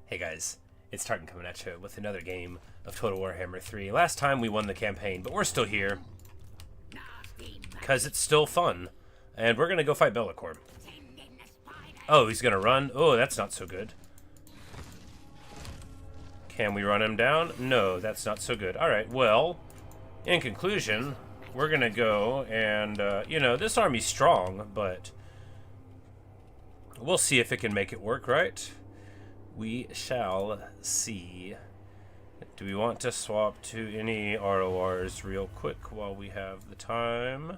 Hey guys, it's Tartan coming at you with another game of Total Warhammer 3. Last time we won the campaign, but we're still here. Because it's still fun. And we're going to go fight Bellicor. Oh, he's going to run? Oh, that's not so good. Can we run him down? No, that's not so good. Alright, well, in conclusion, we're going to go and, you know, this army's strong, but we'll see if it can make it work, right? We shall see. Do we want to swap to any RORs real quick while we have the time?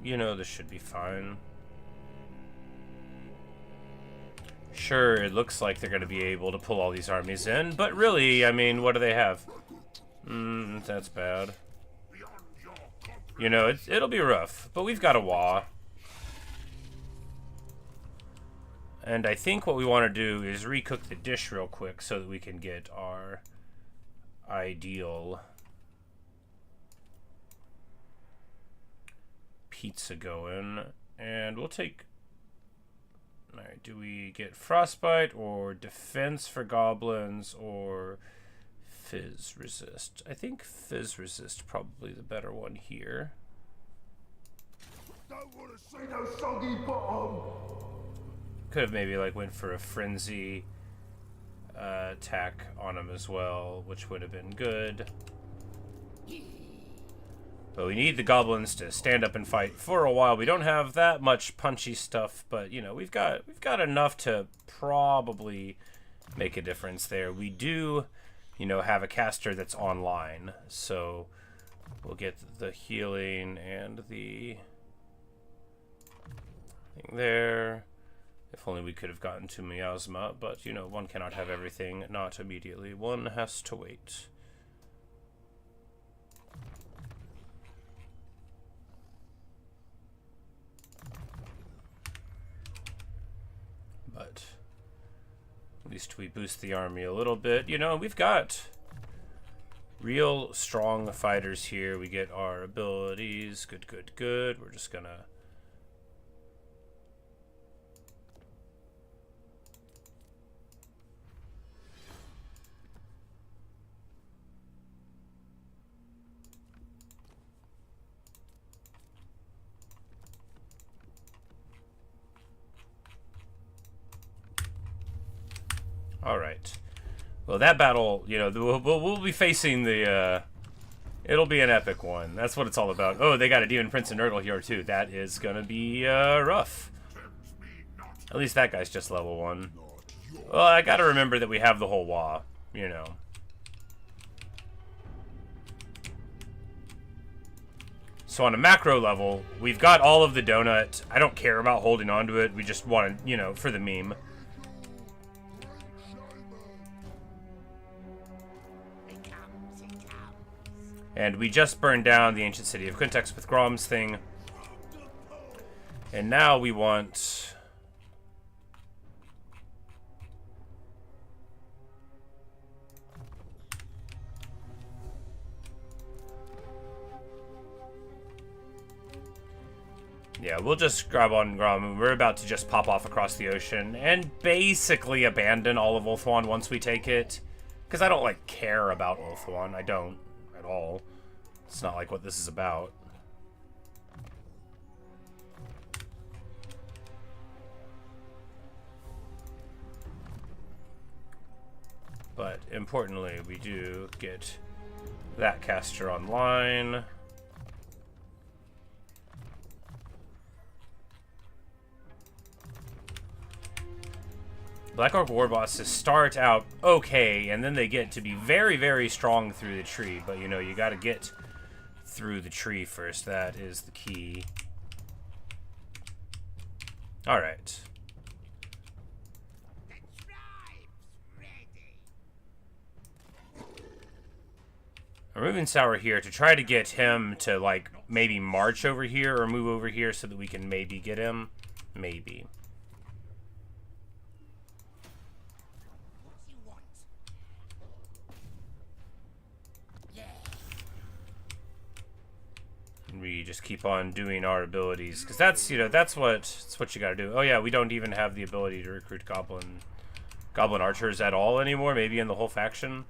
You know, this should be fine. Sure, it looks like they're going to be able to pull all these armies in, but really, I mean, what do they have? That's bad. You know, it'll be rough, but we've got a wah. And I think what we want to do is recook the dish real quick so that we can get our ideal pizza going. And we'll take... Alright, do we get frostbite or defense for goblins or fizz resist? I think fizz resist probably the better one here. Don't want to see no soggy bottom. Could have maybe like went for a frenzy attack on him as well, which would have been good. But we need the goblins to stand up and fight for a while. We don't have that much punchy stuff, but you know, we've got enough to probably make a difference there. We do, you know, have a caster that's online, so we'll get the healing and the thing there. If only we could have gotten to Miasma, but you know, one cannot have everything, not immediately. One has to wait. But at least we boost the army a little bit. You know, we've got real strong fighters here. We get our abilities. Good, good, good. We're just gonna... Alright. Well, that battle, you know, we'll be facing the, it'll be an epic one. That's what it's all about. Oh, they got a Demon Prince and Nurgle here, too. That is gonna be, rough. At least that guy's just level 1. Well, I gotta remember that we have the whole wah, you know. So on a macro level, we've got all of the donut. I don't care about holding on to it. We just want to, you know, for the meme. And we just burned down the ancient city of Quintex with Grom's thing. And now we want... Yeah, we'll just grab on Grom. We're about to just pop off across the ocean and basically abandon all of Ulthuan once we take it. Because I don't, like, care about Ulthuan. I don't at all. It's not like what this is about. But importantly, we do get that caster online. Black Orc War bosses start out okay, and then they get to be very, very strong through the tree. But, you know, you gotta get through the tree first. That is the key. Alright. I'm moving Sour here to try to get him to, like, maybe march over here or move over here so that we can maybe get him. Maybe. we just keep on doing our abilities, because that's, you know, that's what you gotta do. Oh yeah, we don't even have the ability to recruit goblin archers at all anymore, maybe in the whole faction.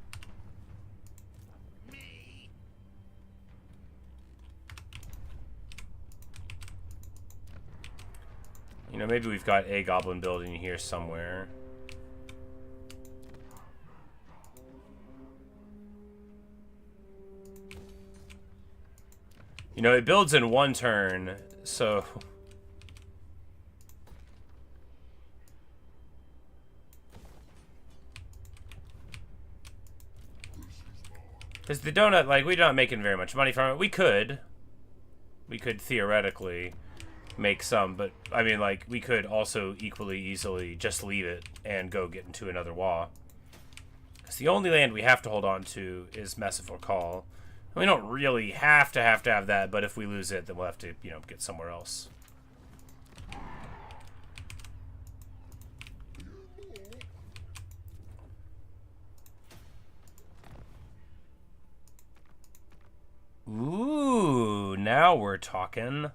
You know, maybe we've got a goblin building here somewhere. You know, it builds in one turn, so... Because the donut, like, we're not making very much money from it. We could theoretically make some, but, I mean, like, we could also equally easily just leave it and go get into another WA. Because the only land we have to hold on to is Merciful Call. We don't really have to have that, but if we lose it, then we'll have to, you know, get somewhere else. Ooh, now we're talking.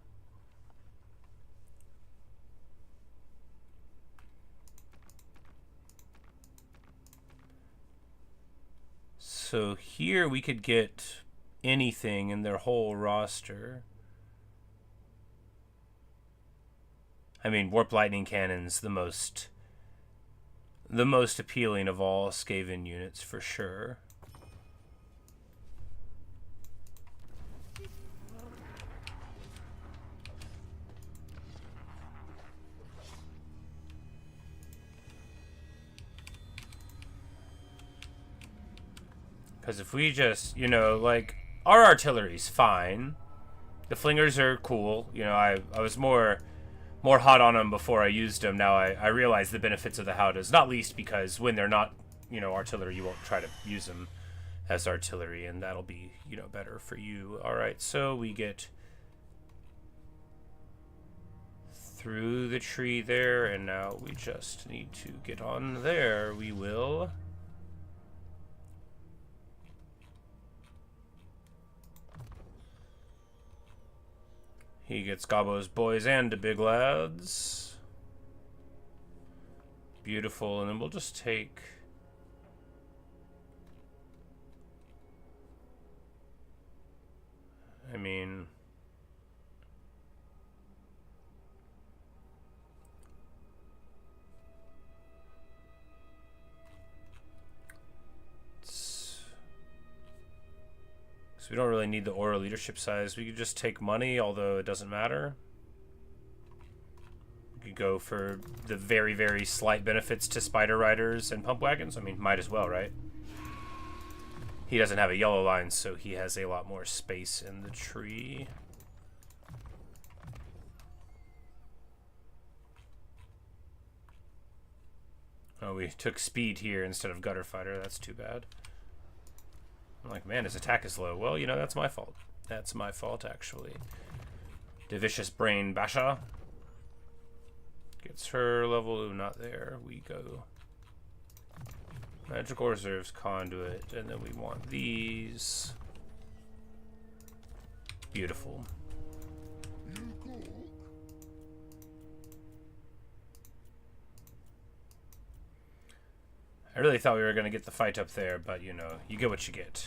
So here we could get anything in their whole roster. I mean, Warp Lightning Cannon's the most appealing of all Skaven units for sure. Because if we just, you know, like, our artillery's fine. The flingers are cool. You know, I was more hot on them before I used them. Now I realize the benefits of the howdahs, not least because when they're not, you know, artillery, you won't try to use them as artillery, and that'll be, you know, better for you. All right, so we get through the tree there, and now we just need to get on there. We will. He gets Gobbo's boys and the big lads. Beautiful, and then we'll just take... I mean... So we don't really need the aura leadership size. We could just take money, although it doesn't matter. We could go for the very, very slight benefits to spider riders and pump wagons. I mean, might as well, right? He doesn't have a yellow line, so he has a lot more space in the tree. Oh, we took speed here instead of gutter fighter. That's too bad. I'm like, man, his attack is low. Well, you know, that's my fault. That's my fault, actually. The Vicious Brain Basha gets her level. Ooh, not there. We go. Magical Reserves Conduit, and then we want these. Beautiful. I really thought we were going to get the fight up there, but, you know, you get what you get.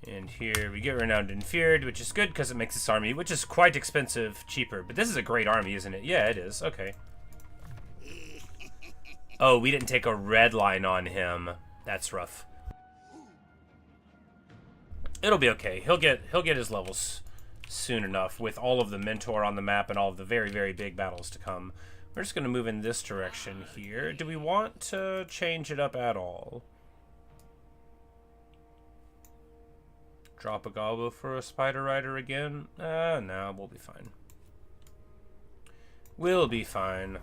And here we get Renowned and Feared, which is good because it makes this army, which is quite expensive, cheaper. But this is a great army, isn't it? Yeah, it is. Okay. Oh, we didn't take a red line on him. That's rough. It'll be okay. He'll get his levels soon enough with all of the mentor on the map and all of the very, very big battles to come. We're just going to move in this direction here. Do we want to change it up at all? Drop a gobbo for a spider rider again? No, we'll be fine. We'll be fine.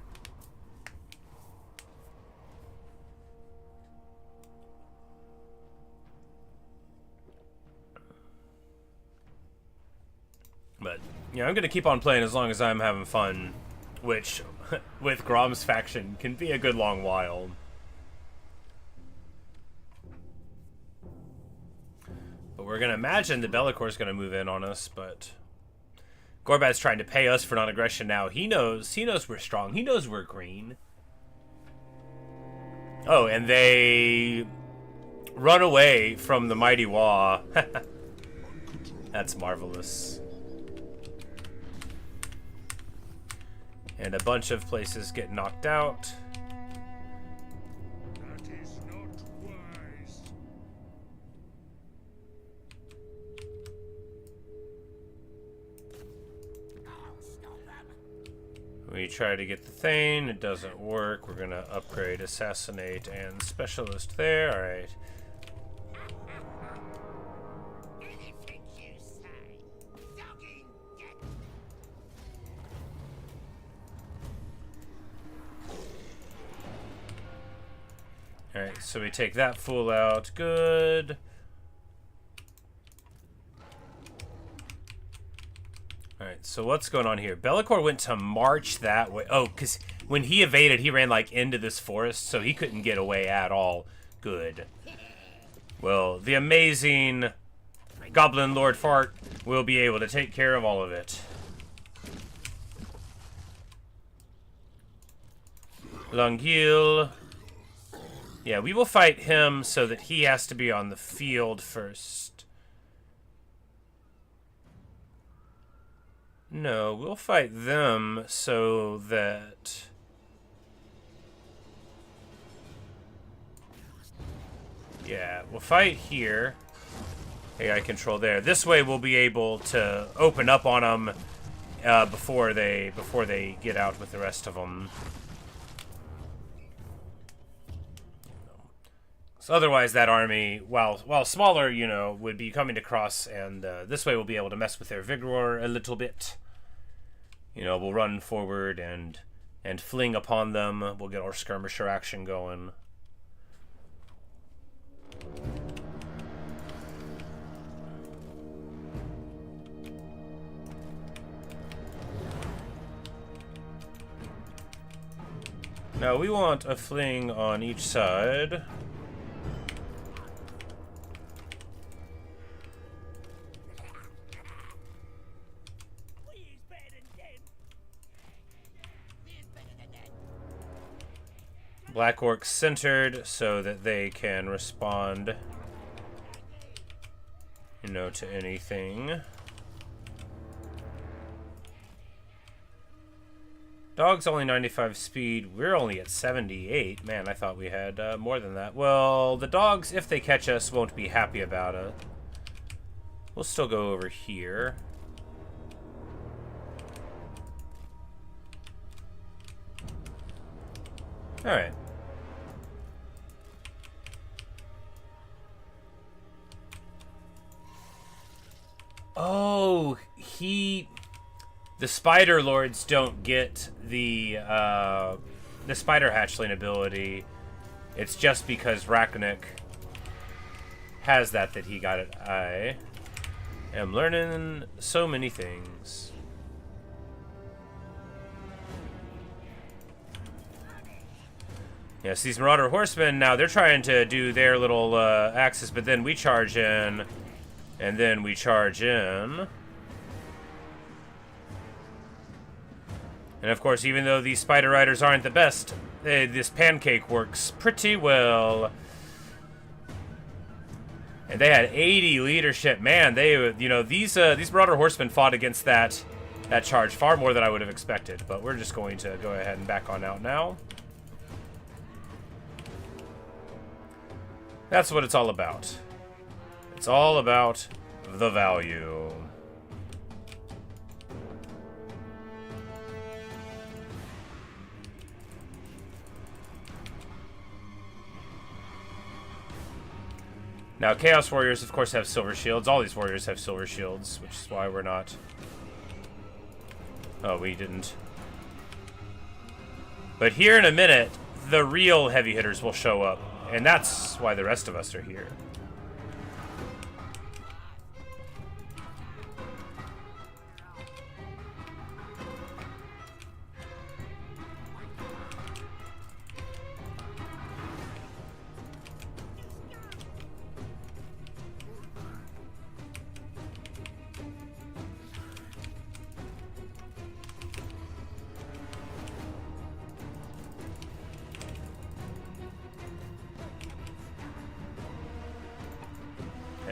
But, yeah, I'm going to keep on playing as long as I'm having fun which, with Grom's faction, can be a good long while. But we're going to imagine the Bellacor's going to move in on us, but Gorbad's trying to pay us for non-aggression now. He knows we're strong. He knows we're green. Oh, and they run away from the mighty Wa. That's marvelous. And a bunch of places get knocked out. That is not wise. We try to get the Thane, it doesn't work. We're gonna upgrade Assassinate and Specialist there. Alright. Anything you say. Doggy, get. Alright, so we take that fool out. Good. Alright, so what's going on here? Be'lakor went to march that way. Oh, because when he evaded, he ran, like, into this forest, so he couldn't get away at all. Good. Well, the amazing Goblin Lord Fart will be able to take care of all of it. Lungil. Yeah, we will fight him so that he has to be on the field first. No, we'll fight them so that... Yeah, we'll fight here. AI control there. This way we'll be able to open up on them before they get out with the rest of them. So otherwise, that army, while smaller, you know, would be coming across, and this way we'll be able to mess with their vigor a little bit. You know, we'll run forward and fling upon them. We'll get our skirmisher action going. Now we want a fling on each side. Black Orcs centered so that they can respond, you know, to anything. Dog's only 95 speed. We're only at 78. Man, I thought we had more than that. Well, the dogs, if they catch us, won't be happy about it. We'll still go over here. Alright. Oh, the Spider Lords don't get the Spider Hatchling ability. It's just because Raknik has that he got it. I am learning so many things. Yes, these Marauder Horsemen, now they're trying to do their little axes, but then we charge in, and then we charge in. And of course, even though these Spider Riders aren't the best, this pancake works pretty well. And they had 80 leadership. Man, they, you know, these Marauder Horsemen fought against that charge far more than I would have expected. But we're just going to go ahead and back on out now. That's what it's all about. It's all about the value. Now, Chaos Warriors, of course, have silver shields. All these warriors have silver shields, which is why we're not... Oh, we didn't. But here in a minute, the real heavy hitters will show up. And that's why the rest of us are here.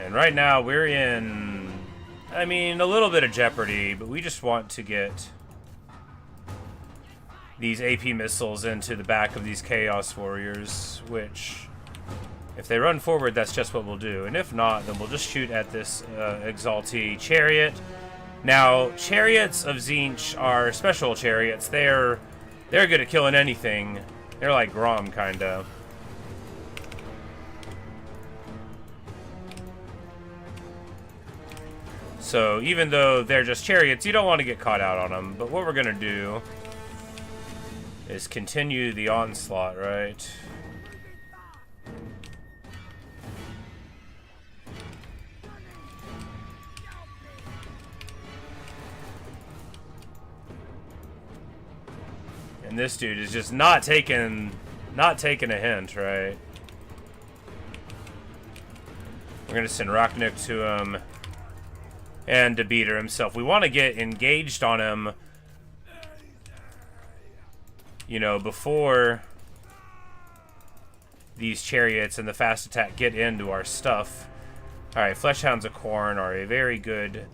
And right now we're in, I mean, a little bit of jeopardy, but we just want to get these AP missiles into the back of these Chaos Warriors, which, if they run forward, that's just what we'll do. And if not, then we'll just shoot at this Exaltee chariot. Now, chariots of Tzeentch are special chariots. They're good at killing anything. They're like Grom, kinda. So, even though they're just chariots, you don't want to get caught out on them. But what we're gonna do is continue the onslaught, right? And this dude is just not taking a hint, right? We're gonna send Rocknick to him and Debeater himself. We want to get engaged on him, you know, before these chariots and the fast attack get into our stuff. Alright, Fleshhounds of Khorne are a very good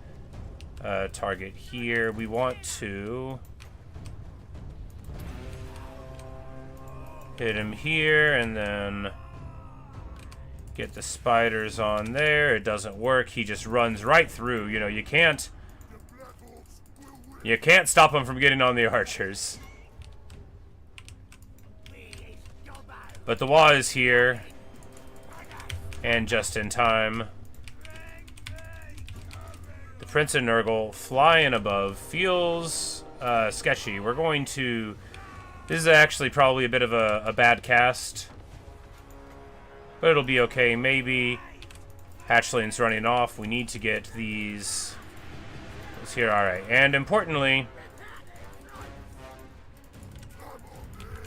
target here. We want to hit him here and then get the spiders on there. It doesn't work. He just runs right through. You know, you can't stop him from getting on the archers. But the Wa is here, and just in time. The Prince of Nurgle flying above feels sketchy. We're going to... This is actually probably a bit of a bad cast, but it'll be okay. Maybe hatchling's running off. We need to get these here. All right, and importantly,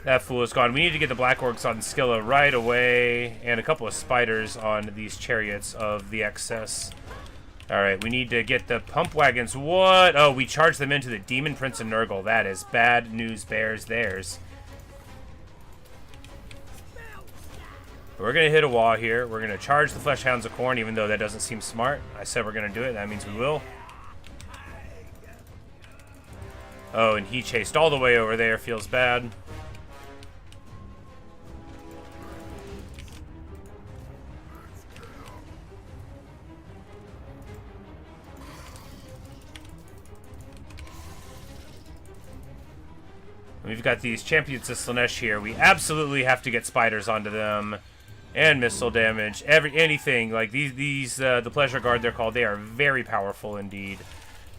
that fool is gone. We need to get the Black Orcs on Scylla right away, and a couple of spiders on these chariots of the excess. All right, we need to get the pump wagons. What? Oh, we charged them into the Demon Prince of Nurgle. That is bad news bears theirs. We're going to hit a wall here. We're going to charge the Fleshhounds of Khorne, even though that doesn't seem smart. I said we're going to do it. That means we will. Oh, and he chased all the way over there. Feels bad. We've got these champions of Slaanesh here. We absolutely have to get spiders onto them. And missile damage. Anything. Like these the Pleasure Guard they're called. They are very powerful indeed.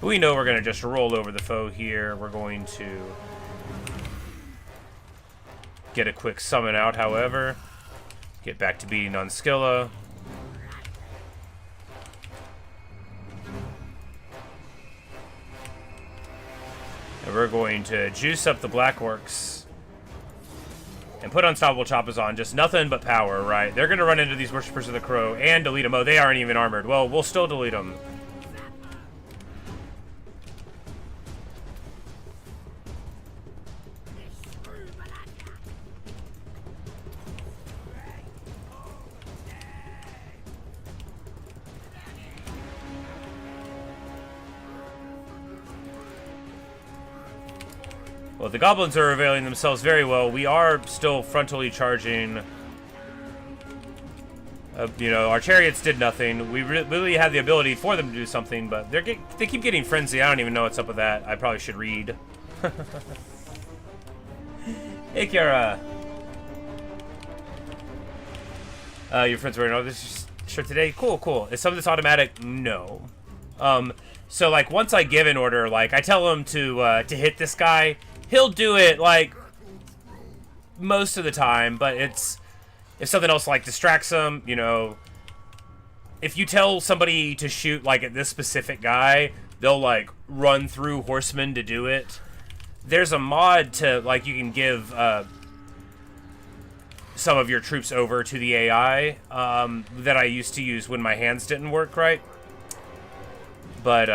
But we know we're going to just roll over the foe here. We're going to get a quick summon out, however. Get back to beating on Scylla. And we're going to juice up the Black Orcs and put Unstoppable Choppers on. Just nothing but power, right? They're going to run into these Worshippers of the Crow and delete them. Oh, they aren't even armored. Well, we'll still delete them. Well, the goblins are availing themselves very well. We are still frontally charging. You know, our chariots did nothing. We really had the ability for them to do something, but they keep getting frenzy. I don't even know what's up with that. I probably should read. Hey, Kiara. Your friends wearing all this shirt today? Cool, cool. Is some of this automatic? No. So, like, once I give an order, like, I tell him to hit this guy. He'll do it, like, most of the time, but it's... If something else, like, distracts him, you know... If you tell somebody to shoot, like, at this specific guy, they'll, like, run through horsemen to do it. There's a mod to, like, you can give, some of your troops over to the AI, that I used to use when my hands didn't work right. But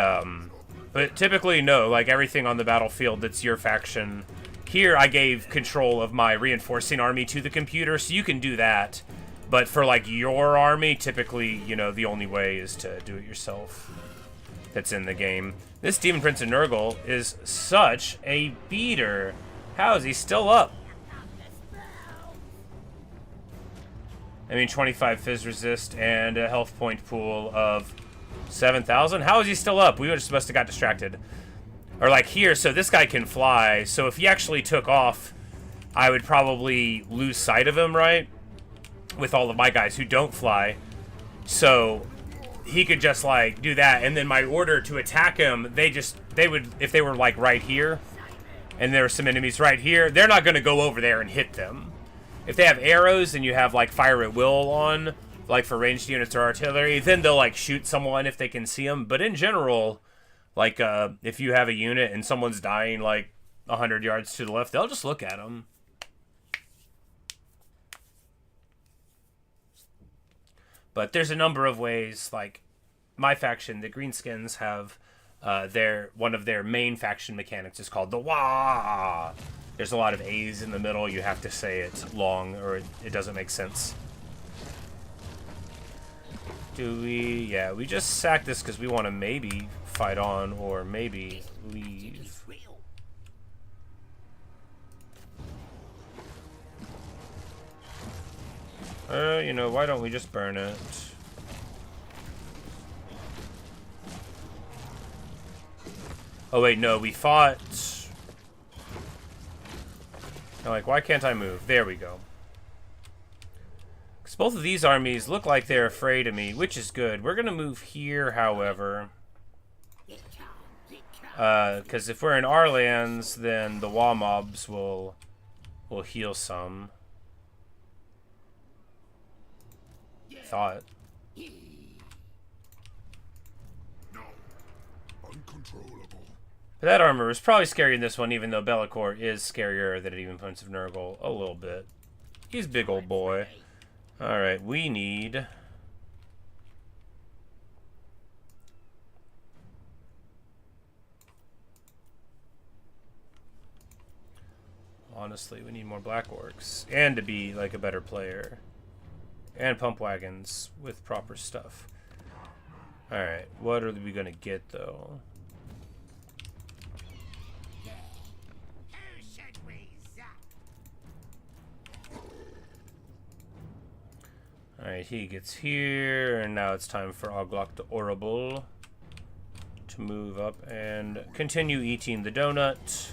typically, no, like, everything on the battlefield that's your faction. Here, I gave control of my reinforcing army to the computer, so you can do that. But for like your army, typically, you know, the only way is to do it yourself. That's in the game. This Demon Prince of Nurgle is such a beater. How is he still up? I mean, 25 fizz resist and a health point pool of 7,000. How is he still up? We were just must have got distracted. Or like here, so this guy can fly. So if he actually took off, I would probably lose sight of him, right? With all of my guys who don't fly. So he could just like do that, and then my order to attack him, they would, if they were like right here and there are some enemies right here, they're not going to go over there and hit them. If they have arrows and you have like fire at will on, like for ranged units or artillery, then they'll like shoot someone if they can see them. But in general, like if you have a unit and someone's dying like 100 yards to the left, they'll just look at them. But there's a number of ways, like my faction, the Greenskins, have one of their main faction mechanics is called the Wah. There's a lot of A's in the middle. You have to say it long or it doesn't make sense. Do we? Yeah, we just sack this because we want to maybe fight on or maybe leave. You know, why don't we just burn it? Oh wait, no, we fought... Like, why can't I move? There we go. Because both of these armies look like they're afraid of me, which is good. We're going to move here, however. Because if we're in our lands, then the wall mobs will heal some. Thought. No. Uncontrollable. But that armor is probably scarier than this one, even though Bellicor is scarier than Demon Prince of Nurgle a little bit. He's a big old boy. Alright, we need... Honestly, we need more Black Orcs. And to be, like, a better player. And pump wagons with proper stuff. Alright, what are we gonna get, though? Who should we zap? Alright, he gets here, and now it's time for Oglok the Orrible to move up and continue eating the donut.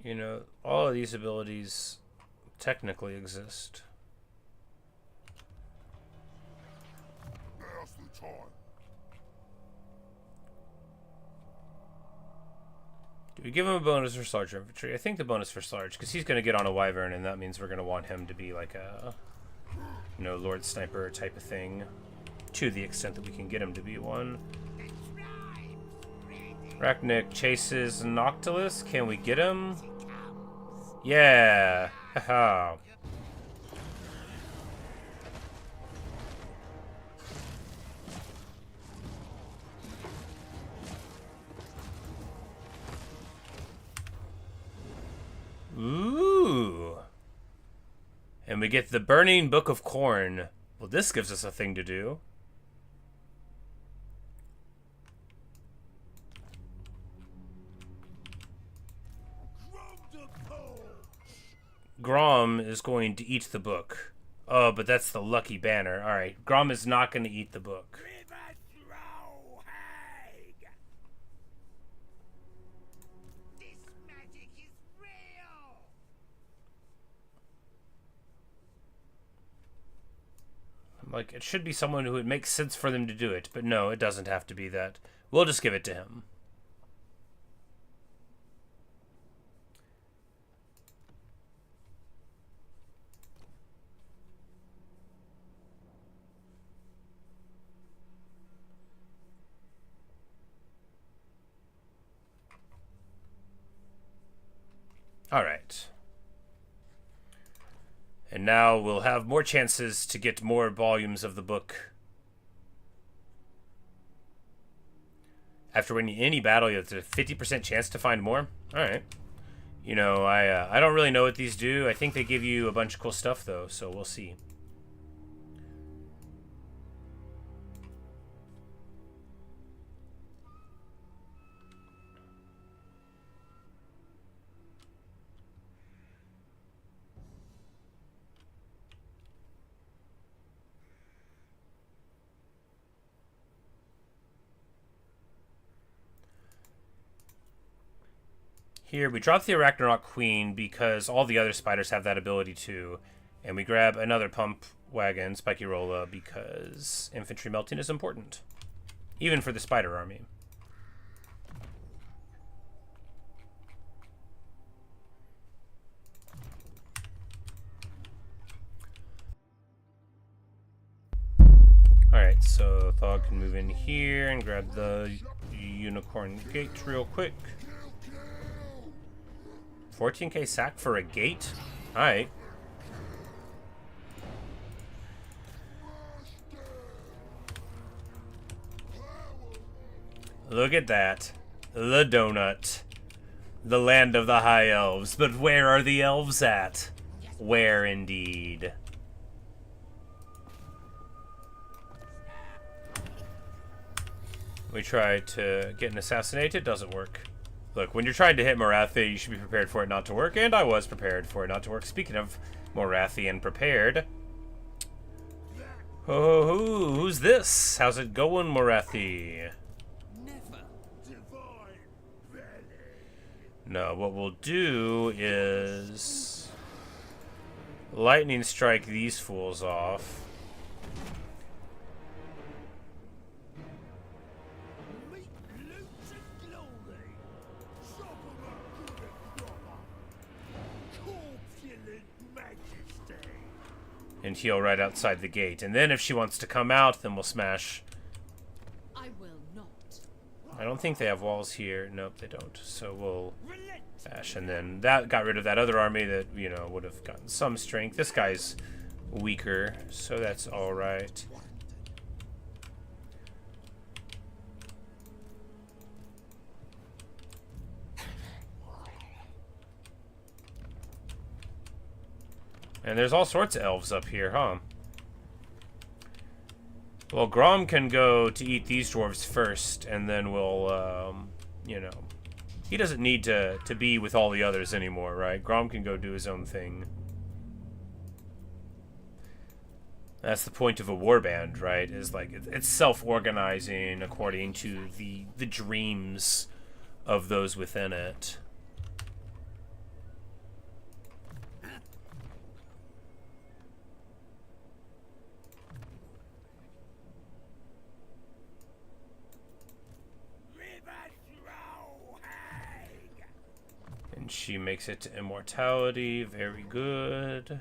You know, all of these abilities technically exist. Now's the time. Do we give him a bonus for Sarge Infantry? I think the bonus for Sarge, because he's going to get on a Wyvern, and that means we're going to want him to be like a, you know, Lord Sniper type of thing, to the extent that we can get him to be one. Rachnik chases Noctilus. Can we get him? Yeah. Haha. Ooh. And we get the Burning Book of Corn. Well, this gives us a thing to do. Grom is going to eat the book. Oh, but that's the lucky banner. Alright, Grom is not going to eat the book. This magic is real. Like, it should be someone who it makes sense for them to do it, but no, it doesn't have to be that. We'll just give it to him. Alright. And now we'll have more chances to get more volumes of the book. After winning any battle, you have a 50% chance to find more. Alright. You know, I don't really know what these do. I think they give you a bunch of cool stuff, though, so we'll see. Here, we drop the Arachnaut Queen because all the other spiders have that ability too. And we grab another pump wagon, Spiky Rolla, because infantry melting is important. Even for the spider army. Alright, so Thog can move in here and grab the Unicorn Gate real quick. 14k sack for a gate? Alright. Look at that. The donut. The land of the high elves. But where are the elves at? Where indeed? We tried to get an assassinate. It doesn't work. Look, when you're trying to hit Morathi, you should be prepared for it not to work, and I was prepared for it not to work. Speaking of Morathi and prepared... Oh, who's this? How's it going, Morathi? No, what we'll do is... lightning strike these fools off. And heal right outside the gate. And then if she wants to come out, then we'll smash. I will not. I don't think they have walls here. Nope, they don't. So we'll bash. And then that got rid of that other army that, you know, would have gotten some strength. This guy's weaker, so that's alright. And there's all sorts of elves up here, huh? Well, Grom can go to eat these dwarves first, and then we'll, you know... He doesn't need to be with all the others anymore, right? Grom can go do his own thing. That's the point of a warband, right? Is like, it's self-organizing according to the dreams of those within it. And she makes it to immortality. Very good.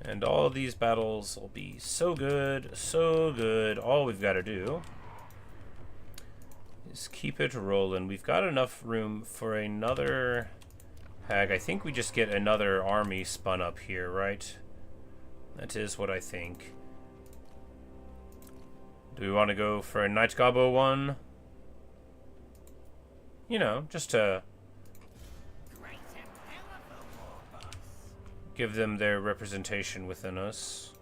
And all these battles will be so good, so good. All we've got to do is keep it rolling. We've got enough room for another hag. I think we just get another army spun up here, right? That is what I think. Do we want to go for a Night Gobbo one? You know, just to give them their representation within us.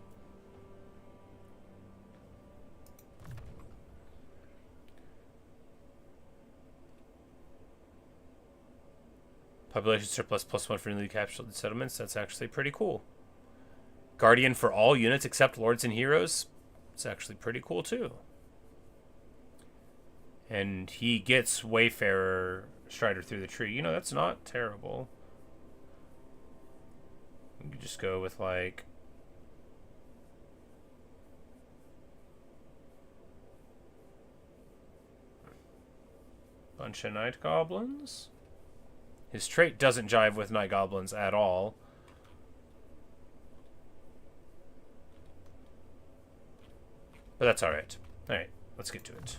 Population surplus +1 for newly captured settlements. That's actually pretty cool. Guardian for all units except lords and heroes. It's actually pretty cool too. And he gets Wayfarer Strider through the tree. You know, that's not terrible. You could just go with like bunch of night goblins. His trait doesn't jive with night goblins at all. But that's alright. Alright, let's get to it.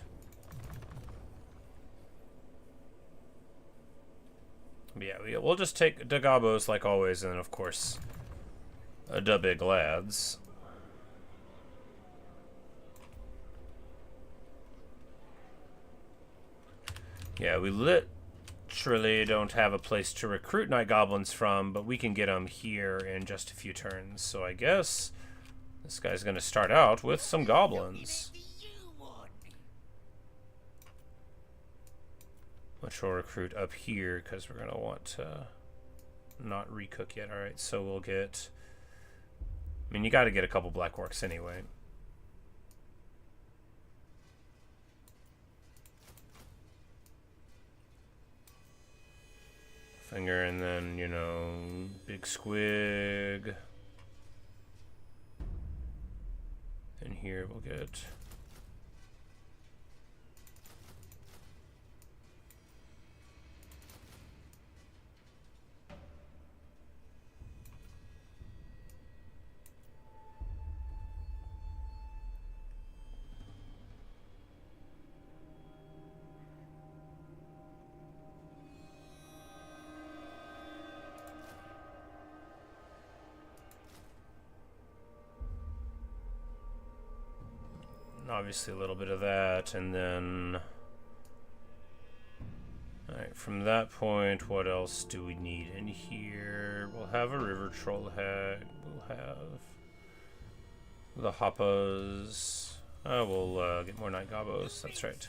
But yeah, we'll just take the gobos like always, and then of course, the big lads. Yeah, we literally don't have a place to recruit night goblins from, but we can get them here in just a few turns. So I guess this guy's going to start out with some goblins, which we'll recruit up here because we're going to want to not recook yet. All right, so we'll get... I mean, you got to get a couple black orcs anyway. Finger, and then, you know, big squig. And here we'll get... obviously a little bit of that, and then... Alright, from that point, what else do we need in here? We'll have a river troll hag, we'll have the hoppas. Oh, we'll get more night gobos, that's right.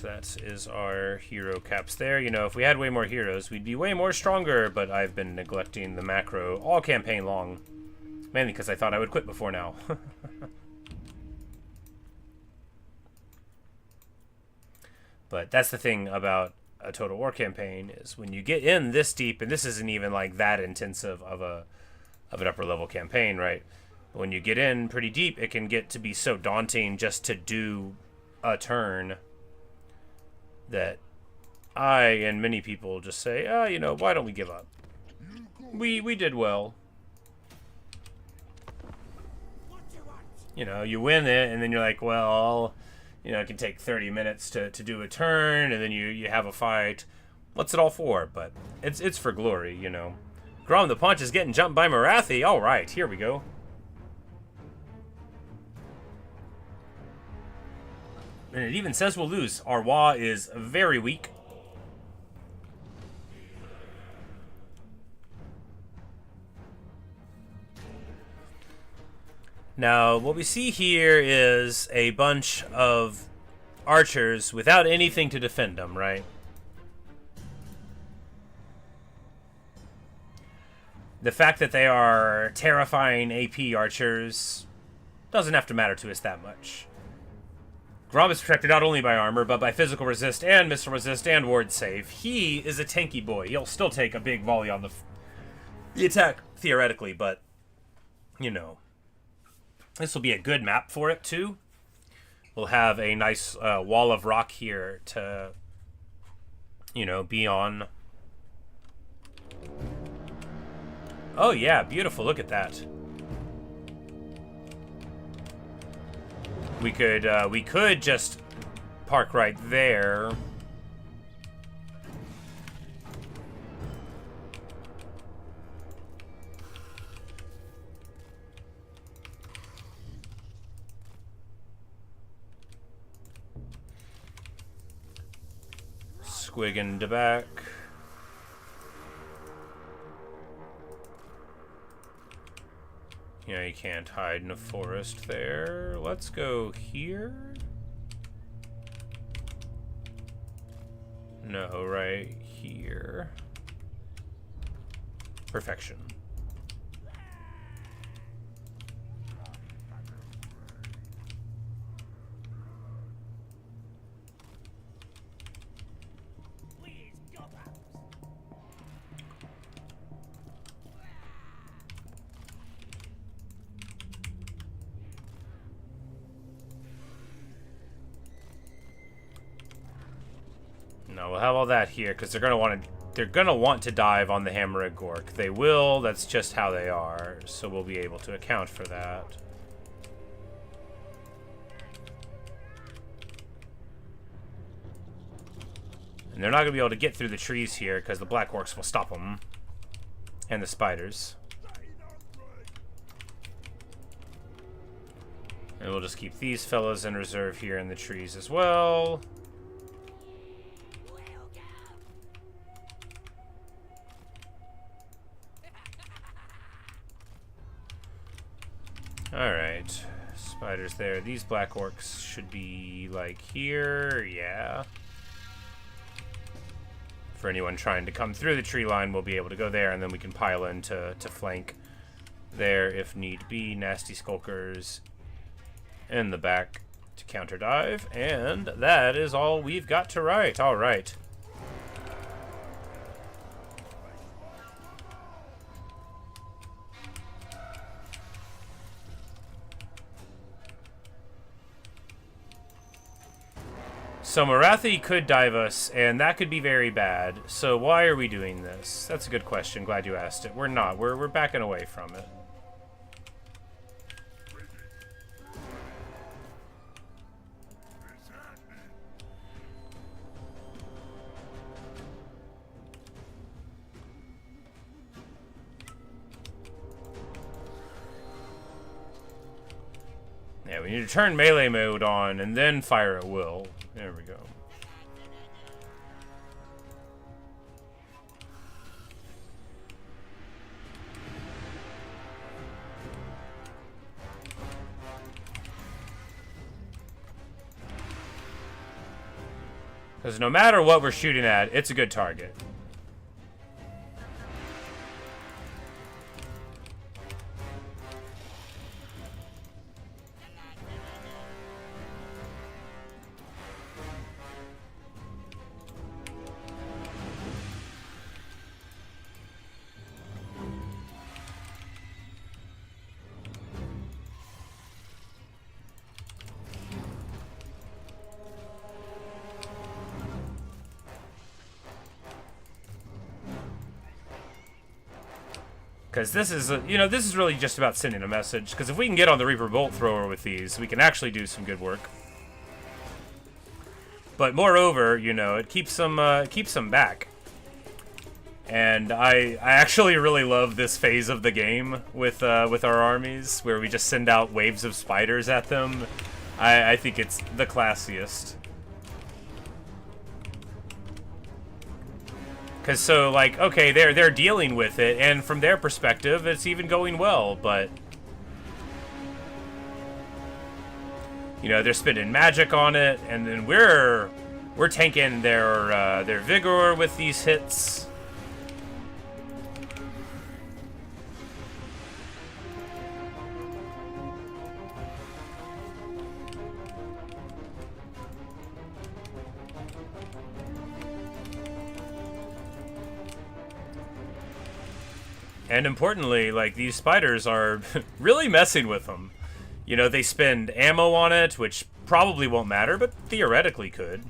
That is our hero caps there. You know, if we had way more heroes, we'd be way more stronger, but I've been neglecting the macro all campaign long. Mainly because I thought I would quit before now. But that's the thing about a Total War campaign, is when you get in this deep, and this isn't even like that intensive of an upper level campaign, right? But when you get in pretty deep, it can get to be so daunting just to do a turn, that I and many people just say, ah, you know, why don't we give up? We did well. You know, you win it, and then you're like, well, you know, it can take 30 minutes to do a turn, and then you have a fight. What's it all for? But it's for glory, you know. Grom the Punch is getting jumped by Marathi. All right, here we go. And it even says we'll lose. Our Wa is very weak. Now, what we see here is a bunch of archers without anything to defend them, right? The fact that they are terrifying AP archers doesn't have to matter to us that much. Grom is protected not only by armor, but by physical resist and missile resist and ward save. He is a tanky boy. He'll still take a big volley on the attack, theoretically, but, you know. This will be a good map for it, too. We'll have a nice wall of rock here to, you know, be on. Oh, yeah, beautiful. Look at that. We could just park right there. Squig in the back. Yeah, you can't hide in a forest there. Let's go here. No, right here. Perfection. Now we'll have all that here because they're gonna want to dive on the Hammer Gork. They will. That's just how they are. So we'll be able to account for that. And they're not gonna be able to get through the trees here because the Black Orcs will stop them, and the spiders. And we'll just keep these fellows in reserve here in the trees as well. Alright. Spiders there. These Black Orcs should be, like, here. Yeah. For anyone trying to come through the tree line, we'll be able to go there, and then we can pile in to flank there if need be. Nasty Skulkers in the back to counter dive, and that is all we've got to write. All right. So Marathi could dive us, and that could be very bad. So why are we doing this? That's a good question. Glad you asked it. We're not. We're backing away from it. Yeah, we need to turn melee mode on and then fire at will. There we go. Because no matter what we're shooting at, it's a good target. Because this is, this is really just about sending a message. Because if we can get on the Reaper Bolt Thrower with these, we can actually do some good work. But moreover, it keeps them back. And I actually really love this phase of the game with our armies, where we just send out waves of spiders at them. I think it's the classiest. Because okay, they're dealing with it, and from their perspective, it's even going well, but they're spending magic on it, and then we're tanking their vigor with these hits. And importantly, these spiders are really messing with them. They spend ammo on it, which probably won't matter, but theoretically could.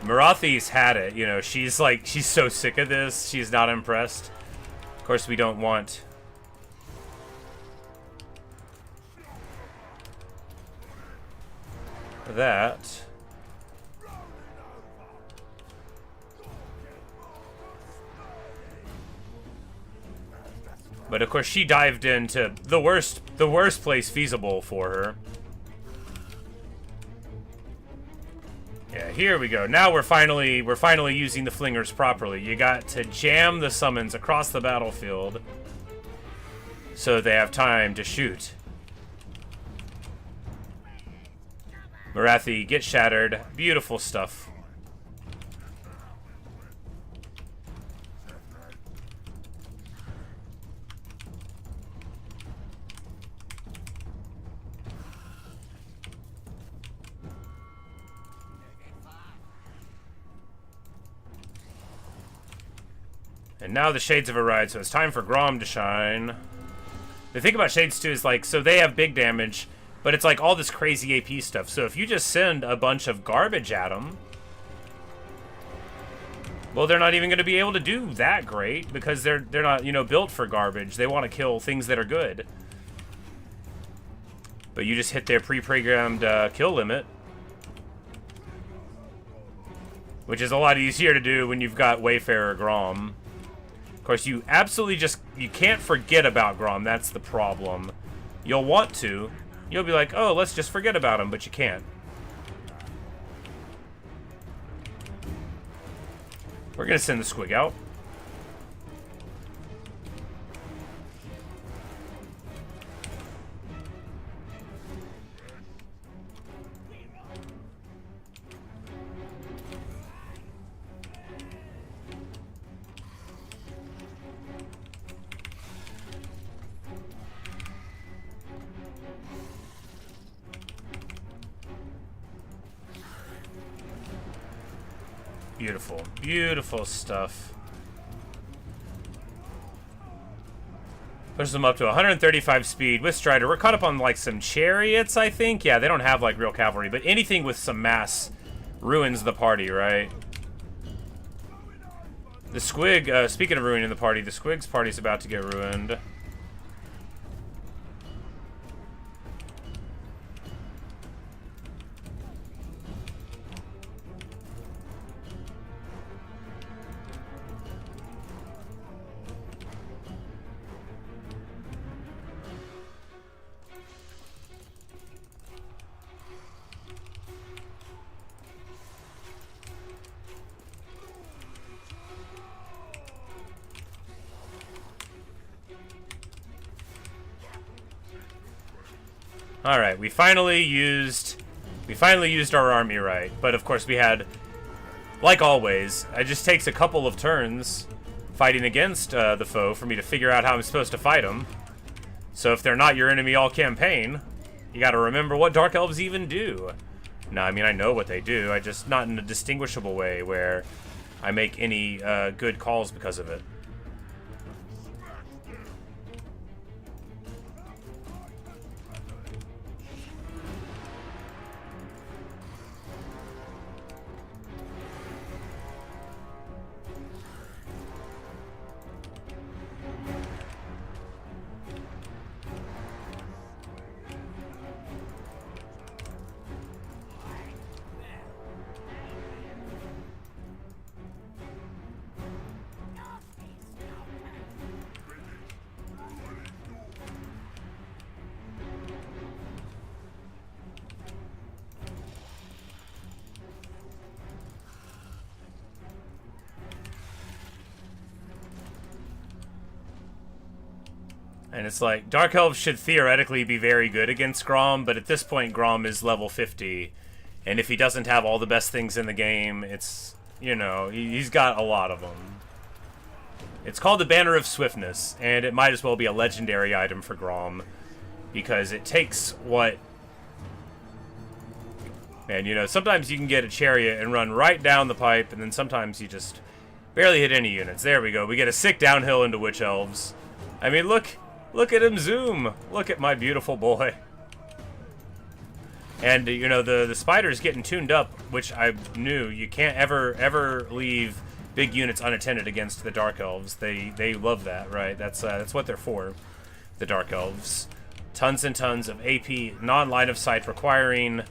Marathi's had it, she's so sick of this, she's not impressed. Of course, we don't want that. But of course, she dived into the worst place feasible for her. Yeah, here we go. Now we're finally using the flingers properly. You got to jam the summons across the battlefield so they have time to shoot. Marathi, get shattered. Beautiful stuff. And now the Shades have arrived, so it's time for Grom to shine. The thing about Shades, too, is, so they have big damage, But it's like all this crazy AP stuff. So if you just send a bunch of garbage at them, well, they're not even going to be able to do that great because they're not, you know, built for garbage. They want to kill things that are good. But you just hit their pre-programmed kill limit, which is a lot easier to do when you've got Wayfarer Grom. Of course, you absolutely you can't forget about Grom. That's the problem. You'll want to. You'll be like, oh, let's just forget about him, but you can't. We're going to send the squig out. Beautiful, beautiful stuff. Pushes them up to 135 speed with Strider. We're caught up on like some chariots, I think. Yeah, they don't have like real cavalry, but anything with some mass ruins the party, right? The squig, speaking of ruining the party, the squig's party's about to get ruined. Alright, we finally used our army right. But of course we had, like always, it just takes a couple of turns fighting against the foe for me to figure out how I'm supposed to fight them. So if they're not your enemy all campaign, you gotta remember what Dark Elves even do. No, I mean, I know what they do, I just not in a distinguishable way where I make any good calls because of it. And it's like, Dark Elves should theoretically be very good against Grom, but at this point Grom is level 50. And if he doesn't have all the best things in the game, it's, you know, he's got a lot of them. It's called the Banner of Swiftness, and it might as well be a legendary item for Grom, because it takes what... Man, you know, sometimes you can get a chariot and run right down the pipe, and then sometimes you just barely hit any units. There we go. We get a sick downhill into Witch Elves. I mean, look at him zoom. Look at my beautiful boy. And, you know, the spider's getting tuned up, which I knew. You can't ever leave big units unattended against the Dark Elves. They love that, right? That's what they're for, the Dark Elves. Tons and tons of AP, non-line of sight requiring...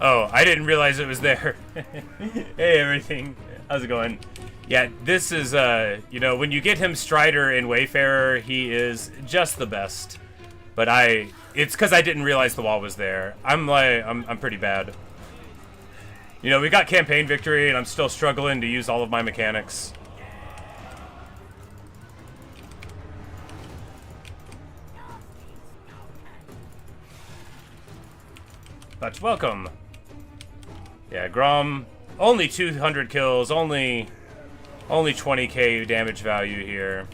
Oh, I didn't realize it was there. Hey, everything. How's it going? Yeah, this is, you know, when you get him Strider in Wayfarer, he is just the best. But it's because I didn't realize the wall was there. I'm pretty bad. You know, we got campaign victory, and I'm still struggling to use all of my mechanics. But welcome. Yeah, Grom, only 200 kills, only 20k damage value here.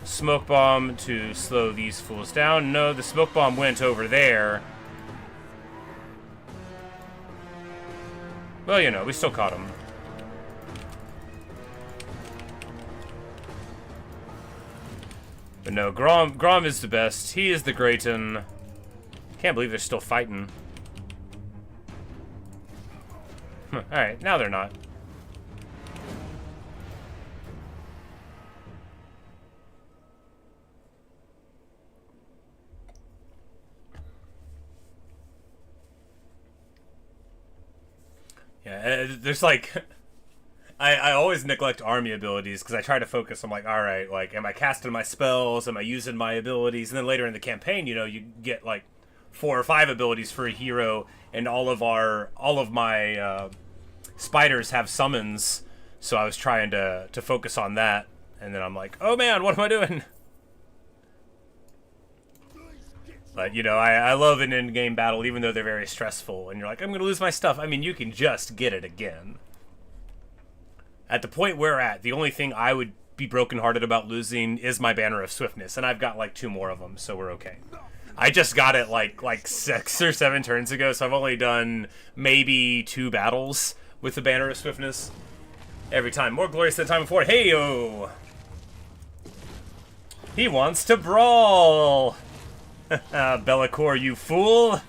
Smoke bomb to slow these fools down. No, the smoke bomb went over there. Well, you know, we still caught him. But no, Grom is the best. He is the greaton. Can't believe they're still fighting. Alright, now they're not. Yeah, there's like... I always neglect army abilities because I try to focus. I'm like, all right, like, am I casting my spells? Am I using my abilities? And then later in the campaign, you know, you get like 4 or 5 abilities for a hero, and all of my spiders have summons. So I was trying to focus on that, and then I'm like, oh man, what am I doing? But you know, I love an in-game battle, even though they're very stressful. And you're like, I'm gonna lose my stuff. I mean, you can just get it again. At the point we're at, the only thing I would be brokenhearted about losing is my Banner of Swiftness, and I've got like 2 more of them, so we're okay. I just got it like 6 or 7 turns ago, so I've only done maybe 2 battles with the Banner of Swiftness. Every time more glorious than the time before. Hey-o! He wants to brawl! Bellicor, you fool!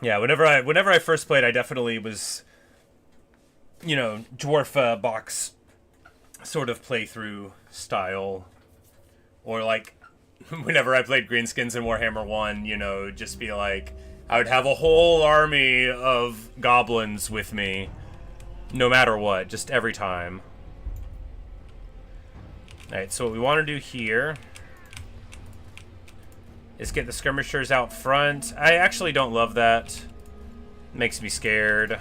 Yeah, whenever I first played, I definitely was, you know, dwarf box sort of playthrough style, or like whenever I played Greenskins in Warhammer 1, you know, just be like, I would have a whole army of goblins with me, no matter what, just every time. All right, so what we want to do here is get the skirmishers out front. I actually don't love that. It makes me scared.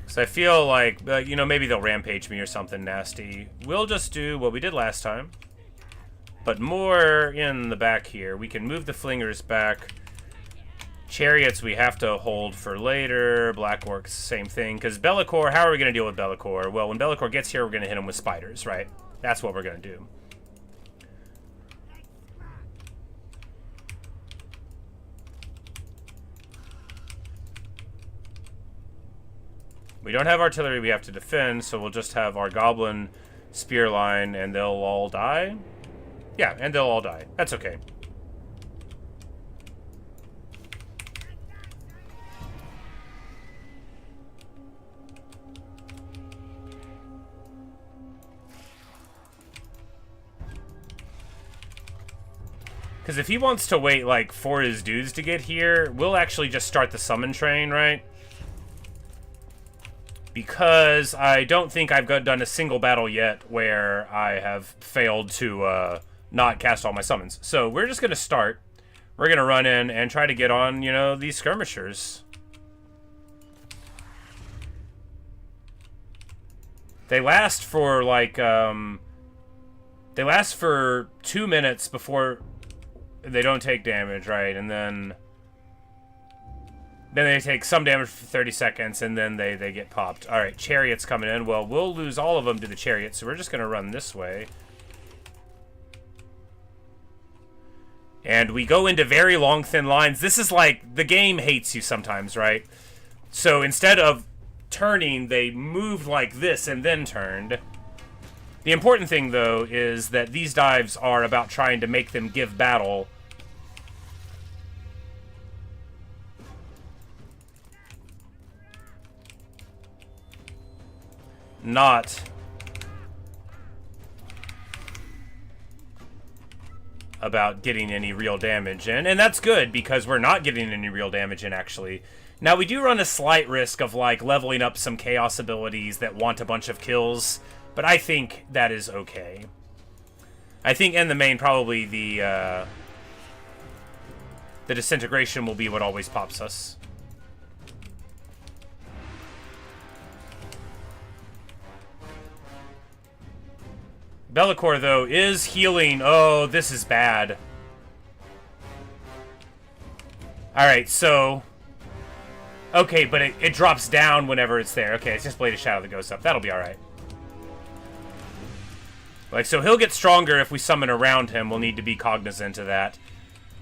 So I feel like, you know, maybe they'll rampage me or something nasty. We'll just do what we did last time, but more in the back here. We can move the flingers back. Chariots we have to hold for later. Black Orcs, same thing. Because Bellicor, how are we going to deal with Bellicor? Well, when Bellicor gets here, we're going to hit him with spiders, right? That's what we're going to do. We don't have artillery we have to defend, so we'll just have our goblin spear line, and they'll all die? Yeah, and they'll all die. That's okay. Because if he wants to wait, like, for his dudes to get here, we'll actually just start the summon train, right? Because I don't think I've done a single battle yet where I have failed to not cast all my summons. So we're just going to start. We're going to run in and try to get on, you know, these skirmishers. They last for, like, they last for 2 minutes before they don't take damage, right? And then they take some damage for 30 seconds, and then they get popped. All right, chariots coming in. Well, we'll lose all of them to the chariots, so we're just going to run this way. And we go into very long, thin lines. This is like, the game hates you sometimes, right? So instead of turning, they moved like this and then turned. The important thing, though, is that these dives are about trying to make them give battle. Not about getting any real damage in. And that's good, because we're not getting any real damage in, actually. Now, we do run a slight risk of, like, leveling up some chaos abilities that want a bunch of kills, but I think that is okay. I think, in the main, probably the disintegration will be what always pops us. Bellicor, though, is healing. Oh, this is bad. Alright, so... Okay, but it drops down whenever it's there. Okay, it's just Blade of Shadow that goes up. That'll be alright. Like, so he'll get stronger if we summon around him. We'll need to be cognizant of that.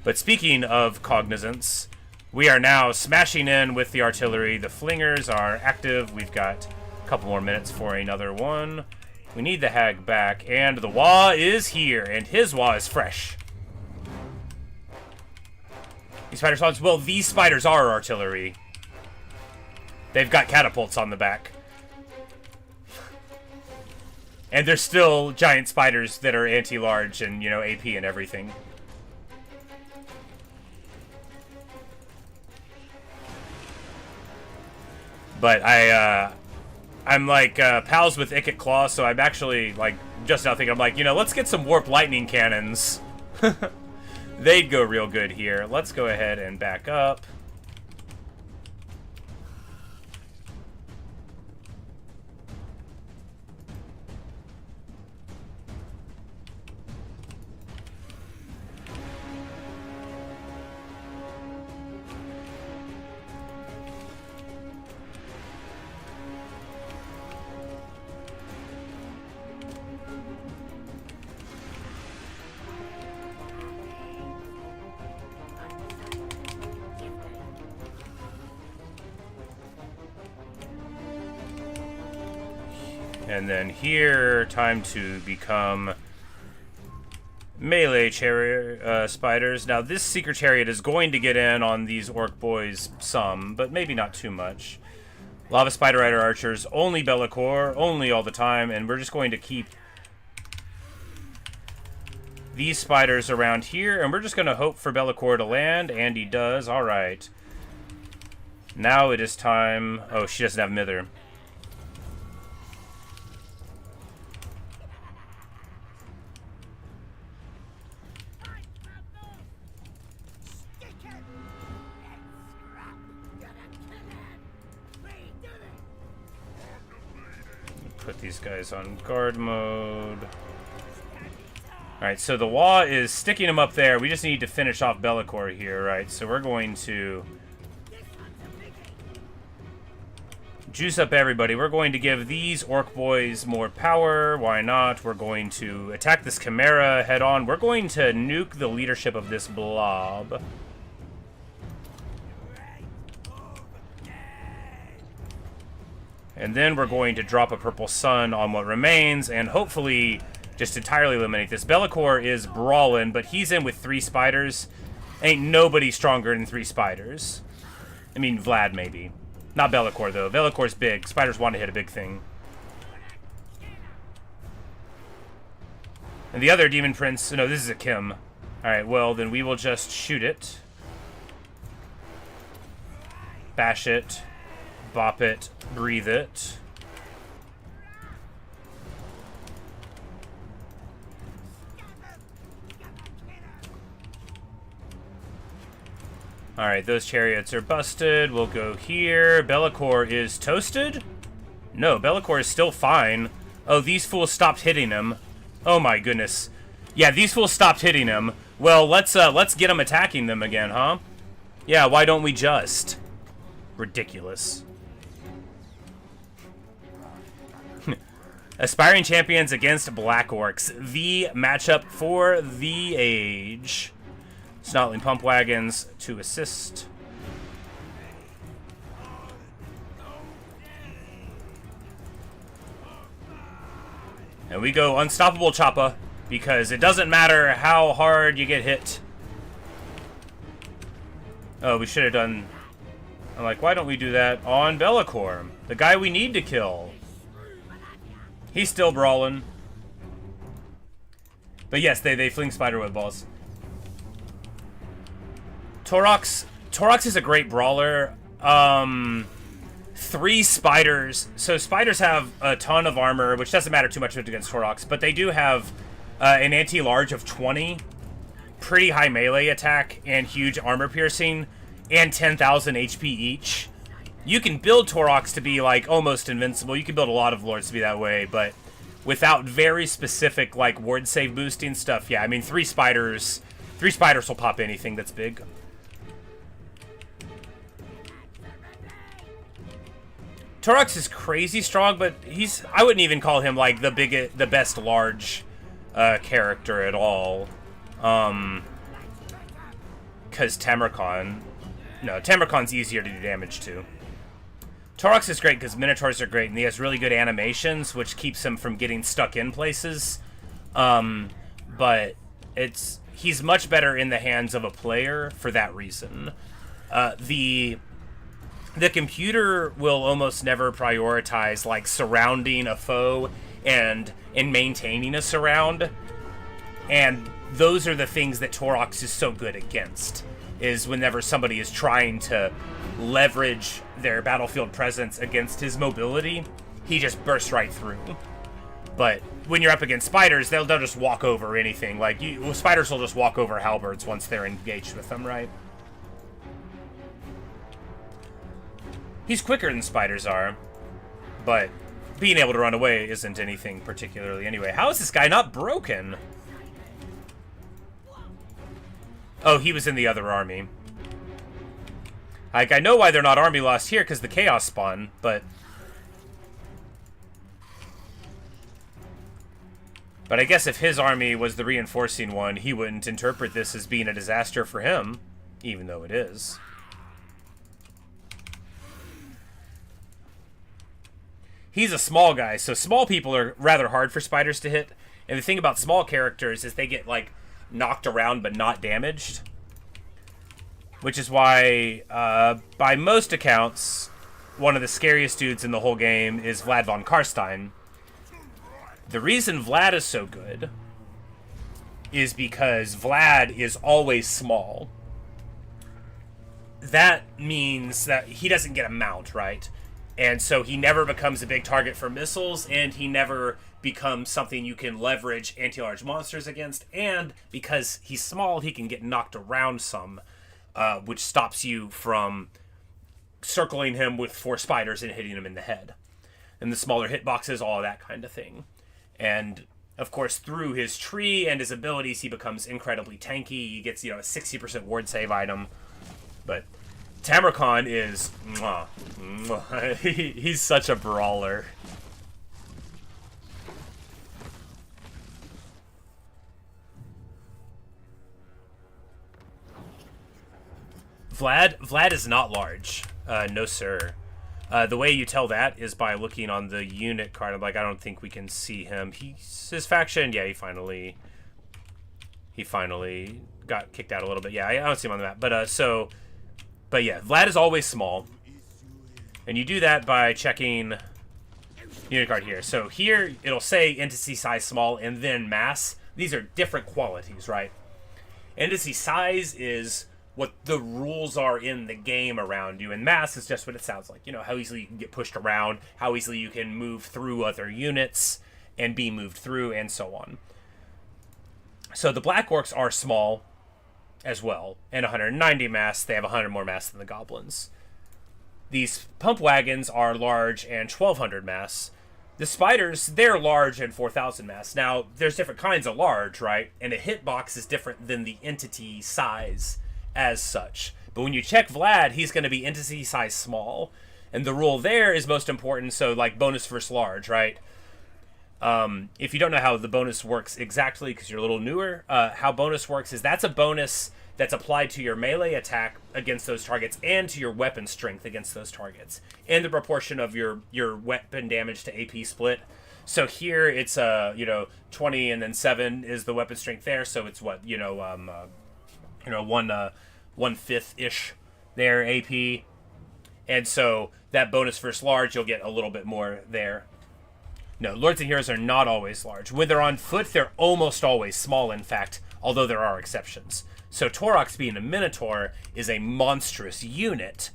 But speaking of cognizance, we are now smashing in with the artillery. The flingers are active. We've got a couple more minutes for another one. We need the hag back, and the Wah is here, and his Wah is fresh. These spider spawns, well, these spiders are artillery. They've got catapults on the back. And they're still giant spiders that are anti-large and, you know, AP and everything. But I'm like pals with Ikit Claw, so I'm actually like just now thinking, I'm like, you know, let's get some warp lightning cannons. They'd go real good here. Let's go ahead and back up. And then here, time to become melee chariot spiders. Now, this Seeker Chariot is going to get in on these Orc boys some, but maybe not too much. Lava Spider Rider Archers, only Bellicor, only all the time, and we're just going to keep these spiders around here, and we're just going to hope for Bellicor to land, and he does. All right. Now it is time... Oh, she doesn't have Mither. Put these guys on guard mode. Alright, so the Wah is sticking him up there. We just need to finish off Bellicor here, right? So we're going to juice up everybody. We're going to give these Orc boys more power. Why not? We're going to attack this Chimera head on. We're going to nuke the leadership of this blob. And then we're going to drop a Purple Sun on what remains, and hopefully just entirely eliminate this. Bellicor is brawling, but he's in with 3 spiders. Ain't nobody stronger than 3 spiders. I mean, Vlad, maybe. Not Bellicor, though. Bellicor's big. Spiders want to hit a big thing. And the other Demon Prince... No, this is a Kim. Alright, well, then we will just shoot it. Bash it. Bop it, breathe it. Alright, those chariots are busted. We'll go here. Bellicor is toasted? No, Bellicor is still fine. Oh, these fools stopped hitting him. Oh my goodness. Yeah, these fools stopped hitting him. Well, let's get them attacking them again, huh? Yeah, why don't we just? Ridiculous. Aspiring Champions against Black Orcs. The matchup for the age. Snotling Pump Wagons to assist. And we go Unstoppable Choppa, because it doesn't matter how hard you get hit. Oh, we should have done... I'm like, why don't we do that on Bellicor? The guy we need to kill. He's still brawling. But yes, they fling spiderweb balls. Torox is a great brawler. 3 spiders. So spiders have a ton of armor, which doesn't matter too much against Torox, but they do have an anti-large of 20. Pretty high melee attack and huge armor piercing and 10,000 HP each. You can build Torox to be like almost invincible. You can build a lot of lords to be that way, but without very specific, like, ward save boosting stuff, yeah, I mean, 3 spiders will pop anything that's big. Torox is crazy strong, but I wouldn't even call him, like, the best large character at all. Because Tamarkon's easier to do damage to. Torox is great because Minotaurs are great, and he has really good animations, which keeps him from getting stuck in places. But he's much better in the hands of a player for that reason. The computer will almost never prioritize, like, surrounding a foe and maintaining a surround. And those are the things that Torox is so good against, is whenever somebody is trying to leverage their battlefield presence against his mobility, he just bursts right through. But when you're up against spiders, they'll just walk over anything. Like, spiders will just walk over halberds once they're engaged with them, right? He's quicker than spiders are, but being able to run away isn't anything particularly anyway. How is this guy not broken? Oh, he was in the other army. Like, I know why they're not army lost here, because the chaos spawn, but... But I guess if his army was the reinforcing one, he wouldn't interpret this as being a disaster for him, even though it is. He's a small guy, so small people are rather hard for spiders to hit. And the thing about small characters is they get, like, knocked around but not damaged. Which is why, by most accounts, one of the scariest dudes in the whole game is Vlad von Karstein. The reason Vlad is so good is because Vlad is always small. That means that he doesn't get a mount, right? And so he never becomes a big target for missiles, and he never becomes something you can leverage anti-large monsters against. And because he's small, he can get knocked around some, which stops you from circling him with 4 spiders and hitting him in the head. And the smaller hitboxes, all of that kind of thing. And, of course, through his tree and his abilities, he becomes incredibly tanky. He gets, a 60% ward save item. But Tamarkon is... he's such a brawler. Vlad is not large. No, sir. The way you tell that is by looking on the unit card. I'm like, I don't think we can see him. His faction, yeah, he finally got kicked out a little bit. Yeah, I don't see him on the map. But yeah, Vlad is always small. And you do that by checking unit card here. So here, it'll say entity size small and then mass. These are different qualities, right? Entity size is what the rules are in the game around you, and mass is just what it sounds like. How easily you can get pushed around, how easily you can move through other units and be moved through, and so on. So the Black Orcs are small as well, and 190 mass. They have 100 more mass than the Goblins. These Pump Wagons are large and 1200 mass. The Spiders, they're large and 4000 mass. Now, there's different kinds of large, right? And a hitbox is different than the entity size as such. But when you check Vlad, he's going to be entity size small. And the rule there is most important, so like bonus versus large, right? If you don't know how the bonus works exactly, because you're a little newer, how bonus works is that's a bonus that's applied to your melee attack against those targets and to your weapon strength against those targets, and the proportion of your weapon damage to AP split. So here it's 20 and then 7 is the weapon strength there, so it's what 1/5 ish there AP, and so that bonus versus large you'll get a little bit more there. No, Lords and Heroes are not always large. When they're on foot, they're almost always small, in fact, although there are exceptions. So Torox, being a Minotaur, is a monstrous unit.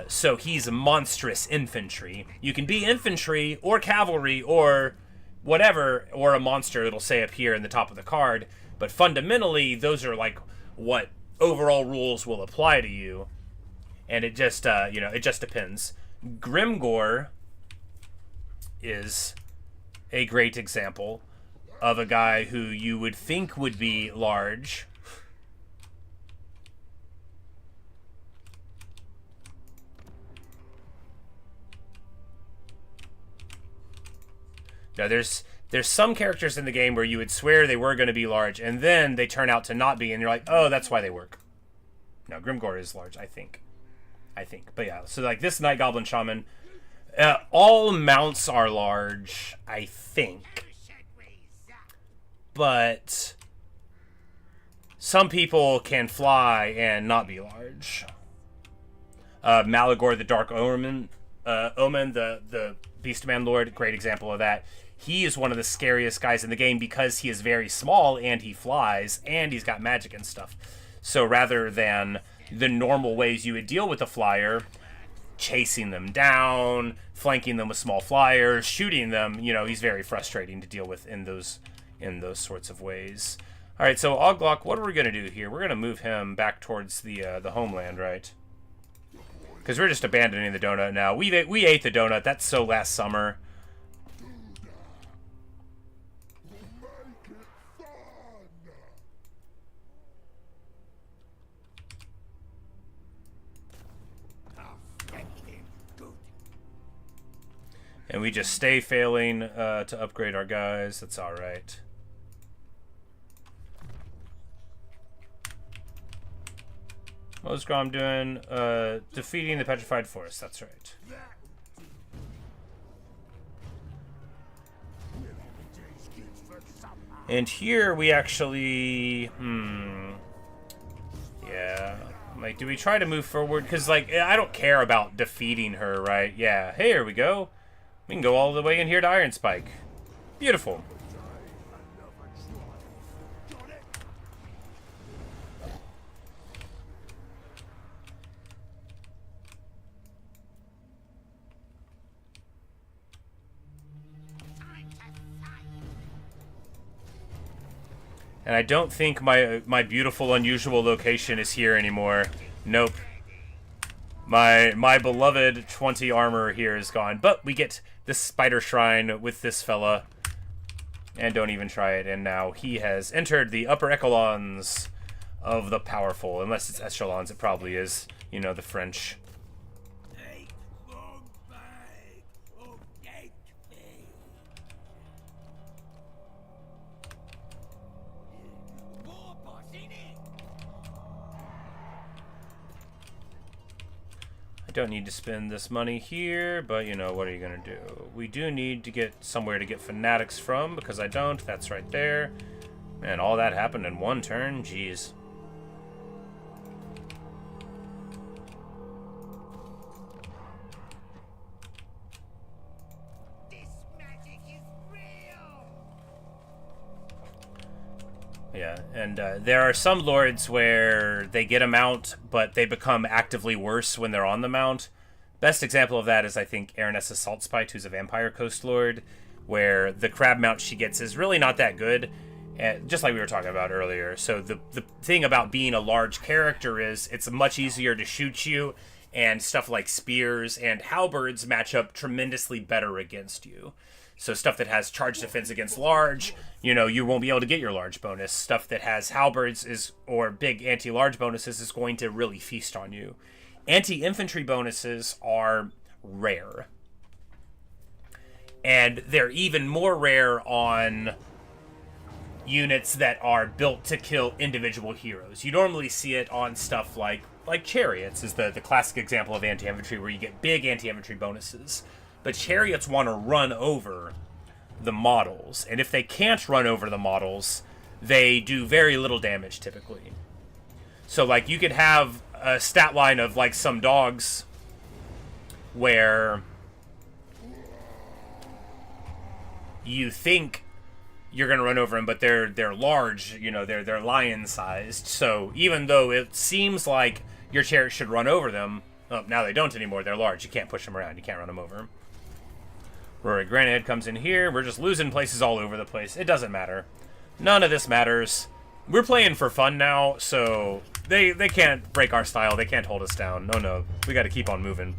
So he's a monstrous infantry. You can be infantry or cavalry or whatever, or a monster, it'll say up here in the top of the card. But fundamentally, those are like what overall rules will apply to you. And it just, it just depends. Grimgor is a great example of a guy who you would think would be large. Now, there's some characters in the game where you would swear they were going to be large, and then they turn out to not be, and you're like, oh, that's why they work. No, Grimgor is large, I think. But yeah, so like this Night Goblin Shaman, all mounts are large, I think. But some people can fly and not be large. Malagor the Dark Omen, the Beastman Lord, great example of that. He is one of the scariest guys in the game because he is very small and he flies and he's got magic and stuff. So rather than the normal ways you would deal with a flyer, chasing them down, flanking them with small flyers, shooting them, you know, he's very frustrating to deal with in those sorts of ways. All right, so Oglok, what are we going to do here? We're going to move him back towards the homeland, right? Because we're just abandoning the donut now. We ate the donut. That's so last summer. And we just stay failing to upgrade our guys. That's all right. What was Grom doing? Defeating the Petrified Forest. That's right. And here we actually... Yeah. Like, do we try to move forward? Because, like, I don't care about defeating her, right? Yeah. Hey, here we go. We can go all the way in here to Iron Spike. Beautiful. And I don't think my beautiful, unusual location is here anymore. Nope. My beloved 20 armor here is gone. But we get this spider shrine with this fella. And don't even try it. And now he has entered the upper echelons of the powerful. Unless it's echelons, it probably is. You know, the French. I don't need to spend this money here, but you know, what are you gonna do? We do need to get somewhere to get fanatics from, because I don't. That's right there. Man, all that happened in one turn? Jeez. This magic is real. Yeah, and there are some lords where they get a mount, but they become actively worse when they're on the mount. Best example of that is, I think, Aranessa's Saltspite, who's a Vampire Coast Lord, where the crab mount she gets is really not that good, just like we were talking about earlier. So the thing about being a large character is it's much easier to shoot you, and stuff like spears and halberds match up tremendously better against you. So stuff that has charge defense against large, you know, you won't be able to get your large bonus. Stuff that has halberds or big anti-large bonuses is going to really feast on you. Anti-infantry bonuses are rare. And they're even more rare on units that are built to kill individual heroes. You normally see it on stuff like chariots is the classic example of anti-infantry, where you get big anti-infantry bonuses. But chariots want to run over the models. And if they can't run over the models, they do very little damage typically. So like you could have a stat line of like some dogs where you think you're going to run over them, but they're large, you know, they're lion sized. So even though it seems like your chariot should run over them, oh, now they don't anymore. They're large. You can't push them around. You can't run them over. Rory Granite comes in here. We're just losing places all over the place. It doesn't matter. None of this matters. We're playing for fun now, so they can't break our style. They can't hold us down. No. We got to keep on moving.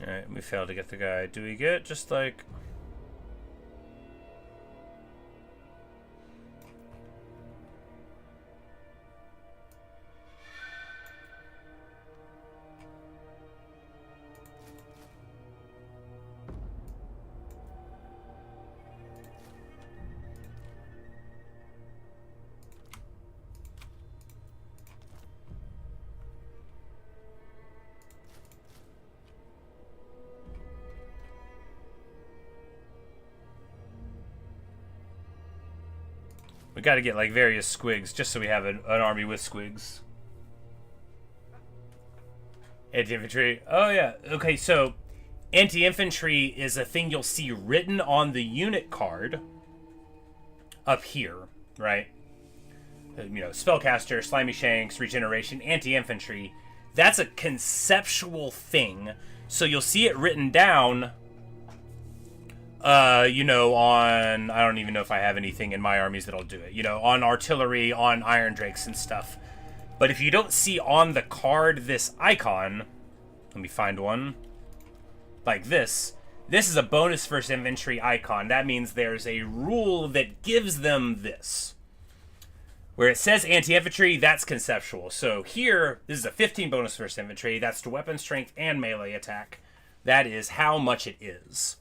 Alright, we failed to get the guy. Do we get just like... We gotta get like various squigs just so we have an army with squigs. Anti-infantry. Oh yeah. Okay, so anti-infantry is a thing you'll see written on the unit card up here, right? You know, spellcaster, slimy shanks, regeneration, anti-infantry. That's a conceptual thing. So you'll see it written down. You know, on, I don't even know if I have anything in my armies that'll do it, you know, on artillery, on Iron Drakes and stuff. But if you don't see on the card this icon, let me find one, like this is a bonus first infantry icon. That means there's a rule that gives them this. Where it says anti-infantry, that's conceptual. So here, this is a 15 bonus first infantry, that's to weapon strength and melee attack. That is how much it is.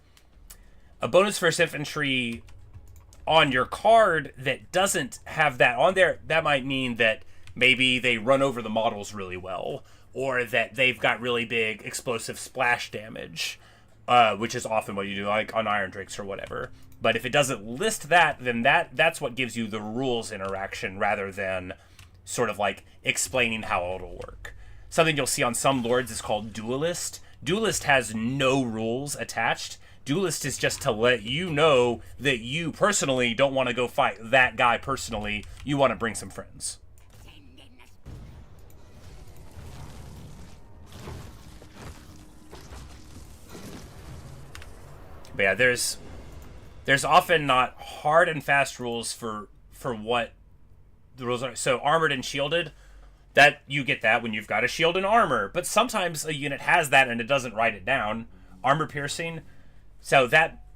A bonus first infantry on your card that doesn't have that on there, that might mean that maybe they run over the models really well, or that they've got really big explosive splash damage, which is often what you do, like on Iron Drakes or whatever. But if it doesn't list that, then that's what gives you the rules interaction rather than sort of like explaining how it'll work. Something you'll see on some lords is called Duelist. Duelist has no rules attached. Duelist is just to let you know that you personally don't want to go fight that guy personally. You want to bring some friends. But yeah, there's often not hard and fast rules for what the rules are. So armored and shielded, that you get that when you've got a shield and armor. But sometimes a unit has that and it doesn't write it down. Armor piercing. So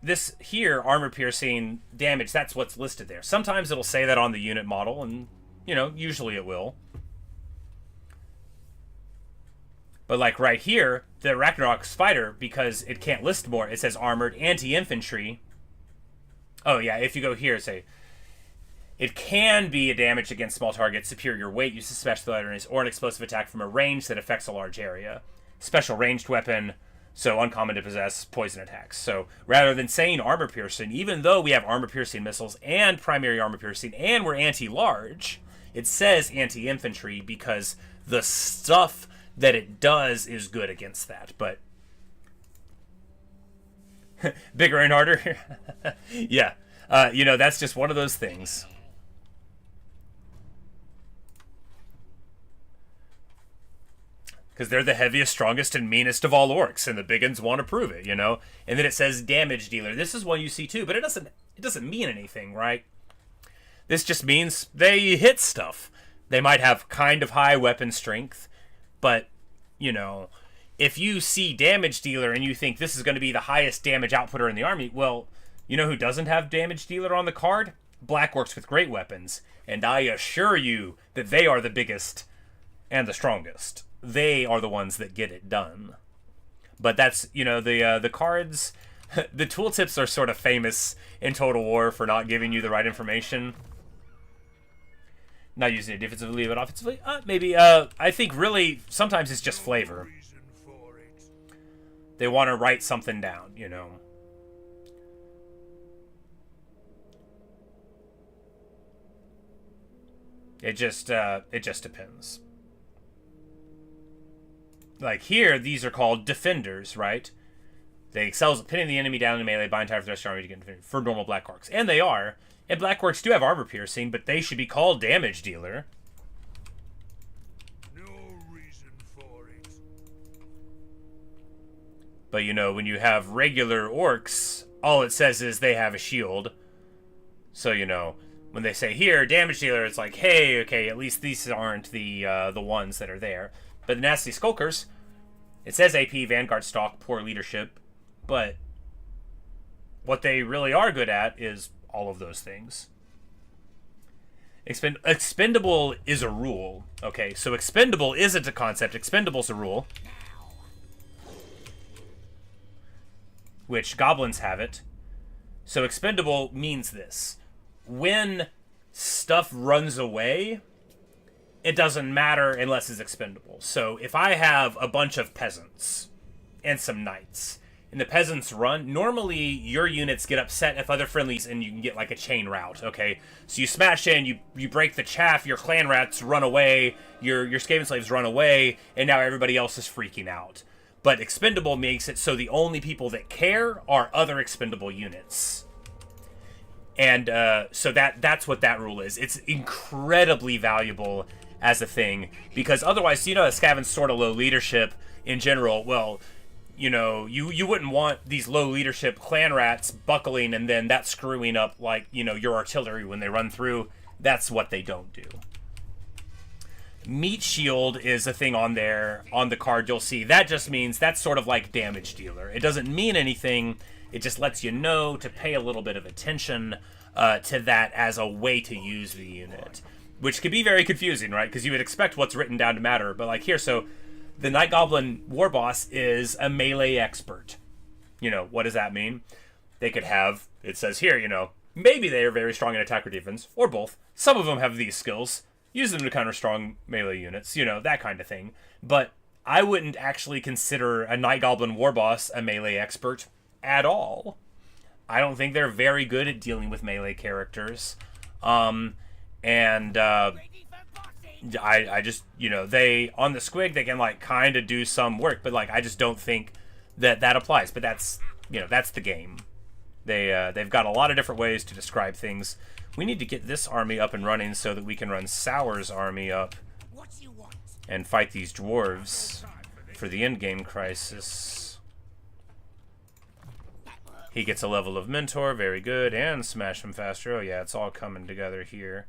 this here, armor piercing damage, that's what's listed there. Sometimes it'll say that on the unit model, and, you know, usually it will. But like right here, the Ragnarok Spider, because it can't list more, it says armored anti-infantry. Oh yeah, if you go here, say, it can be a damage against small targets, superior weight, uses special items, or an explosive attack from a range that affects a large area. Special ranged weapon. So uncommon to possess, poison attacks. So rather than saying armor piercing, even though we have armor piercing missiles and primary armor piercing and we're anti-large, it says anti-infantry because the stuff that it does is good against that. But bigger and harder. Yeah. You know, that's just one of those things. Because they're the heaviest, strongest, and meanest of all orcs, and the big uns want to prove it, you know? And then it says damage dealer. This is one you see too, but it doesn't mean anything, right? This just means they hit stuff. They might have kind of high weapon strength, but, you know, if you see damage dealer and you think this is going to be the highest damage outputter in the army, well, you know who doesn't have damage dealer on the card? Black orcs with great weapons. And I assure you that they are the biggest and the strongest. They are the ones that get it done. But that's, you know, the cards, the tooltips are sort of famous in Total War for not giving you the right information. Not using it defensively, but offensively? Maybe. I think really, sometimes it's just flavor. They want to write something down, you know. It just depends. Like here, these are called defenders, right? They excel at pinning the enemy down in melee, bind time for the rest of the army to get defended for normal Black Orcs. And they are. And Black Orcs do have armor piercing, but they should be called damage dealer. No reason for it. But you know, when you have regular orcs, all it says is they have a shield. So, you know, when they say here, damage dealer, it's like, hey, okay, at least these aren't the ones that are there. But the nasty skulkers, It says AP, Vanguard stock, poor leadership, but what they really are good at is all of those things. Expendable is a rule. Okay, so expendable isn't a concept. Expendable's a rule. Which goblins have it. So expendable means this. When stuff runs away, it doesn't matter unless it's expendable. So if I have a bunch of peasants and some knights, and the peasants run, normally your units get upset if other friendlies, and you can get like a chain rout, okay? So you smash in, you break the chaff, your clan rats run away, your Skaven slaves run away, and now everybody else is freaking out. But expendable makes it so the only people that care are other expendable units. And so that's what that rule is. It's incredibly valuable as a thing, because otherwise, you know, Skaven's sort of low leadership in general. Well, you know, you wouldn't want these low leadership clan rats buckling and then that screwing up, like, you know, your artillery when they run through. That's what they don't do. Meat shield is a thing on there, on the card you'll see. That just means that's sort of like damage dealer. It doesn't mean anything. It just lets you know to pay a little bit of attention to that as a way to use the unit. Which can be very confusing, right? Because you would expect what's written down to matter. But like here, so the Night Goblin War Boss is a melee expert. You know, what does that mean? They could have, it says here, you know, maybe they are very strong in attack or defense, or both. Some of them have these skills. Use them to counter strong melee units, you know, that kind of thing. But I wouldn't actually consider a Night Goblin War Boss a melee expert at all. I don't think they're very good at dealing with melee characters. I just, you know, they, on the squig, they can, like, kind of do some work, but, like, I just don't think that applies. But that's, you know, that's the game. They've got a lot of different ways to describe things. We need to get this army up and running so that we can run Sour's army up and fight these dwarves for the endgame crisis. He gets a level of mentor, very good, and smash him faster. Oh yeah, it's all coming together here.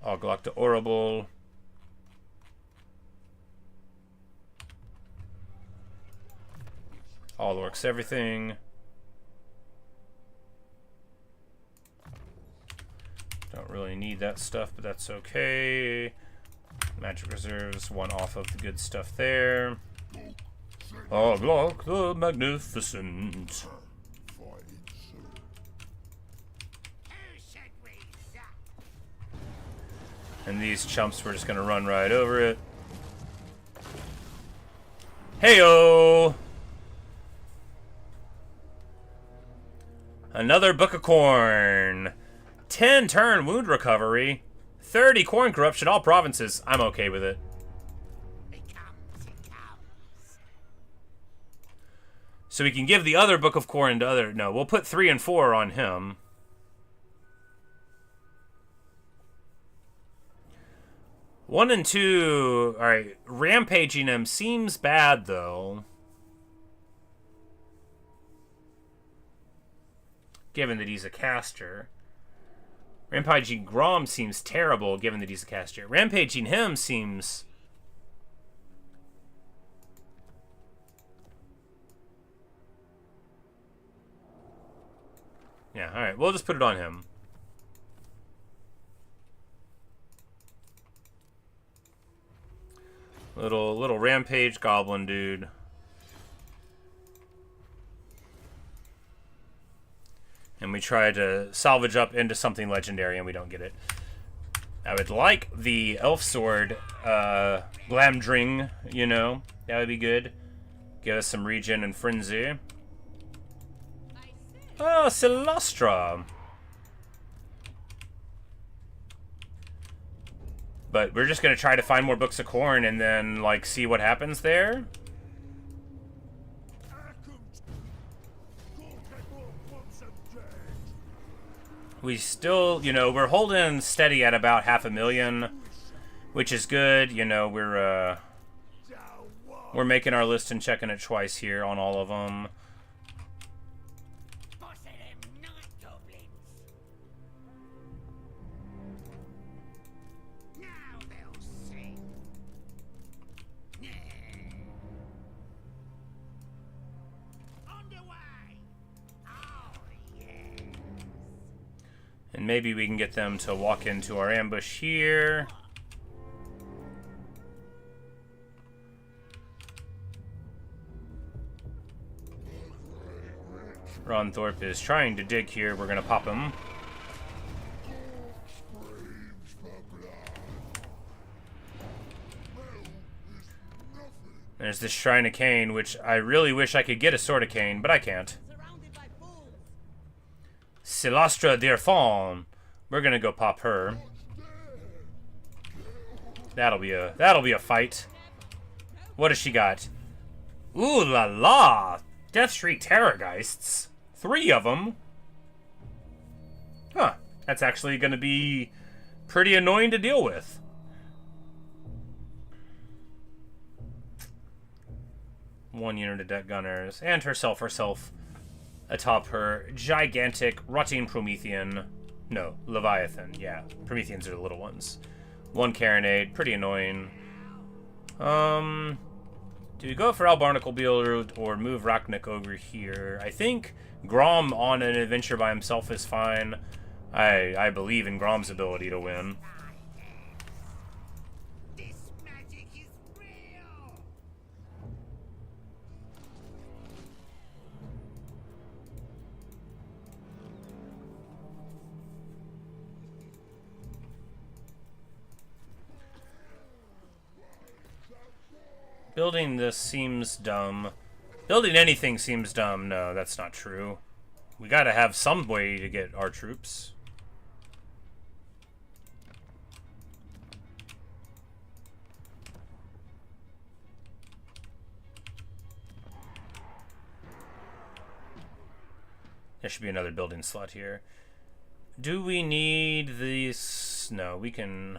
All Glock to Orable. All orcs everything. Don't really need that stuff, but that's okay. Magic reserves, one off of the good stuff there. All Glock the Magnificent. And these chumps, we're just gonna run right over it. Heyo! Another Book of Corn. 10 turn wound recovery. 30 corn corruption, all provinces. I'm okay with it. So we can give the other Book of Corn to other... No, we'll put 3 and 4 on him. One and 2... Alright, rampaging him seems bad, though. Given that he's a caster. Rampaging Grom seems terrible, given that he's a caster. Rampaging him seems... Yeah, alright, we'll just put it on him. Little rampage goblin dude. And we try to salvage up into something legendary, and we don't get it. I would like the elf sword, Glamdring, you know. That would be good. Give us some regen and frenzy. Oh, Celestra. But we're just going to try to find more Books of Corn and then, like, see what happens there. We still, you know, we're holding steady at about 500,000, which is good. You know, we're making our list and checking it twice here on all of them. And maybe we can get them to walk into our ambush here. Thorpe is trying to dig here. We're going to pop him. There's this Shrine of Cain, which I really wish I could get a Sword of Cain, but I can't. Silastra Dirfon. We're gonna go pop her. That'll be a fight. What has she got? Ooh la la! Death Shriek Terrorgeists. 3 of them. Huh. That's actually gonna be pretty annoying to deal with. One unit of deck gunners, and herself atop her gigantic rotting Promethean. No, Leviathan. Yeah, Prometheans are the little ones. 1 Carronade, pretty annoying. Do we go for Albarnacle Beetle or move Rachnik over here? I think Grom on an adventure by himself is fine. I believe in Grom's ability to win. This magic is real. Building this seems dumb. Building anything seems dumb. No, that's not true. We gotta have some way to get our troops. There should be another building slot here. Do we need these? No, we can...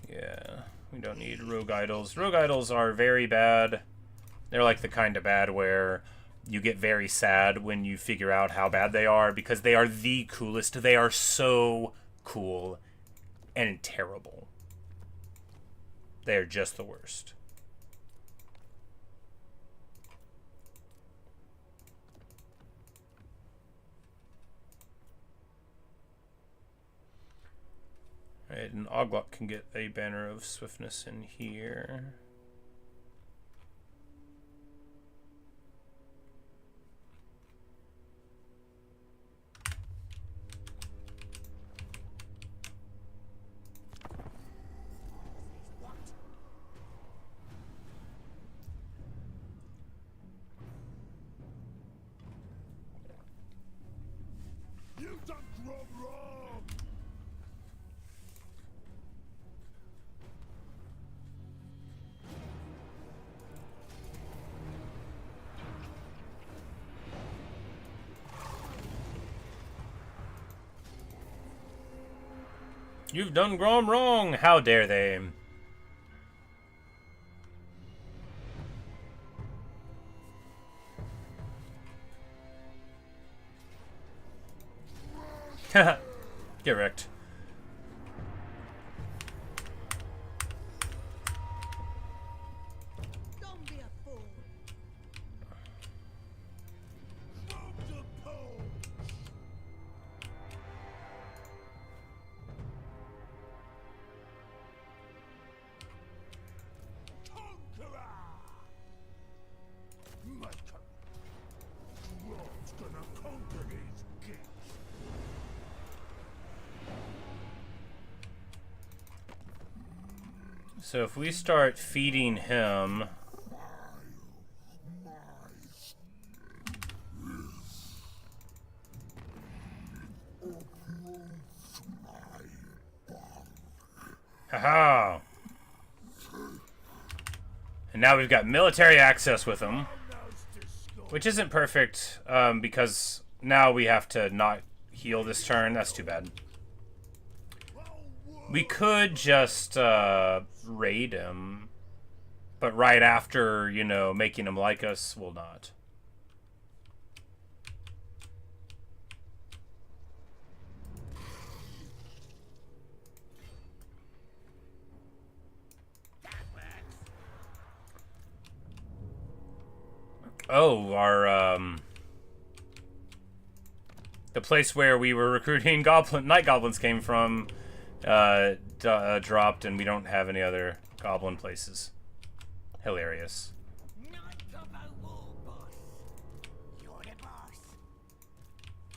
Yeah, we don't need rogue idols. Rogue idols are very bad. They're like the kind of bad where you get very sad when you figure out how bad they are, because they are the coolest. They are so cool and terrible. They are just the worst. Alright, and Oglok can get a banner of swiftness in here. You've done Grom wrong! You've done Grom wrong! How dare they? Haha. Get wrecked. Don't be a fool. From the pole! Conqueror! Michael! Grom's gonna conquer his gates! So if we start feeding him... Haha! And now we've got military access with him. Which isn't perfect, because now we have to not heal this turn. That's too bad. We could just raid him, but right after, you know, making him like us, we'll not. Oh, our the place where we were recruiting night goblins came from dropped, and we don't have any other goblin places. Hilarious. Not Gobbo War, boss. You're the boss.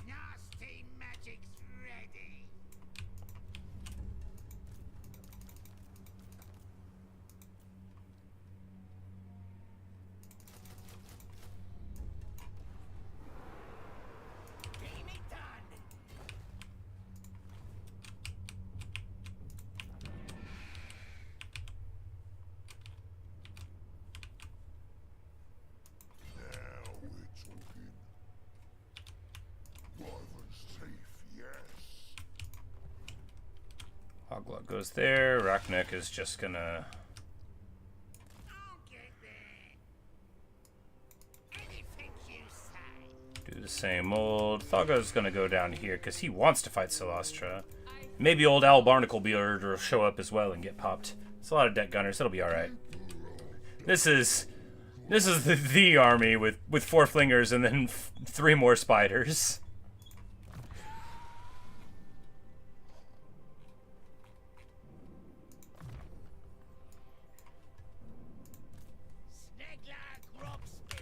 Nasty magic's ready. Game it done. Now we're talking. Wyvern's safe, yes. Hoglot goes there. Rockneck is just gonna I'll get there. Anything you say. do the same old. Thoggo's gonna go down here because he wants to fight Silastra. Maybe old Al Barnaclebeard will show up as well and get popped. It's a lot of deck gunners. It'll be all right. This is the army with 4 flingers and then 3 more spiders. Snegler Grobspins.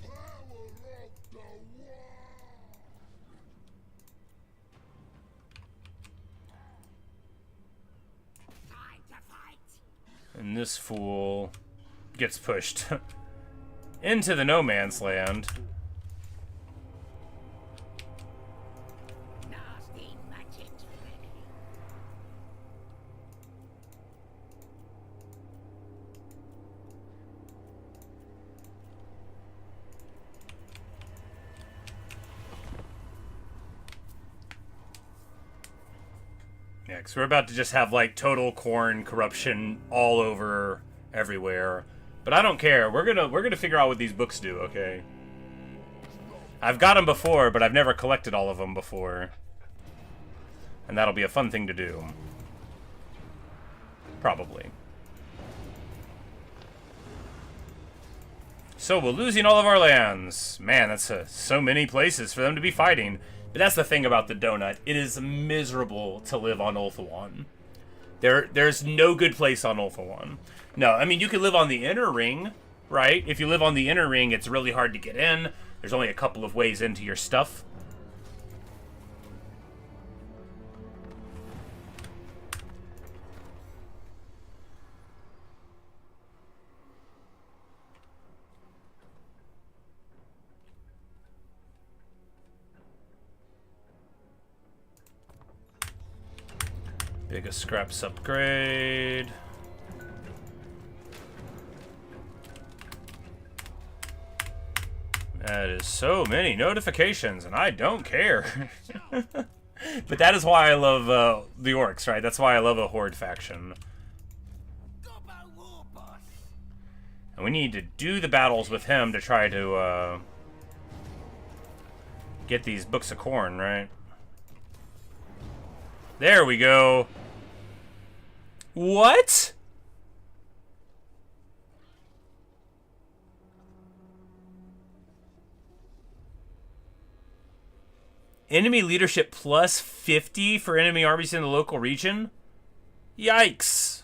Power of the war! Time to fight. And this fool gets pushed into the no man's land. Nasty magic's ready. Yeah, because we're about to just have like total corn corruption all over everywhere. But I don't care. We're gonna figure out what these books do. Okay. I've got them before, but I've never collected all of them before, and that'll be a fun thing to do. Probably. So we're losing all of our lands. Man, that's so many places for them to be fighting. But that's the thing about the donut. It is miserable to live on Ulthuan. There's no good place on Ulthuan. No, I mean, you could live on the inner ring, right? If you live on the inner ring, it's really hard to get in. There's only a couple of ways into your stuff. Biggest scraps upgrade. That is so many notifications, and I don't care. But that is why I love the orcs, right? That's why I love a horde faction. Gobbo War, boss. And we need to do the battles with him to try to get these books of corn, right? There we go. What? Enemy leadership plus 50 for enemy armies in the local region? Yikes.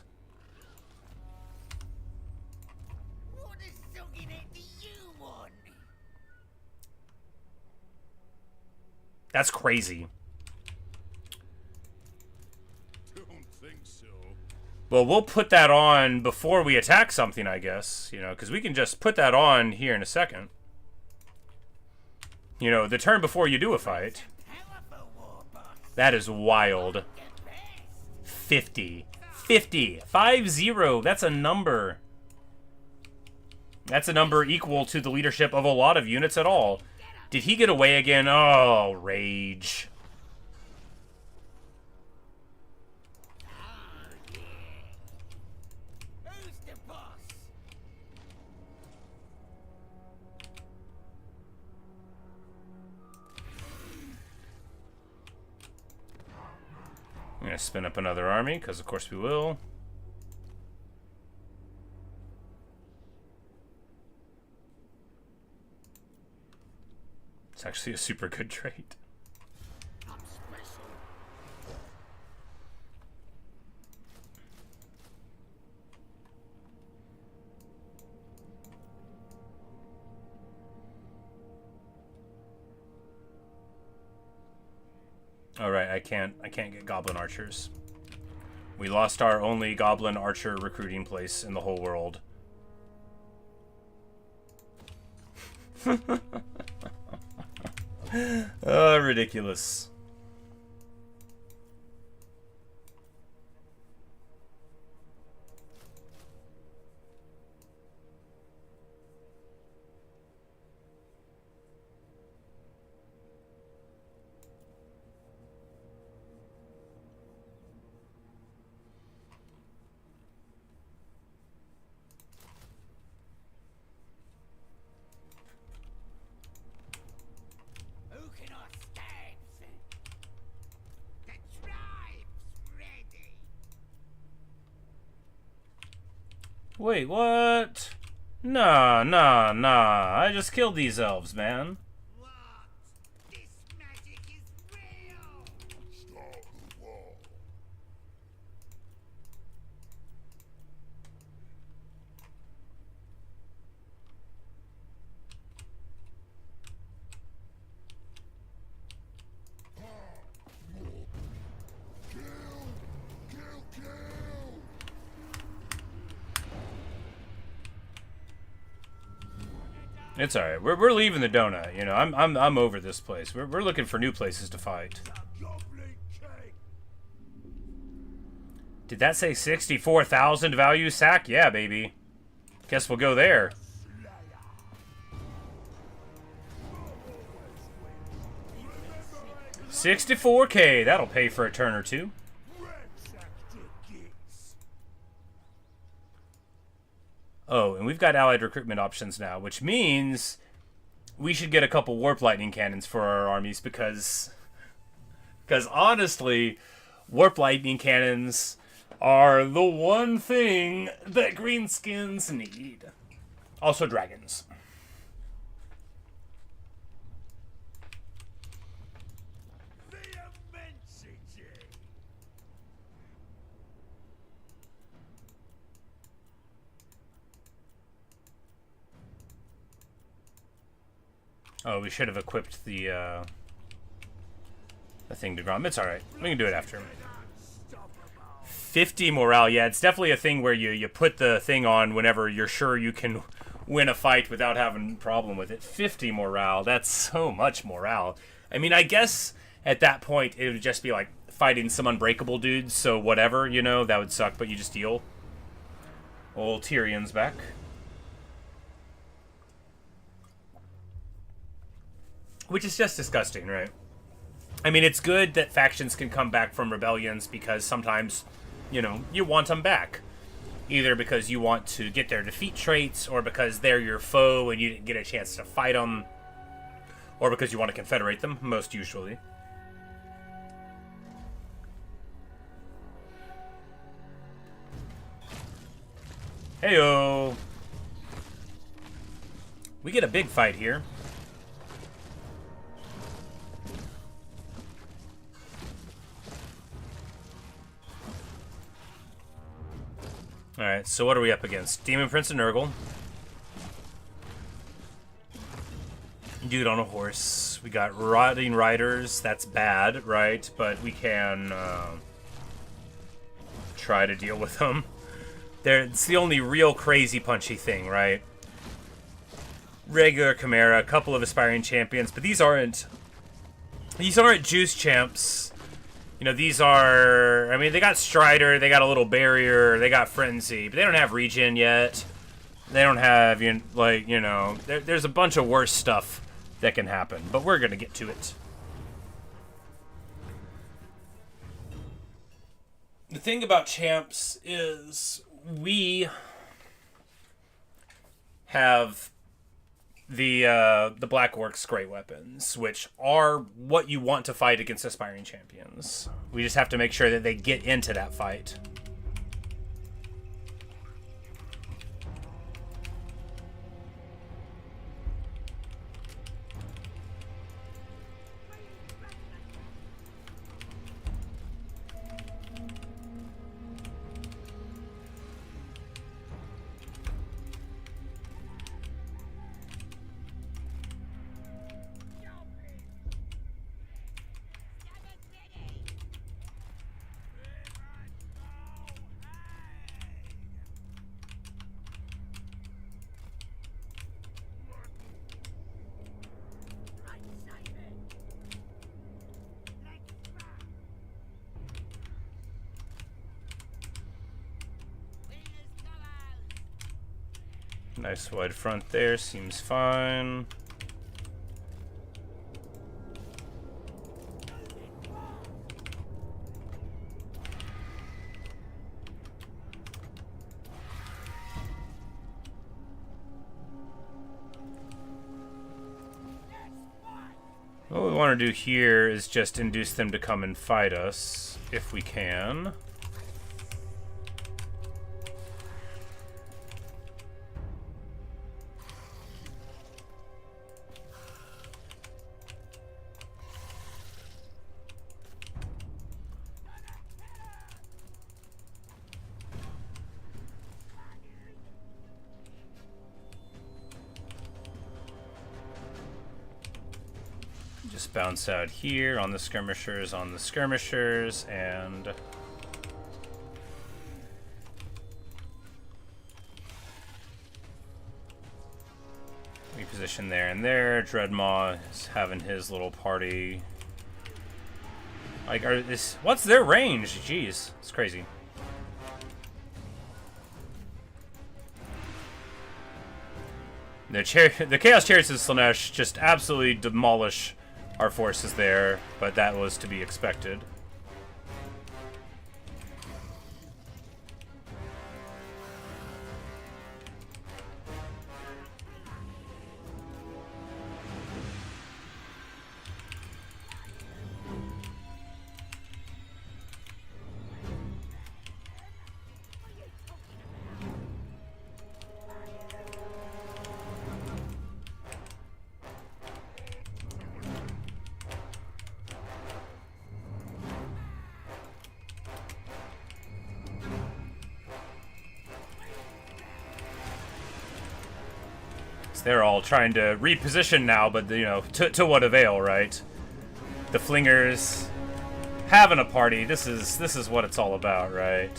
What a sogging it do you want? That's crazy. Don't think so. Well, we'll put that on before we attack something, I guess. You know, because we can just put that on here in a second. You know, the turn before you do a fight. Powerful war, boss. That is wild. The best. 50. 50. 50. That's a number. That's a number equal to the leadership of a lot of units at all. Did he get away again? Oh, rage. Who's the boss? I'm going to spin up another army, because of course we will. It's actually a super good trait. I'm special. All right, I can't get goblin archers. We lost our only goblin archer recruiting place in the whole world. Ridiculous. Who can I stab? The tribe's ready. Wait, what? Nah, nah, nah. I just killed these elves, man. What? This magic is real. Start the war. Kill! Kill! Kill! It's all right. We're leaving the donut. You know, I'm over this place. We're looking for new places to fight. Goblin king! Did that say 64,000 value sack? Yeah, baby. Guess we'll go there. 64K. That'll pay for a turn or two. Ransack the gates. Oh, and we've got allied recruitment options now, which means we should get a couple warp lightning cannons for our armies because honestly, warp lightning cannons are the one thing that greenskins need. Also dragons. The immensity. Oh, we should have equipped the thing to Grom. It's alright. We can do it after. 50 morale. Yeah, it's definitely a thing where you put the thing on whenever you're sure you can win a fight without having a problem with it. 50 morale. That's so much morale. I mean, I guess at that point it would just be like fighting some unbreakable dudes, so whatever, you know, that would suck, but you just deal. Old Tyrion's back. Which is just disgusting, right? I mean, it's good that factions can come back from rebellions because sometimes, you know, you want them back. Either because you want to get their defeat traits, or because they're your foe and you didn't get a chance to fight them, or because you want to confederate them, most usually. Heyo! We get a big fight here. Alright, so what are we up against? Demon Prince and Nurgle. Dude on a horse. We got Rotting Riders. That's bad, right? But we can try to deal with them. It's the only real crazy punchy thing, right? Regular Chimera, a couple of aspiring champions, but these aren't juice champs. You know, these are, I mean, they got Strider, they got a little barrier, they got Frenzy, but they don't have regen yet. They don't have, like, you know, there's a bunch of worse stuff that can happen, but we're going to get to it. The thing about champs is we have the Black Orcs great weapons, which are what you want to fight against aspiring champions. We just have to make sure that they get into that fight. Nice wide front there, seems fine. What we want to do here is just induce them to come and fight us, if we can. Just bounce out here on the skirmishers, and reposition there and there. Dreadmaw is having his little party. Like, what's their range? Jeez, it's crazy. The Chaos Chariots of Slaanesh just absolutely demolish our forces there, but that was to be expected. They're all trying to reposition now, but, you know, to what avail, right? The Flingers having a party. This is what it's all about, right?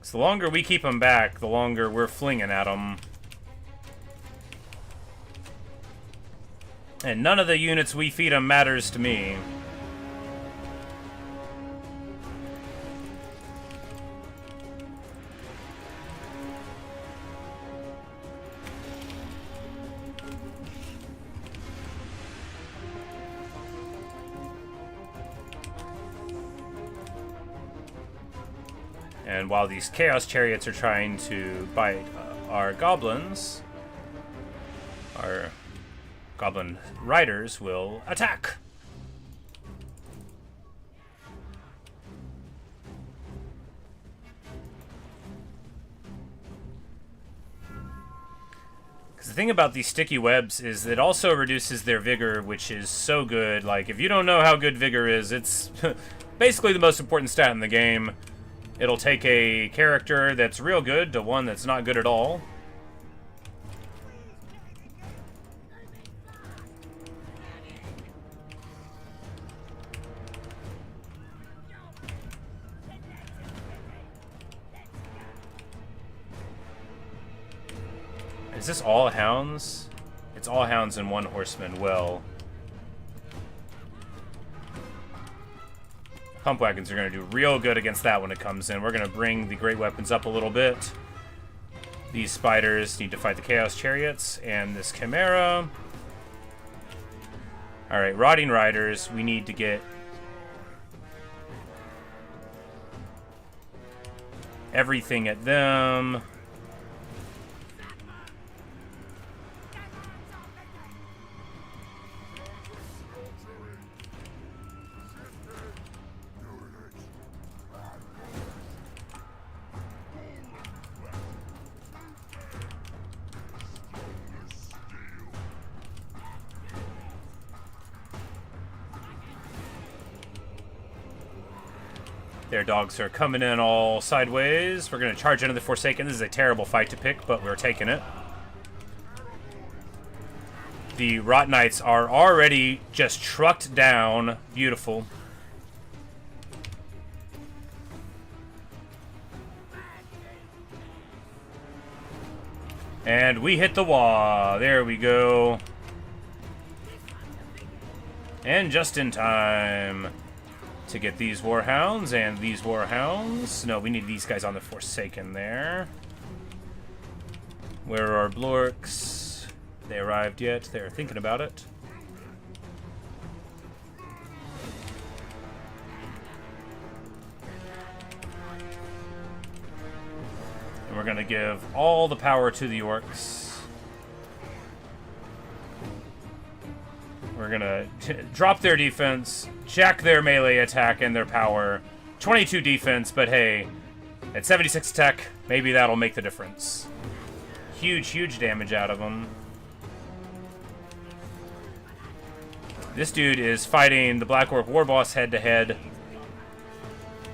So the longer we keep them back, the longer we're flinging at them. And none of the units we feed them matters to me. And while these Chaos Chariots are trying to bite our goblins, our goblin riders will attack. Because the thing about these sticky webs is it also reduces their vigor, which is so good. Like, if you don't know how good vigor is, it's basically the most important stat in the game. It'll take a character that's real good to one that's not good at all. Is this all hounds? It's all hounds and one horseman. Well, pump wagons are going to do real good against that when it comes in. We're going to bring the great weapons up a little bit. These spiders need to fight the Chaos Chariots and this Chimera. Alright, Rotting Riders. We need to get everything at them. Their dogs are coming in all sideways. We're going to charge into the Forsaken. This is a terrible fight to pick, but we're taking it. The Rot Knights are already just trucked down. Beautiful. And we hit the wall. There we go. And just in time. to get these Warhounds and these Warhounds. No, we need these guys on the Forsaken there. Where are our Blorks? They arrived yet? They're thinking about it. And we're going to give all the power to the Orcs. We're gonna drop their defense, jack their melee attack and their power. 22 defense, but hey, at 76 attack, maybe that'll make the difference. Huge, huge damage out of them. This dude is fighting the Black Orc War Boss head-to-head.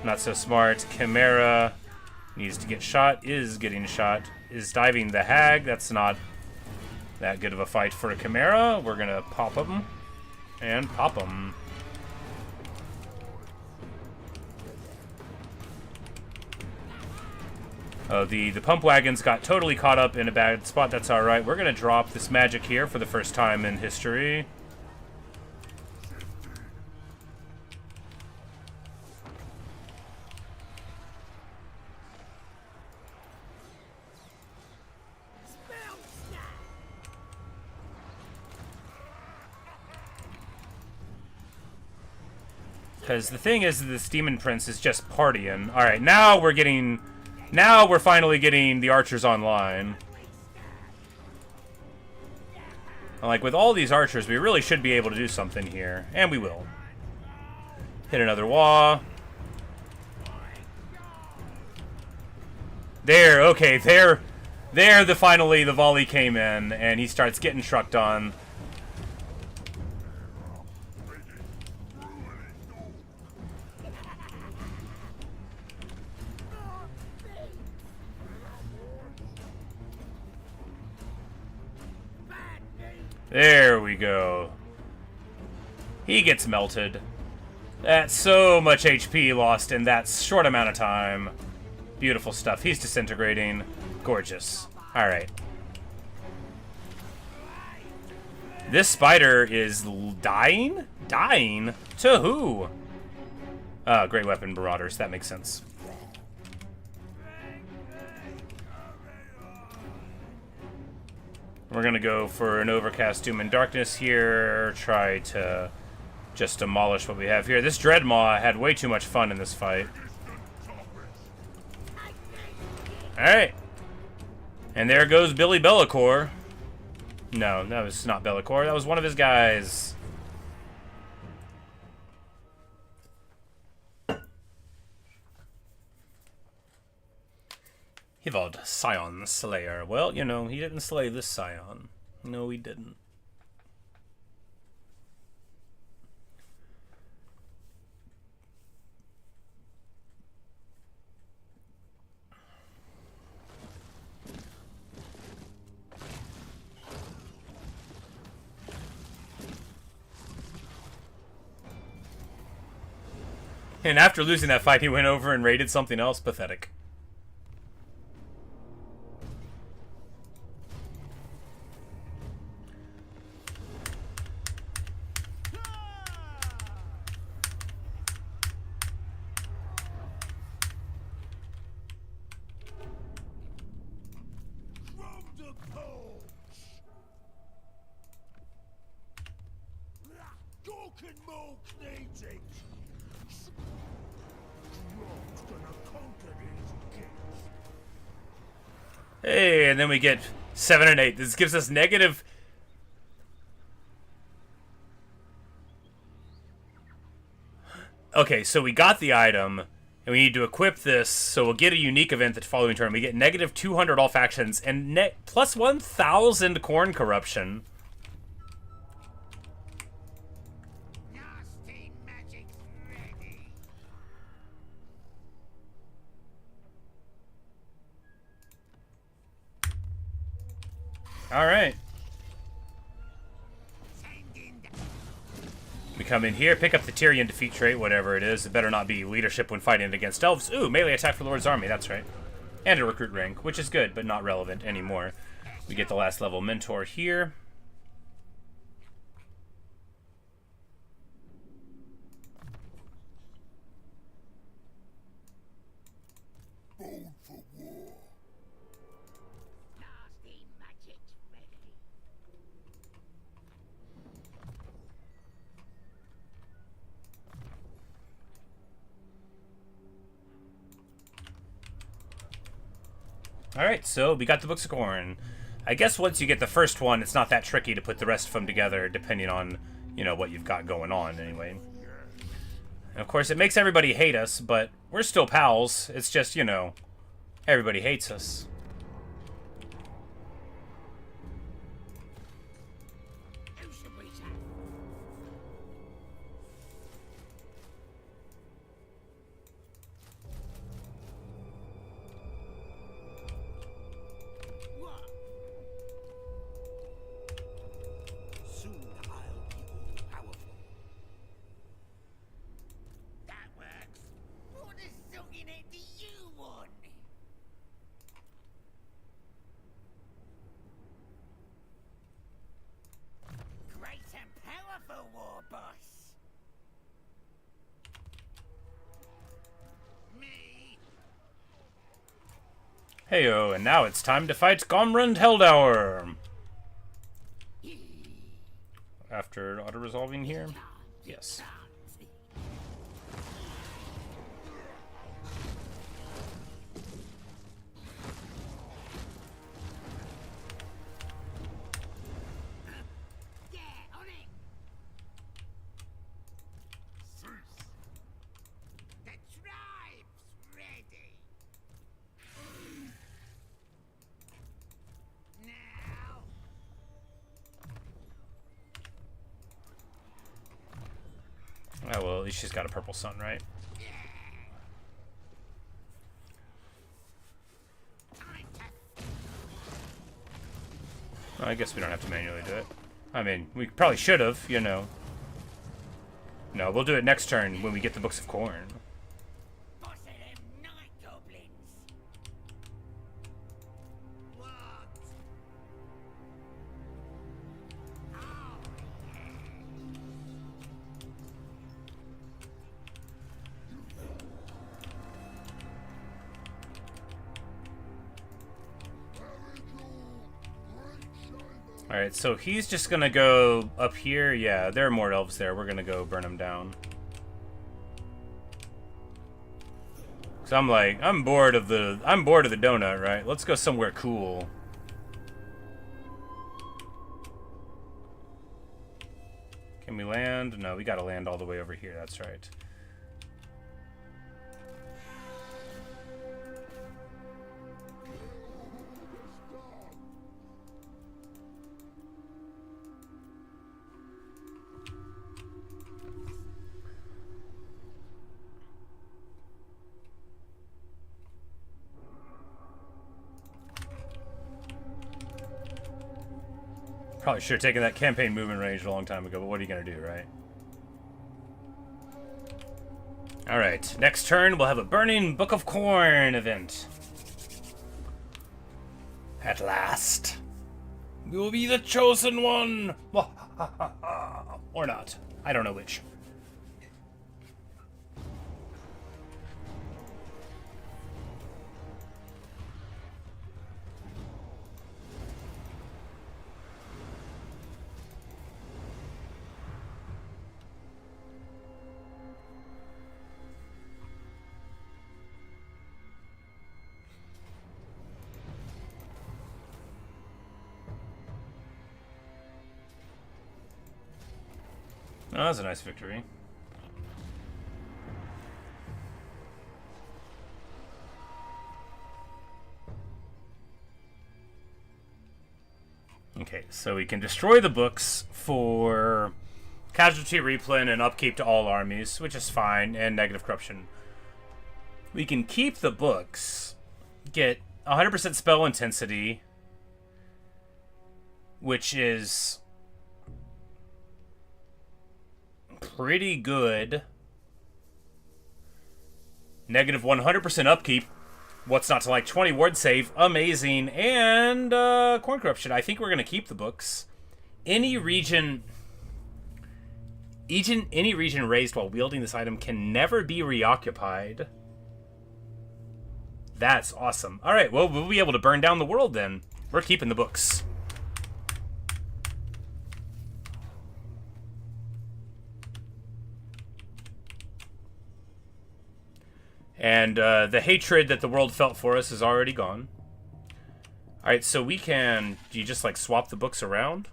Not so smart. Chimera needs to get shot, is getting shot. Is diving the Hag. That's not that good of a fight for a Chimera. We're gonna pop him. And pop him. Oh, the pump wagons got totally caught up in a bad spot. That's alright. We're gonna drop this magic here for the first time in history. Because the thing is, this Demon Prince is just partying. Alright, now we're finally getting the archers online. And like, with all these archers, we really should be able to do something here. And we will. Hit another wall. There, okay, there, finally the volley came in, and he starts getting trucked on. There we go. He gets melted. That's so much HP lost in that short amount of time. Beautiful stuff. He's disintegrating. Gorgeous. Alright. This spider is dying? Dying? To who? Great weapon, Marauders. That makes sense. We're gonna go for an Overcast Doom and Darkness here. Try to just demolish what we have here. This Dreadmaw had way too much fun in this fight. Alright. And there goes Billy Bellicor. No, that was not Bellicor. That was one of his guys. Hivod, Scion Slayer. Well, you know, he didn't slay this Scion. No, he didn't. And after losing that fight, he went over and raided something else. Pathetic. Hey, and then we get 7 and 8. This gives us negative. Okay, so we got the item, and we need to equip this, so we'll get a unique event the following turn. We get negative 200 all factions, and plus 1,000 corn corruption. Nasty magic's ready. All right. We come in here, pick up the Tyrion defeat trait, whatever it is. It better not be leadership when fighting against elves. Ooh, melee attack for Lord's Army, that's right. And a recruit rank, which is good, but not relevant anymore. We get the last level mentor here. Alright, so we got the Books of Corn. I guess once you get the first one, it's not that tricky to put the rest of them together, depending on, you know, what you've got going on, anyway. And of course, it makes everybody hate us, but we're still pals. It's just, you know, everybody hates us. Who should we say? What? Soon I'll be all powerful. That works. What a soggy neck do you want? Great and powerful, war boss. Me. Heyo, and now it's time to fight Grombrindal. After auto-resolving here? Yes. Yeah, on it. The tribe's ready. Now. Oh, well, at least she's got a purple sun, right? Time to I guess we don't have to manually do it. I mean, we probably should have, you know. No, we'll do it next turn when we get the Books of Corn. boss of them night goblins. What? Oh, Alright, so he's just gonna go up here. Yeah, there are more elves there. We're gonna go burn them down. So I'm like, I'm bored of the donut, right? Let's go somewhere cool. Can we land? No, we gotta land all the way over here, that's right. Probably should have taken that campaign movement range a long time ago, but what are you gonna do, right? Alright, next turn we'll have a Burning Book of Corn event. At last. We will be the chosen one! Or not. I don't know which. Oh, that was a nice victory. Okay, so we can destroy the books for casualty replen and upkeep to all armies, which is fine, and negative corruption. We can keep the books, get 100% spell intensity, which is pretty good. Negative 100% upkeep. What's not to like? 20 ward save. Amazing. And corn corruption. I think we're going to keep the books. Any region raised while wielding this item can never be reoccupied. That's awesome. All right, well, we'll be able to burn down the world then. We're keeping the books. And the hatred that the world felt for us is already gone. Alright, so we can... Do you just, like, swap the books around?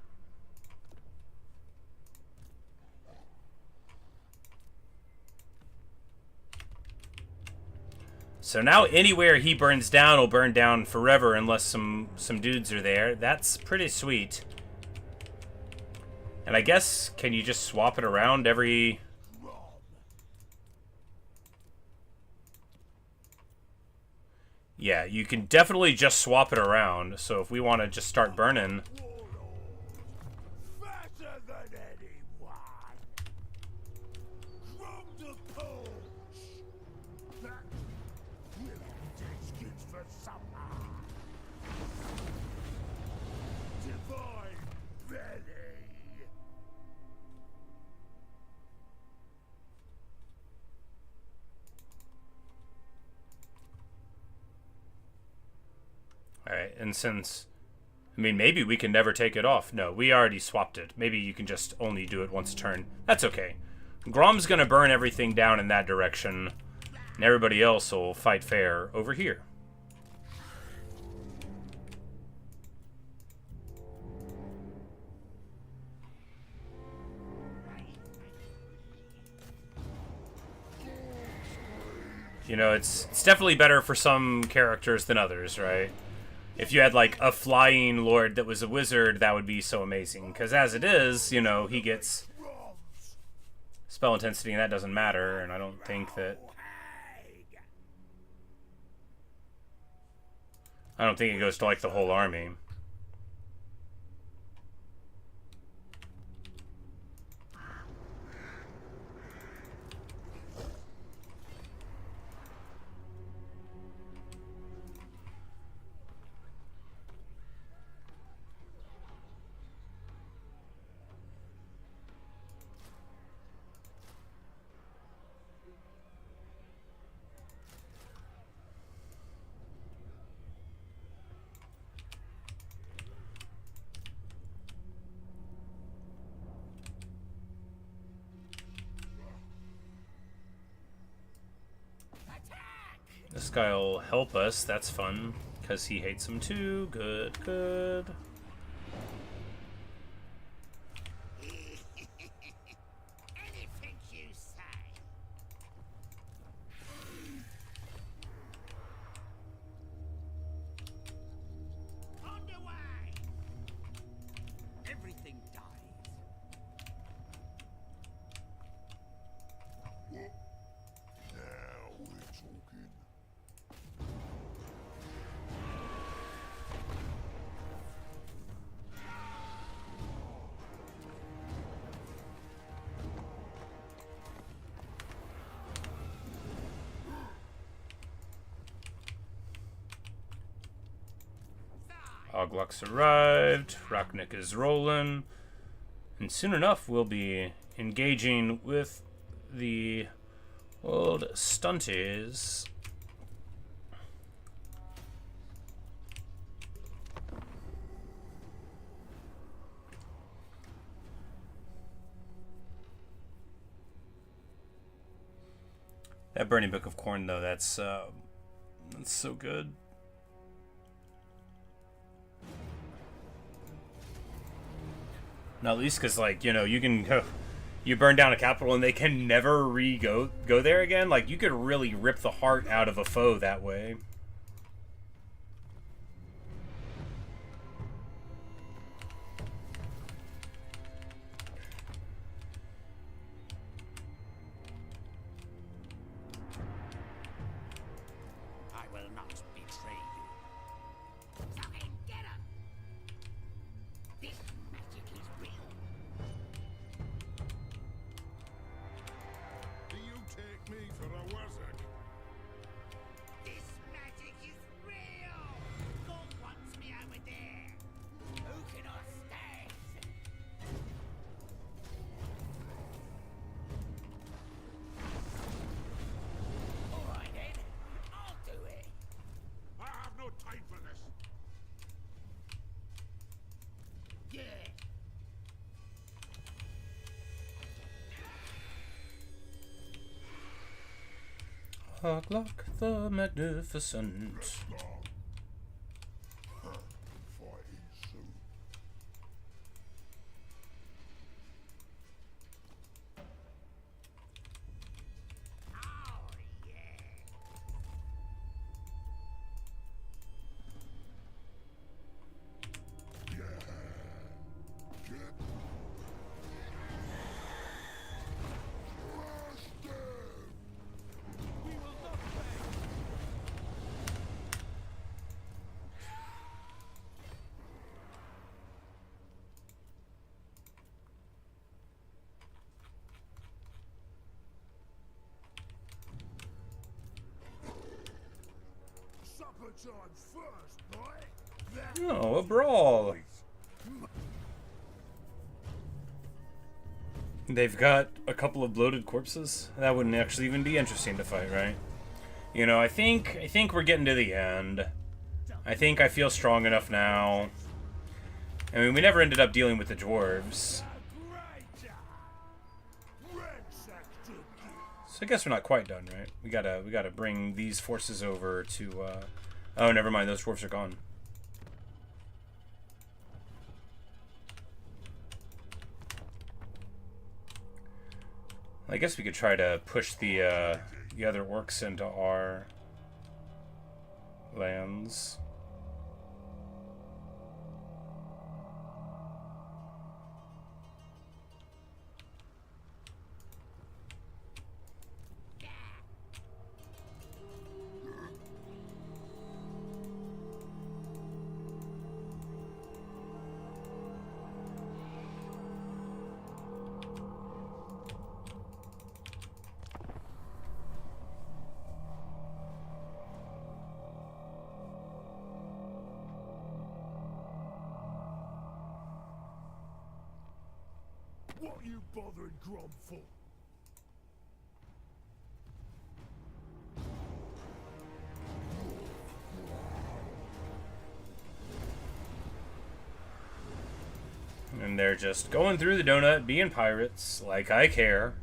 So now anywhere he burns down will burn down forever unless some dudes are there. That's pretty sweet. And I guess, can you just swap it around every... Yeah, you can definitely just swap it around. So if we want to just start burning... Fatter than anyone. From the coach. That will taste good for summer. Divine belly. Alright, and since... I mean, maybe we can never take it off. No, we already swapped it. Maybe you can just only do it once a turn. That's okay. Grom's gonna burn everything down in that direction, and everybody else will fight fair over here. You know, it's definitely better for some characters than others, right? If you had, like, a flying lord that was a wizard, that would be so amazing. Because as it is, you know, he gets spell intensity, and that doesn't matter, and I don't think that... I don't think it goes to, like, the whole army. This guy will help us. That's fun, because he hates him too. Good, good. Anything you say. On the way. Everything dies. Now we're talking. Oglok's arrived. Rocknick is rolling. And soon enough, we'll be engaging with the old stunties. That Burning Book of Corn, though, that's so good. Not least because, like, you know, you can you burn down a capital and they can never go there again. Like, you could really rip the heart out of a foe that way. I will not betray you. Something, get him! This magic is real. Do you take me for a wizard? This magic is real! God wants me over there. Who cannot stand? All right then, I'll do it. I have no time for this. Yeah. Oglok the Magnificent. Appetite first, mate. That Oh, a brawl. They've got a couple of bloated corpses. That wouldn't actually even be interesting to fight, right? You know, I think we're getting to the end. I think I feel strong enough now. I mean, we never ended up dealing with the dwarves. So I guess we're not quite done, right? We gotta bring these forces over to oh, never mind, those dwarves are gone. I guess we could try to push the other orcs into our lands. What are you bothering Grom for? And they're just going through the donut, being pirates, like I care.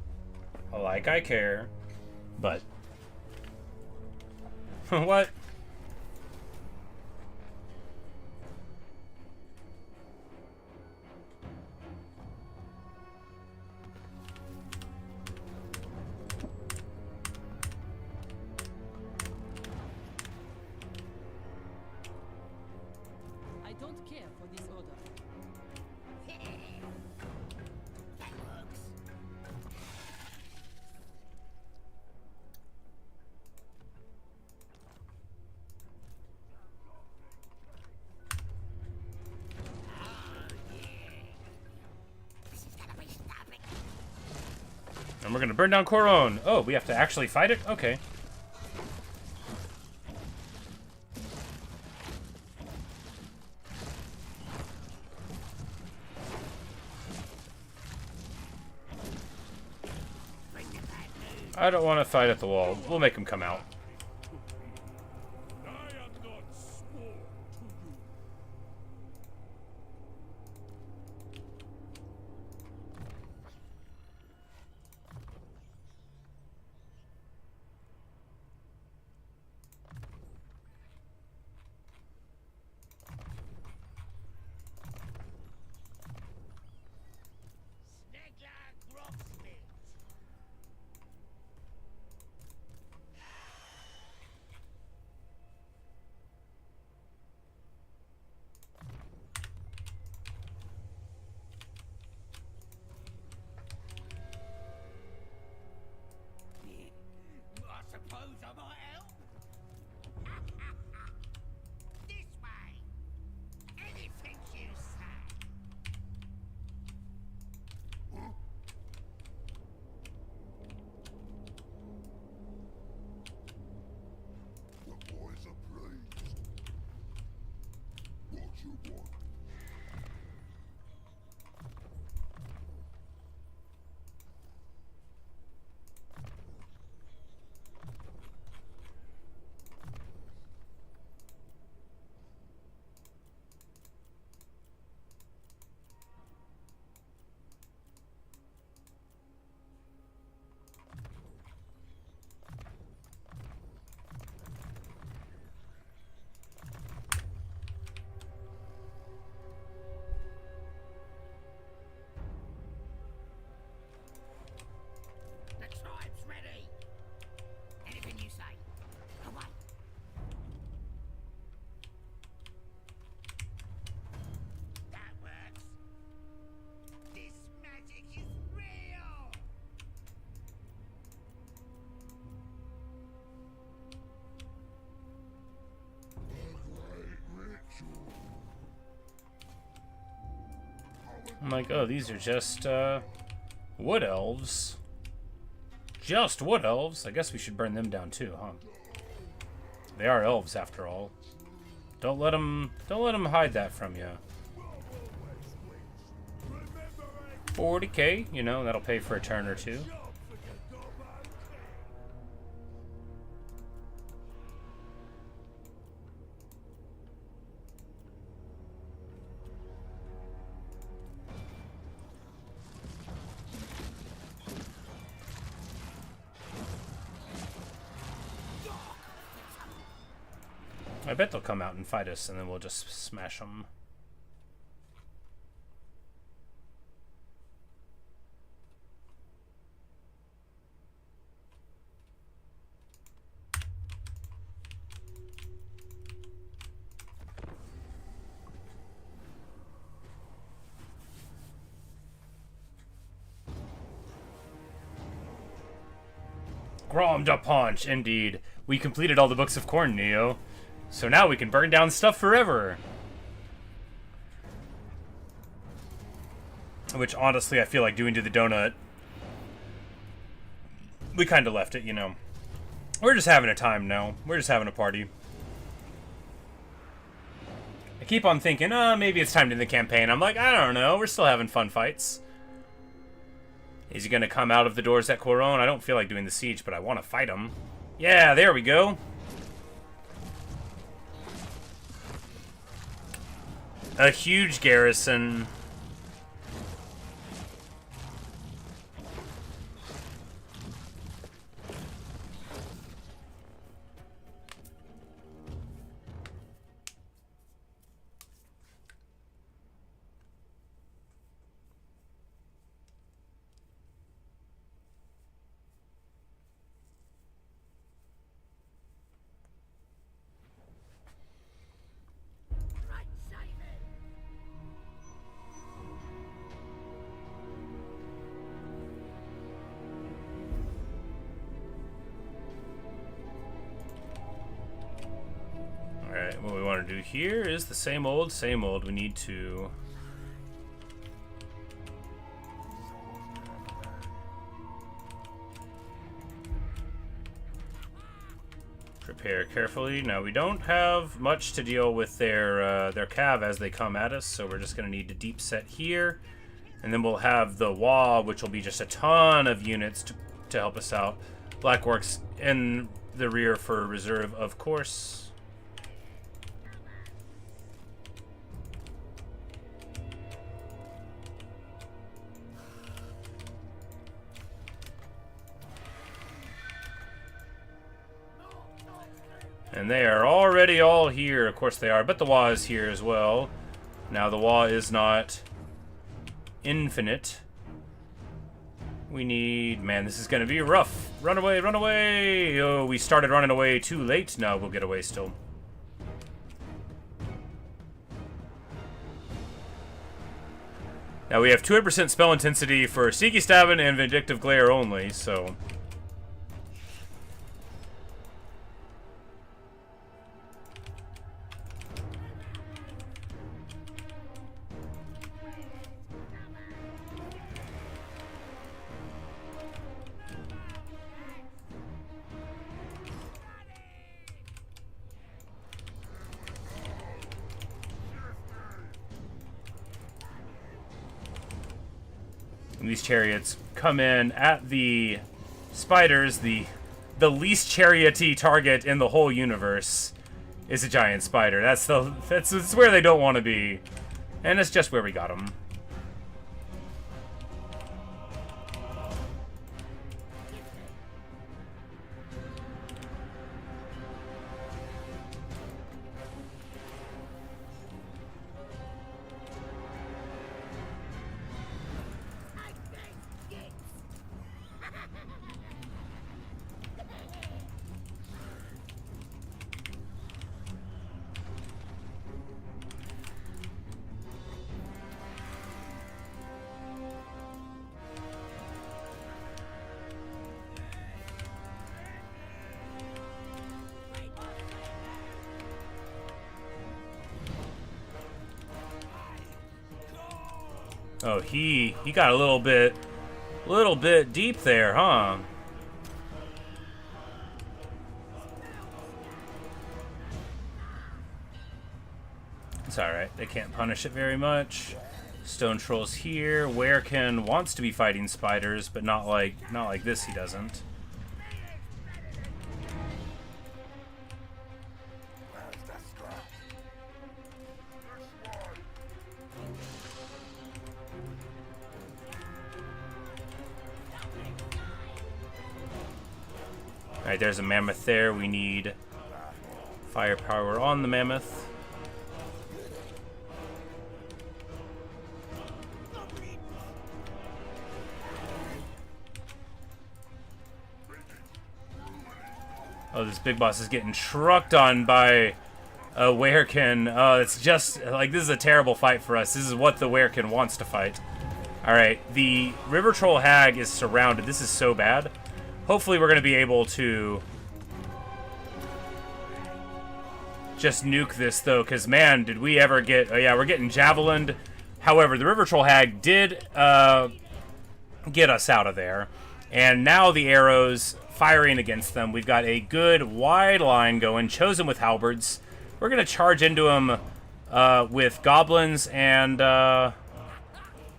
Like I care. But... what? I don't care for this order. That works. This is gonna be stopping. And we're gonna burn down Coron. Oh, we have to actually fight it? Okay. I don't want to fight at the wall. We'll make him come out. I am not sworn to you. Snegler Grobsmith. I suppose I might help. This way. Anything you say. The boys are pleased. What you want? The tribe's ready. Anything you say. Away. That works. This magic is real. A great ritual. I'm like, oh, these are just, wood elves. Just wood elves? I guess we should burn them down too, huh? They are elves, after all. Don't let them hide that from you. 40k, you know, that'll pay for a turn or two. I bet they'll come out and fight us, and then we'll just smash them. Grom da punch, indeed. We completed all the books of Corn, Neo. So now we can burn down stuff forever. Which, honestly, I feel like doing to the donut. We kind of left it, you know. We're just having a time now. We're just having a party. I keep on thinking, maybe it's time to end the campaign. I'm like, I don't know. We're still having fun fights. Is he going to come out of the doors at Coron? I don't feel like doing the siege, but I want to fight him. Yeah, there we go. A huge garrison. What we want to do here is the same old, same old. We need to prepare carefully. Now we don't have much to deal with their cav as they come at us, so we're just going to need to deep set here, and then we'll have the wall, which will be just a ton of units to help us out. Blackworks in the rear for reserve, of course. And they are already all here. Of course they are, but the Wa is here as well. Now the Wa is not infinite. We need... Man, this is going to be rough. Run away, run away! Oh, we started running away too late. No, we'll get away still. Now we have 200% spell intensity for Sneaky Stabbing and Vindictive Glare only, so... And these chariots come in at the spiders. The least chariot-y target in the whole universe is a giant spider. That's where they don't want to be, and it's just where we got them. Oh, he got a little bit deep there, huh? It's alright. They can't punish it very much. Stone Troll's here. Werekin wants to be fighting spiders, but not like this he doesn't. Alright, there's a mammoth there. We need firepower on the mammoth. Oh, this big boss is getting trucked on by a Werekin. Oh, it's just, like, this is a terrible fight for us. This is what the Werekin wants to fight. Alright, the River Troll Hag is surrounded. This is so bad. Hopefully we're going to be able to just nuke this, though, because, man, did we ever get... Oh, yeah, we're getting javelined. However, the River Troll Hag did get us out of there. And now the arrows firing against them. We've got a good wide line going, chosen with halberds. We're going to charge into them with goblins and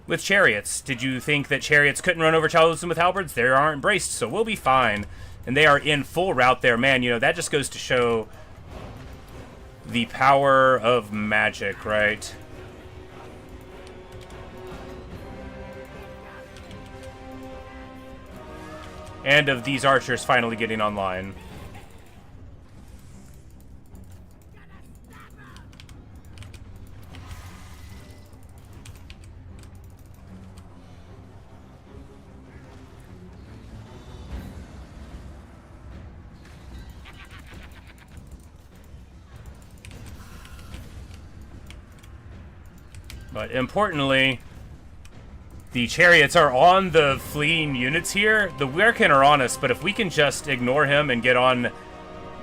with chariots. Did you think that chariots couldn't run over chosen with halberds? They aren't braced, so we'll be fine. And they are in full route there. Man, you know, that just goes to show the power of magic, right? And of these archers finally getting online. But importantly, the chariots are on the fleeing units here. The Werekin are on us, but if we can just ignore him and get on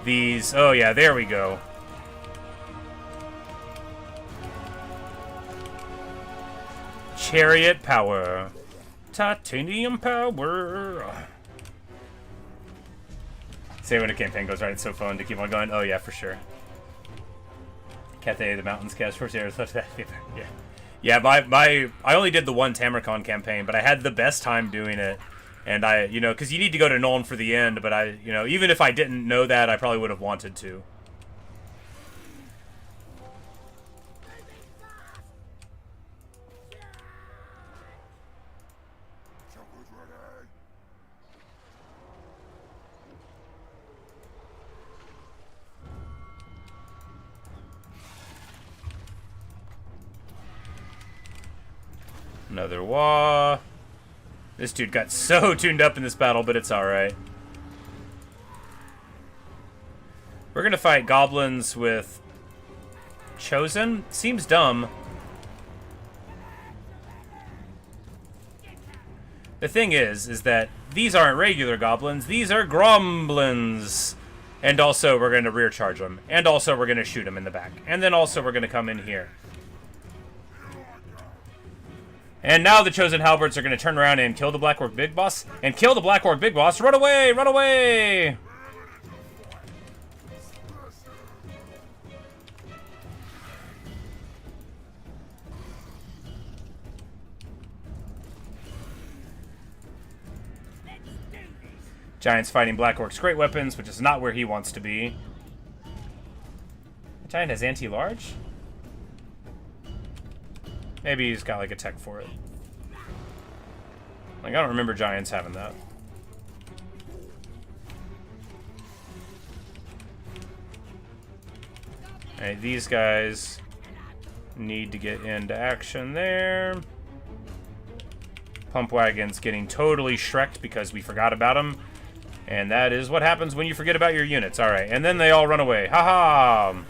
these... Oh, yeah, there we go. Chariot power. Titanium power. Say when a campaign goes right, it's so fun to keep on going. Oh, yeah, for sure. Cathay, the mountains cast first arrows left that. Yeah. Yeah, I only did the one Tamarcon campaign, but I had the best time doing it. And you know, because you need to go to Nuln for the end, but you know, even if I didn't know that, I probably would have wanted to. Another wah. This dude got so tuned up in this battle, but it's alright. We're gonna fight goblins with Chosen. Seems dumb. The thing is that these aren't regular goblins. These are Gromblins. And also, we're gonna rear charge them. And also, we're gonna shoot them in the back. And then also, we're gonna come in here. And now the Chosen Halberds are going to turn around and kill the Black Orc Big Boss. And kill the Black Orc Big Boss. Run away! Run away! Giant's fighting Black Orc's great weapons, which is not where he wants to be. The Giant has anti-large? Maybe he's got like a tech for it. Like, I don't remember Giants having that. Alright, these guys need to get into action there. Pump Wagon's getting totally shreked because we forgot about him. And that is what happens when you forget about your units. Alright, and then they all run away. Haha! -ha!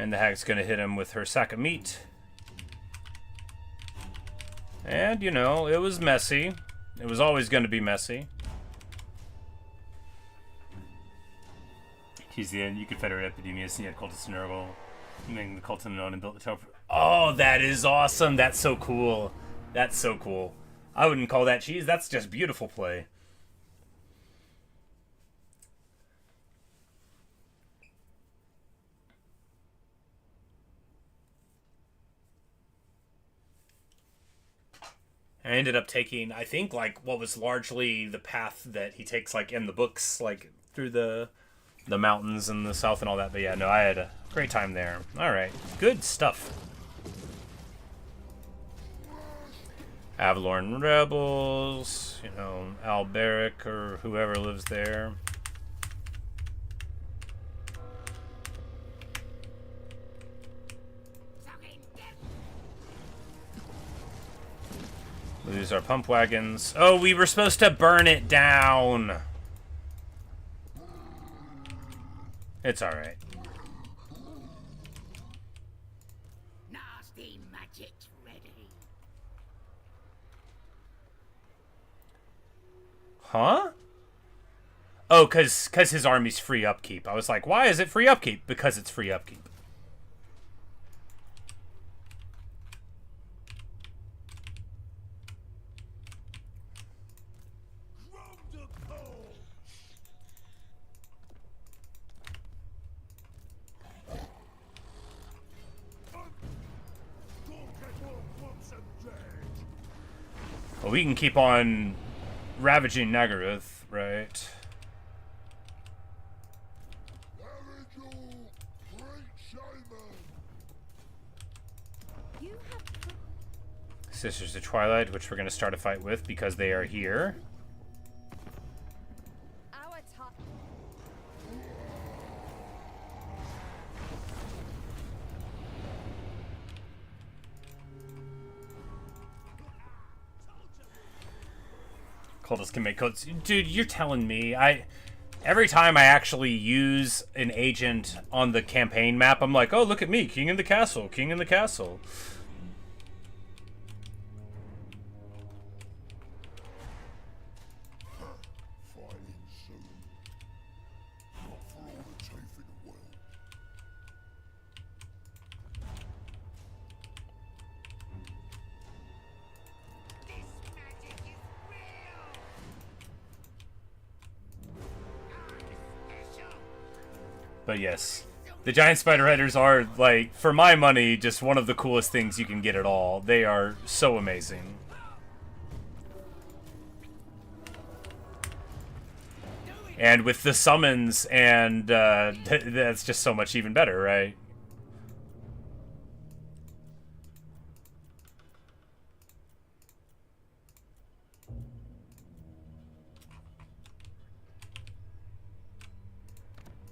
And the hag's gonna hit him with her sack of meat. And, you know, it was messy. It was always gonna be messy. He's the end. You Confederate Epidemius, and he had cultist Nurgle. Making the cult unknown and built the tower. Oh, that is awesome. That's so cool. That's so cool. I wouldn't call that cheese. That's just beautiful play. I ended up taking, I think, like, what was largely the path that he takes, like, in the books, like, through the mountains in the south and all that. But yeah, no, I had a great time there. All right. Good stuff. Avalorn Rebels, you know, Alberic or whoever lives there. Lose our pump wagons. Oh, we were supposed to burn it down. It's alright. Nasty magic's ready. Huh? Oh, cause his army's free upkeep. I was like, why is it free upkeep? Because it's free upkeep. Well, we can keep on ravaging Nagaruth, right? Sisters of Twilight, which we're going to start a fight with because they are here. Our top. Cultists can make codes. Dude, you're telling me. Every time I actually use an agent on the campaign map, I'm like, oh, look at me, king in the castle, king in the castle. But yes, the giant spider riders are, like, for my money, just one of the coolest things you can get at all. They are so amazing. And with the summons, and that's just so much even better, right?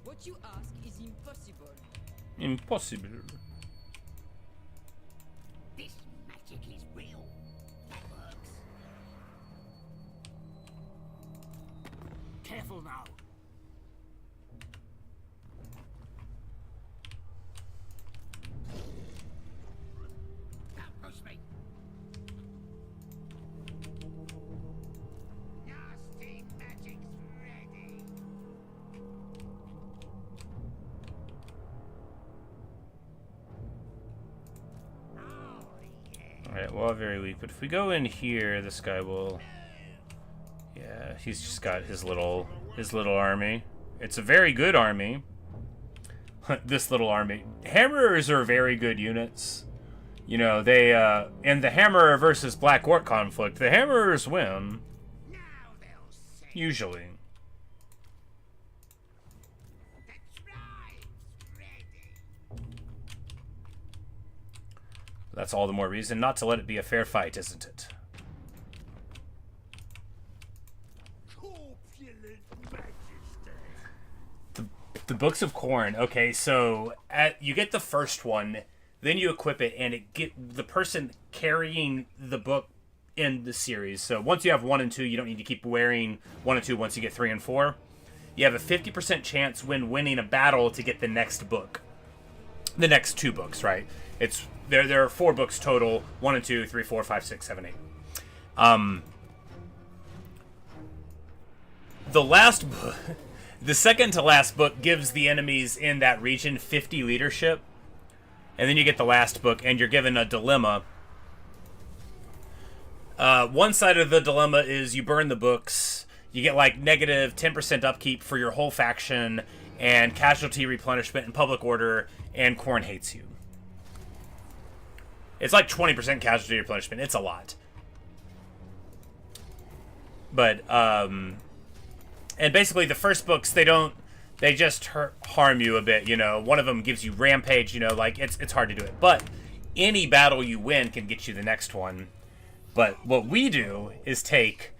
What you ask is impossible. Impossible. This magic is real. That works. Careful now. Outpost me. Nasty magic's ready. Alright, well, very weak. But if we go in here, this guy will... Yeah, he's just got his little army. It's a very good army. This little army. Hammerers are very good units. You know, they, in the Hammerer versus Black Orc conflict, the Hammerers win. Now they'll see. Usually. The tribe's ready. That's all the more reason not to let it be a fair fight, isn't it? Corpulent majesty. The Books of Corn. Okay, so you get the first one, then you equip it, and it get the person carrying the book in the series. So once you have 1 and 2, you don't need to keep wearing 1 and 2 once you get 3 and 4. You have a 50% chance when winning a battle to get the next book. the next 2 books, right? It's there are 4 books total: 1 and 2, 3, 4, 5, 6, 7, 8. The last book, the second to last book, gives the enemies in that region 50 leadership, and then you get the last book, and you're given a dilemma. One side of the dilemma is you burn the books, you get like negative 10% upkeep for your whole faction, and casualty replenishment and public order, and Khorne hates you. It's like 20% casualty replenishment. It's a lot. But, and basically the first books, they just harm you a bit, you know. One of them gives you rampage, you know, like, it's hard to do it. But any battle you win can get you the next one. But what we do is take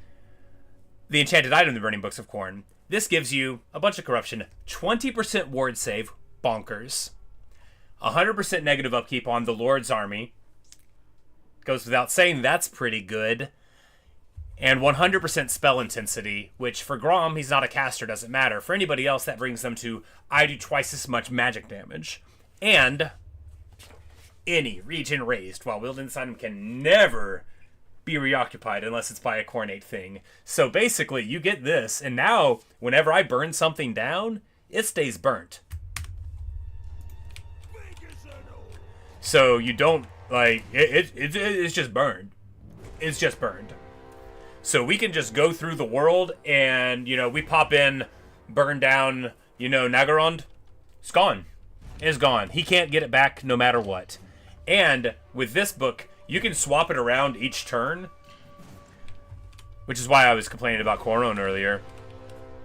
the enchanted item, the Burning Books of Khorne. This gives you a bunch of corruption, 20% ward save, bonkers, 100% negative upkeep on the Lord's army. Goes without saying, that's pretty good. And 100% spell intensity, which for Grom, he's not a caster, doesn't matter. For anybody else, that brings them to, I do twice as much magic damage. And any region raised while wielding this item can never be reoccupied unless it's by a coronate thing. So basically, you get this, and now, whenever I burn something down, it stays burnt. So you don't, like, it's just burned. It's just burned. So we can just go through the world and, you know, we pop in, burn down, you know, Nagorond. It's gone. It's gone. He can't get it back no matter what. And with this book, you can swap it around each turn. Which is why I was complaining about Khorne earlier.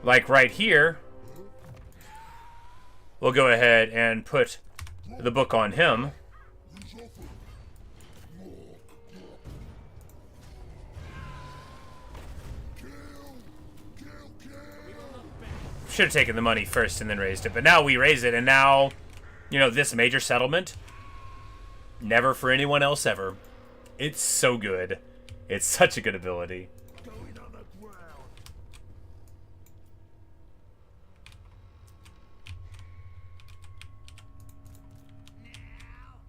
Like right here, we'll go ahead and put the book on him. Should have taken the money first and then raised it, but now we raise it, and now, you know, this major settlement, never for anyone else ever. It's so good. It's such a good ability. Going on the ground. Now,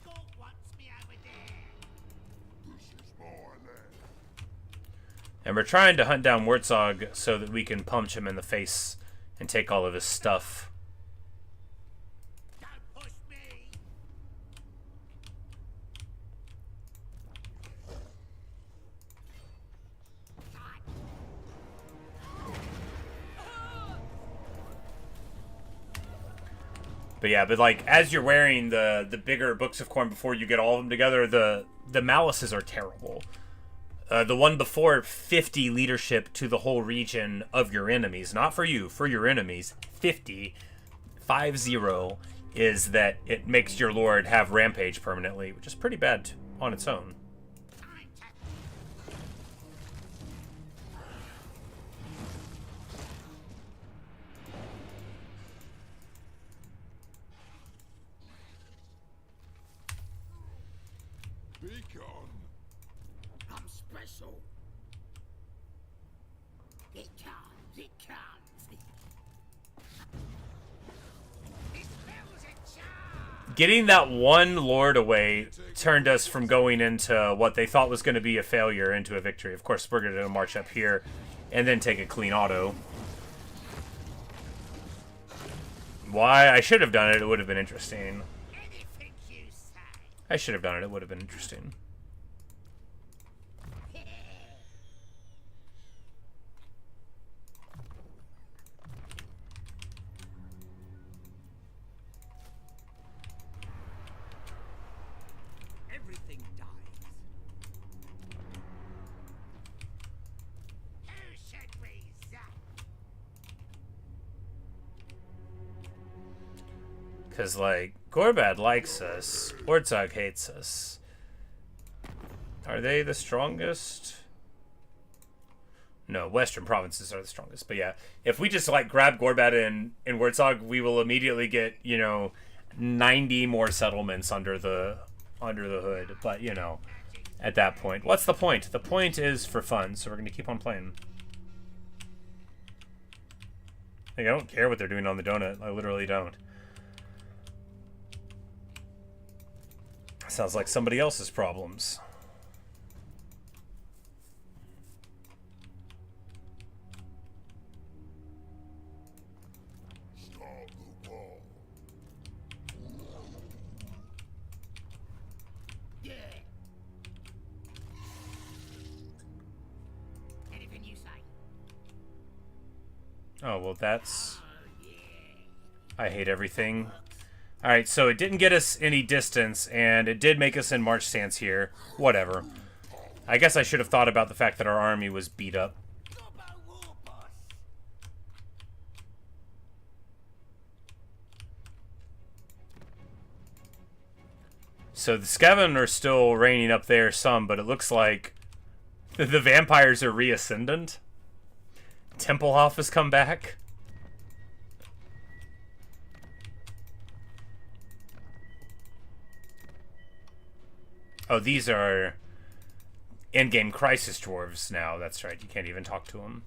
God wants me over there. This is my land. And we're trying to hunt down Wartzog so that we can punch him in the face and take all of his stuff. Don't push me. But yeah, but like as you're wearing the bigger Books of Khorne before you get all of them together, the malices are terrible. The one before, 50 leadership to the whole region of your enemies. Not for you, for your enemies. 50 is that it makes your lord have rampage permanently, which is pretty bad on its own. Beacon. I'm special. It comes, it comes. It smells a charm. Getting that one lord away turned us from going into what they thought was going to be a failure into a victory. Of course, we're going to march up here and then take a clean auto. Why I should have done it, it would have been interesting. Anything you say. I should have done it, it would have been interesting. Everything dies. Who should we zap? Because, like, Gorbad likes us. Wartzog hates us. Are they the strongest? No, Western provinces are the strongest. But yeah, if we just, like, grab Gorbad and Wartzog, we will immediately get, you know, 90 more settlements under the hood. But, you know, at that point. What's the point? The point is for fun, so we're going to keep on playing. Like, I don't care what they're doing on the donut. I literally don't. sounds like somebody else's problems. Start the wall. Yeah. Anything you say. Oh, well, that's... I hate everything. Alright, so it didn't get us any distance, and it did make us in march stance here. Whatever. I guess I should have thought about the fact that our army was beat up. Gobbo war boss. So the Skaven are still reigning up there some, but it looks like the vampires are reascendant. Templehof has come back. Oh, these are endgame crisis dwarves now. That's right. You can't even talk to them.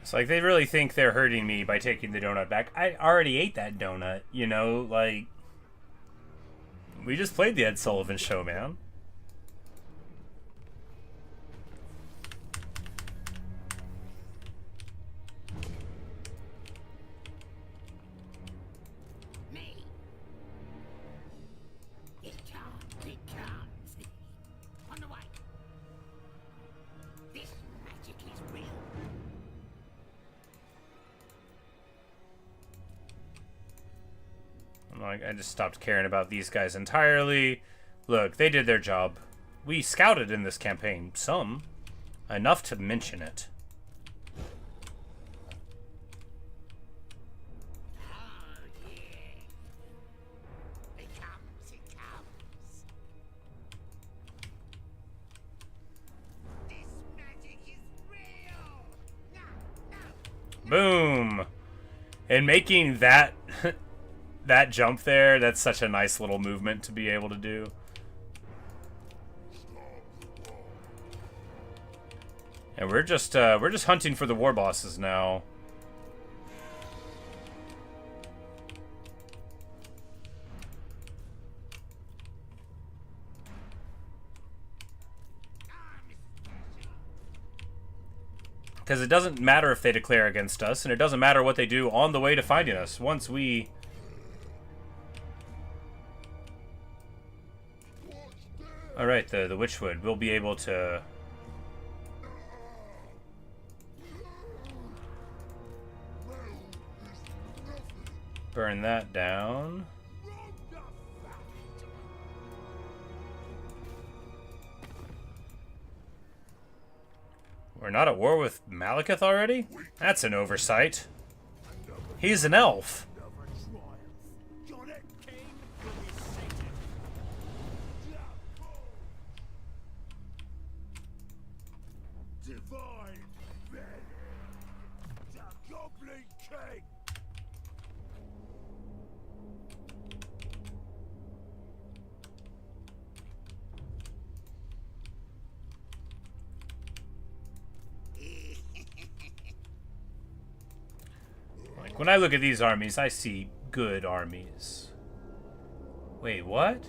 It's like they really think they're hurting me by taking the donut back. I already ate that donut, you know, like... We just played the Ed Sullivan Show, man. Me. It comes. On the way. This magic is real. I'm like, I just stopped caring about these guys entirely. Look, they did their job. We scouted in this campaign. Some. Enough to mention it. Oh, yeah. It comes. This magic is real. No. Boom! And making that... that jump there, that's such a nice little movement to be able to do. And we're just hunting for the war bosses now. Because it doesn't matter if they declare against us, and it doesn't matter what they do on the way to finding us. Once we... Alright, the Witchwood. We'll be able to... burn that down. We're not at war with Malekith already? That's an oversight. He's an elf. Divine Ben, the Goblin King. Like, when I look at these armies, I see good armies. Wait, what?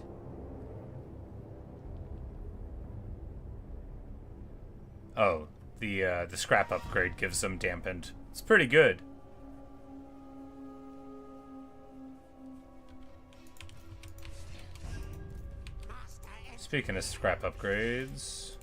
Oh, the scrap upgrade gives them dampened. It's pretty good. Speaking of scrap upgrades...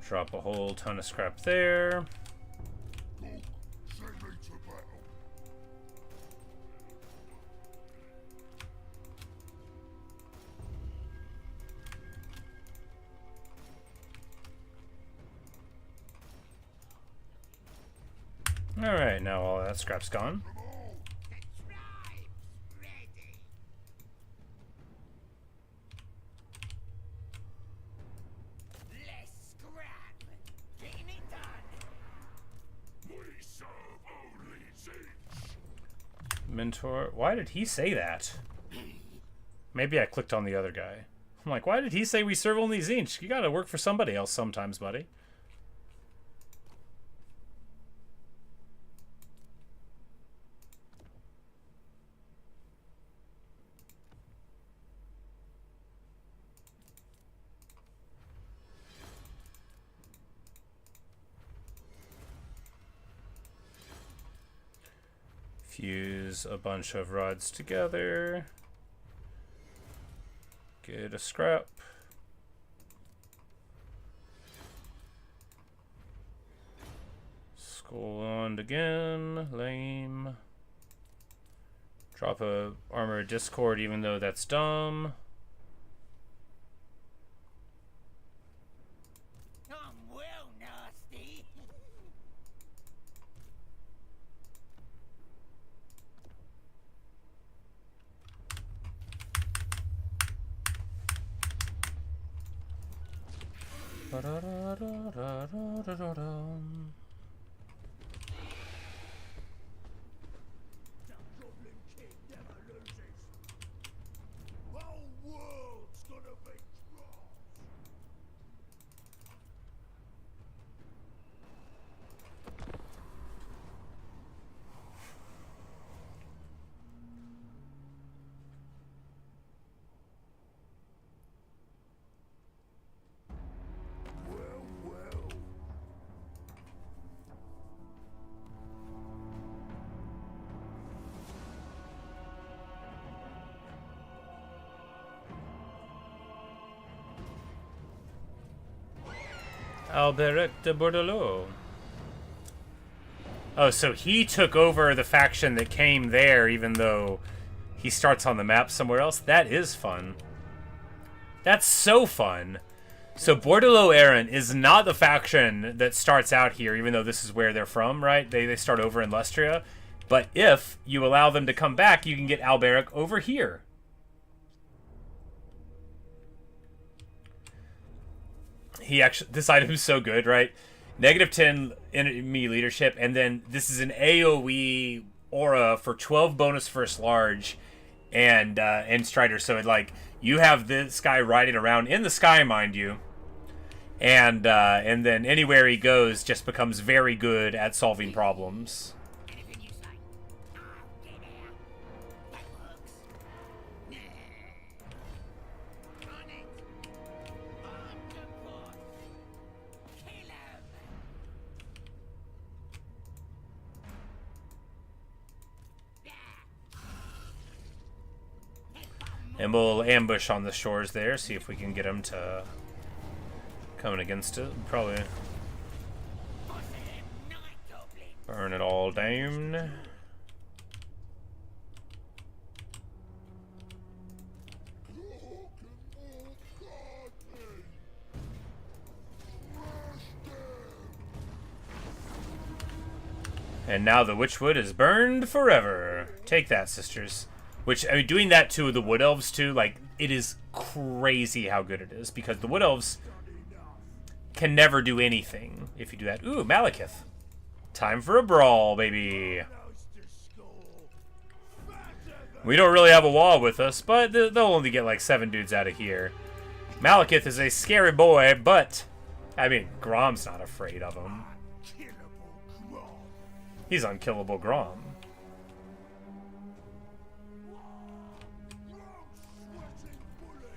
Drop a whole ton of scrap there. Go. Send me to battle. Alright, now all that scrap's gone. Come on. The tribe's ready. Less scrap. Getting it done. We serve only Zinch. Mentor. Why did he say that? Maybe I clicked on the other guy. I'm like, why did he say we serve only Zinch? You gotta work for somebody else sometimes, buddy. Fuse a bunch of rods together. Get a scrap. Skull on again. Lame. Drop a armor discord even though that's dumb. I'm well nasty. Goblin King never loses. Whole world's gonna be Dwarfs. Well, well. Alberic de Bordelot. Oh, so he took over the faction that came there, even though he starts on the map somewhere else? That is fun. That's so fun. So Bordelot Aaron is not the faction that starts out here, even though this is where they're from, right? They start over in Lustria. But if you allow them to come back, you can get Alberic over here. He actually, this item is so good, right? -10 enemy leadership, and then this is an AoE aura for 12 bonus first large and Strider. So it, like, you have this guy riding around in the sky, mind you, and then anywhere he goes just becomes very good at solving problems. Anything you say. I'll get out. That works. On it. On the board. Kill 'em. And we'll ambush on the shores there, see if we can get him to coming against it. Probably burn it all down. And now the Witchwood is burned forever. Take that, sisters. Which, I mean, doing that to the Wood Elves, too, like, it is crazy how good it is. Because the Wood Elves can never do anything if you do that. Ooh, Malekith. Time for a brawl, baby. We don't really have a wall with us, but they'll only get, like, 7 dudes out of here. Malekith is a scary boy, but, I mean, Grom's not afraid of him. Unkillable Grom. He's unkillable Grom. Grom's sweating bullets.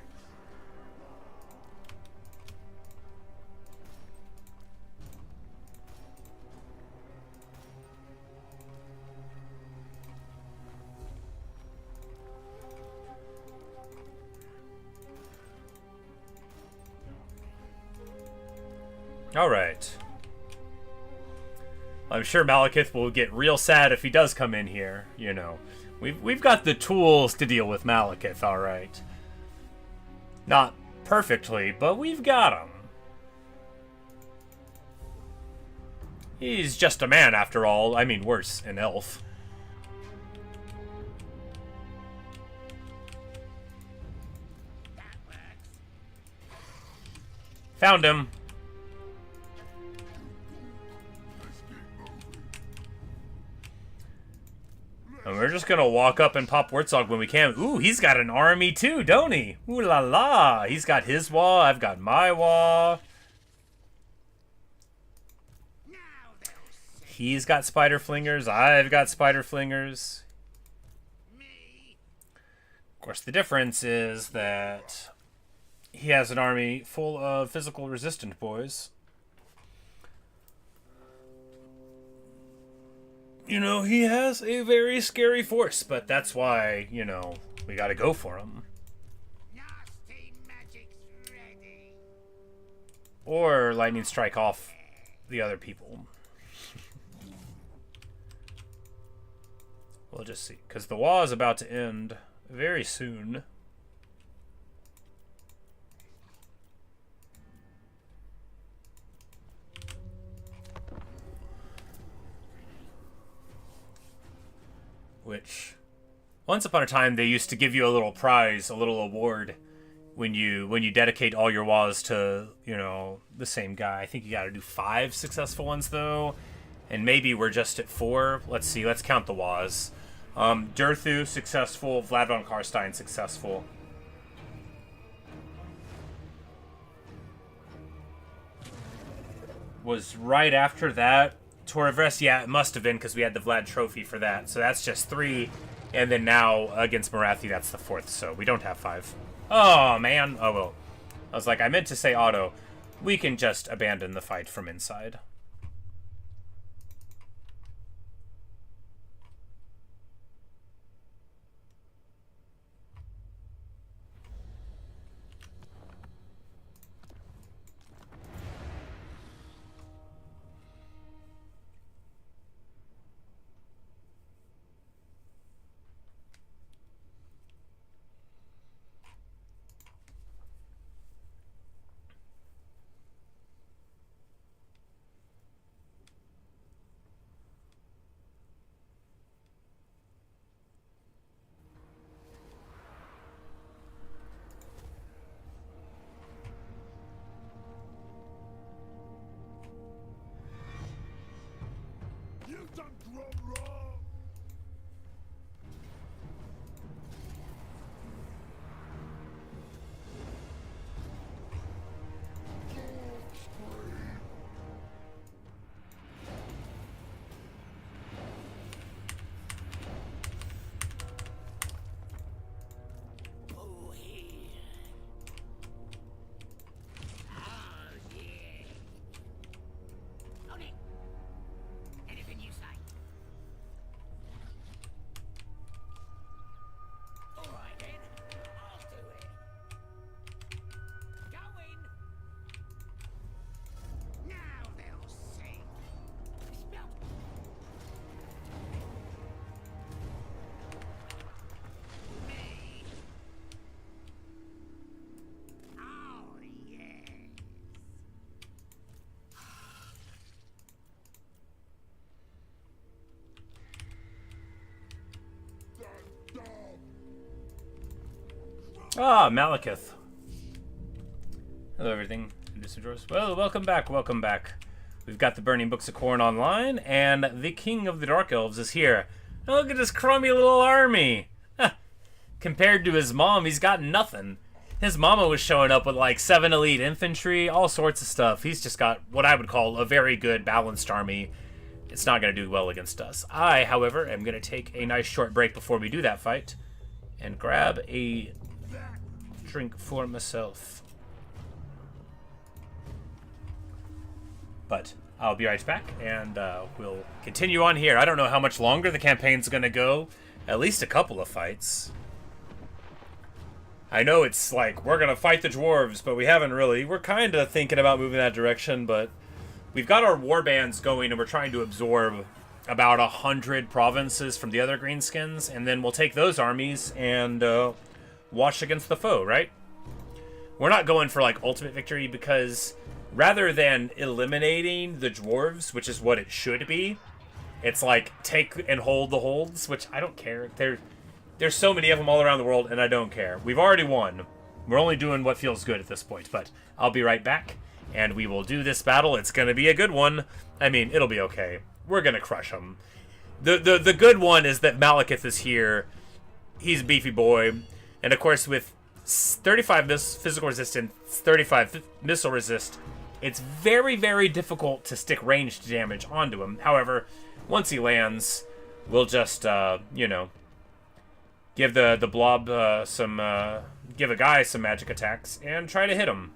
Alright. I'm sure Malekith will get real sad if he does come in here, you know. We've got the tools to deal with Malekith, alright. Not perfectly, but we've got him. He's just a man, after all. I mean, worse, an elf. Found him. And we're just gonna walk up and pop Wartsog when we can. Ooh, he's got an army too, don't he? Ooh la la. He's got his wall, I've got my wall. He's got spider flingers, I've got spider flingers. Of course, the difference is that he has an army full of physical resistant boys. You know, he has a very scary force, but that's why, you know, we gotta go for him. Nasty magic's ready. Or lightning strike off the other people. We'll just see, because the war is about to end very soon. Which, once upon a time, they used to give you a little prize, a little award, when you dedicate all your WAs to, you know, the same guy. I think you got to do 5 successful ones though, and maybe we're just at 4. Let's see. Let's count the WAs. Durthu successful. Vlad von Karstein successful. Was right after that Torvres? Yeah, it must have been because we had the Vlad trophy for that. So that's just 3. And then now against Marathi, that's the 4th. So we don't have 5. Oh, man. Oh, well. I was like, I meant to say auto. We can just abandon the fight from inside. You've done Grom wrong. Oh, here. Oh, yeah. On it. Anything you say. All right, then. I'll do it. Go in. Now they'll see. Smell. Me. Oh, yes. Ah, Malekith. Hello, everything. Well, welcome back, welcome back. We've got the Burning Books of Corn online, and the King of the Dark Elves is here. Now look at this crummy little army. Huh. Compared to his mom, he's got nothing. His mama was showing up with like 7 elite infantry, all sorts of stuff. He's just got what I would call a very good balanced army. It's not going to do well against us. I, however, am going to take a nice short break before we do that fight and grab a drink for myself. But I'll be right back, and we'll continue on here. I don't know how much longer the campaign's going to go. At least a couple of fights. I know it's like, we're going to fight the dwarves, but we haven't really. We're kind of thinking about moving that direction, but we've got our war bands going, and we're trying to absorb about 100 provinces from the other greenskins, and then we'll take those armies and wash against the foe, right? We're not going for like ultimate victory because rather than eliminating the dwarves, which is what it should be, it's like take and hold the holds, which I don't care. There's so many of them all around the world, and I don't care. We've already won. We're only doing what feels good at this point, but I'll be right back, and we will do this battle. It's going to be a good one. I mean, it'll be okay. We're going to crush them. The good one is that Malekith is here. He's a beefy boy. And, of course, with 35 physical resistance, 35 missile resist, it's very, very difficult to stick ranged damage onto him. However, once he lands, we'll just, you know, give the blob give a guy some magic attacks and try to hit him.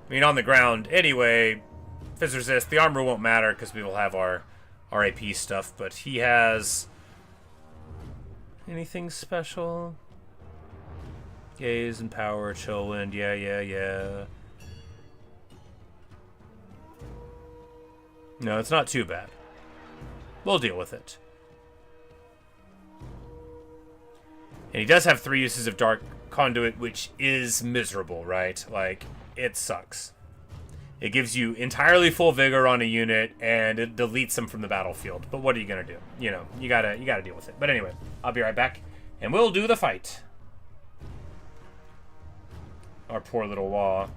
I mean, on the ground, anyway, Fizz resist, the armor won't matter because we will have our AP stuff, but he has anything special? Gaze and power, chill wind, yeah. No, it's not too bad. We'll deal with it. And he does have 3 uses of Dark Conduit, which is miserable, right? Like, it sucks. It gives you entirely full vigor on a unit, and it deletes them from the battlefield. But what are you gonna do? You know, you gotta deal with it. But anyway, I'll be right back, and we'll do the fight. Our poor little Wah.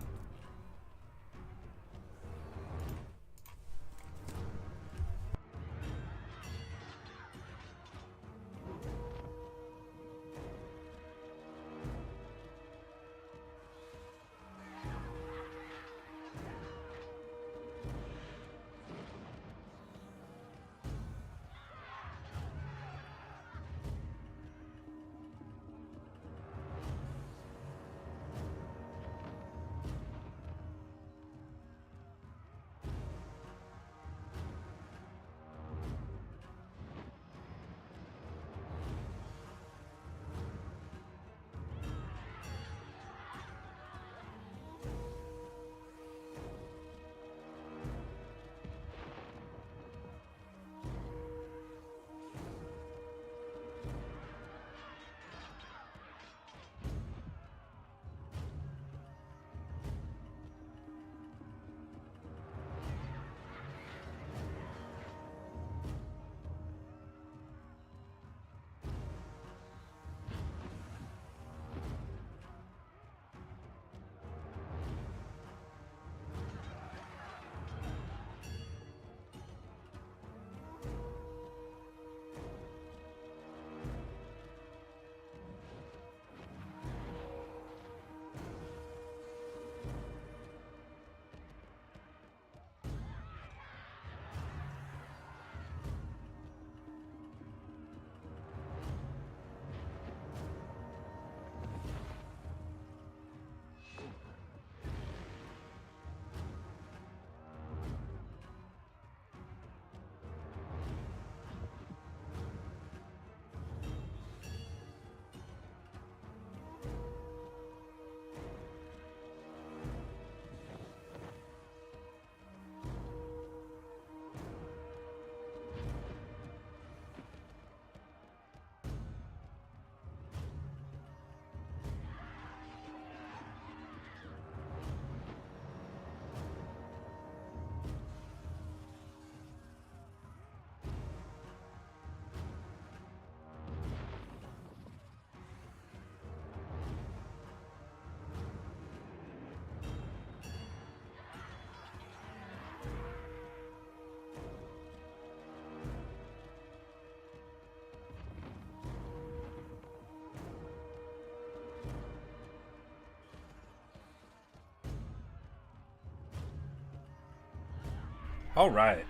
All right,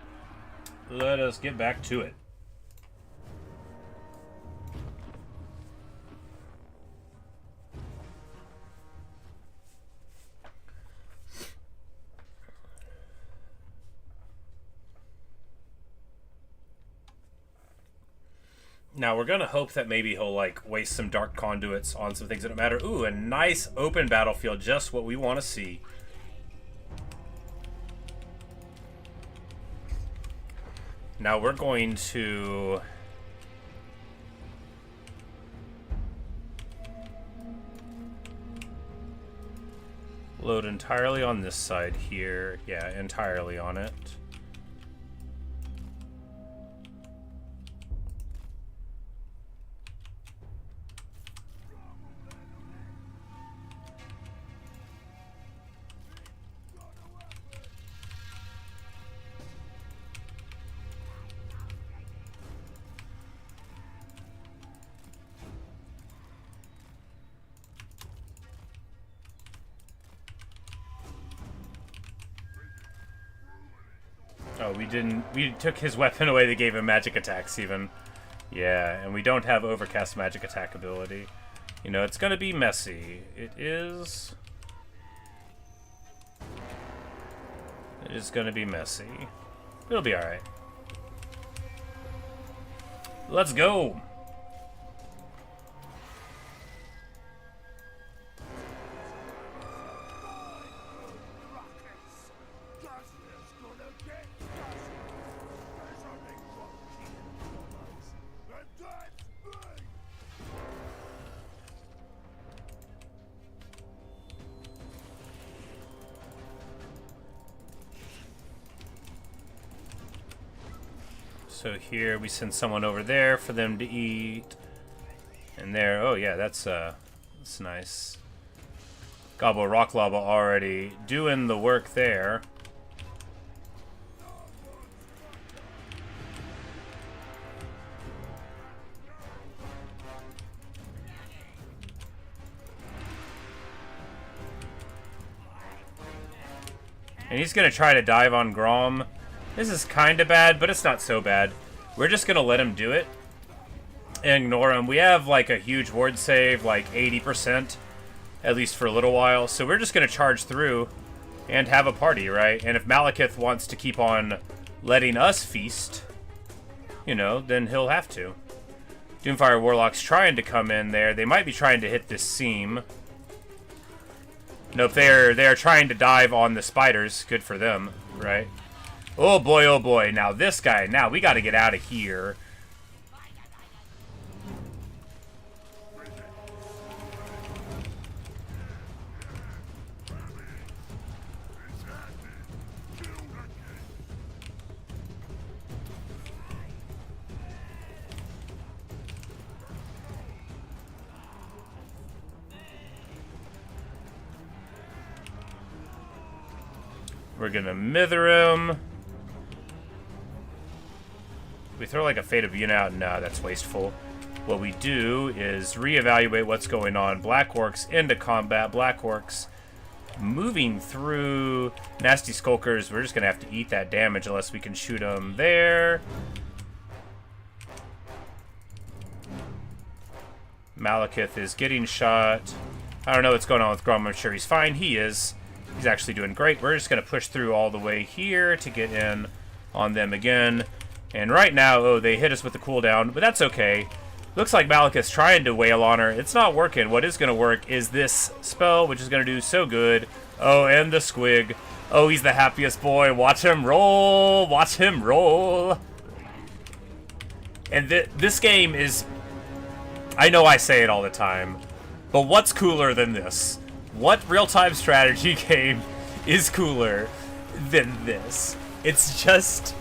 let us get back to it. Now, we're going to hope that maybe he'll, like, waste some dark conduits on some things that don't matter. Ooh, a nice open battlefield, just what we want to see. now we're going to... load entirely on this side here. Yeah, entirely on it. Oh, we took his weapon away that gave him magic attacks even. Yeah, and we don't have overcast magic attack ability. You know, it's gonna be messy. It is gonna be messy. It'll be alright. Let's go! So here we send someone over there for them to eat. And there, oh yeah, that's nice. Gobble Rock Lava already doing the work there. And he's gonna try to dive on Grom. This is kind of bad, but it's not so bad. We're just gonna let him do it and ignore him. We have like a huge ward save, like 80%, at least for a little while. So we're just gonna charge through and have a party, right? And if Malekith wants to keep on letting us feast, you know, then he'll have to. Doomfire Warlock's trying to come in there. They might be trying to hit this seam. Nope, they're trying to dive on the spiders. Good for them, right? Oh boy, oh boy. Now this guy, now we gotta get out of here. We're gonna mither him. We throw like a Fate of Yuna out. No, that's wasteful. What we do is reevaluate what's going on. Black Orcs into combat. Black Orcs moving through. Nasty Skulkers. We're just gonna have to eat that damage unless we can shoot them there. Malekith is getting shot. I don't know what's going on with Grom. I'm sure he's fine. He is. He's actually doing great. We're just going to push through all the way here to get in on them again. And right now, oh, they hit us with the cooldown, but that's okay. Looks like Malekith's trying to wail on her. It's not working. What is going to work is this spell, which is going to do so good. Oh, and the squig. Oh, he's the happiest boy. Watch him roll. Watch him roll. And this game is... I know I say it all the time, but what's cooler than this? What real-time strategy game is cooler than this? It's just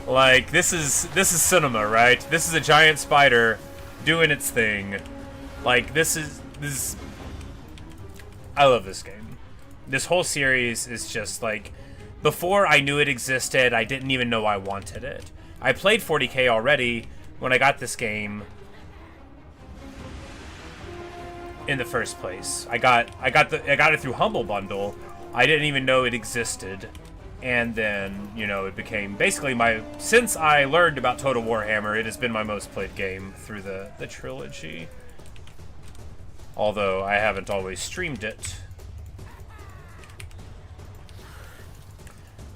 like this is cinema, right? This is a giant spider doing its thing. Like this is I love this game. This whole series is just like, before I knew it existed, I didn't even know I wanted it. I played 40K already when I got this game. In the first place, I got it through Humble Bundle. I didn't even know it existed, and then you know it became basically since I learned about Total Warhammer, it has been my most played game through the trilogy. Although I haven't always streamed it,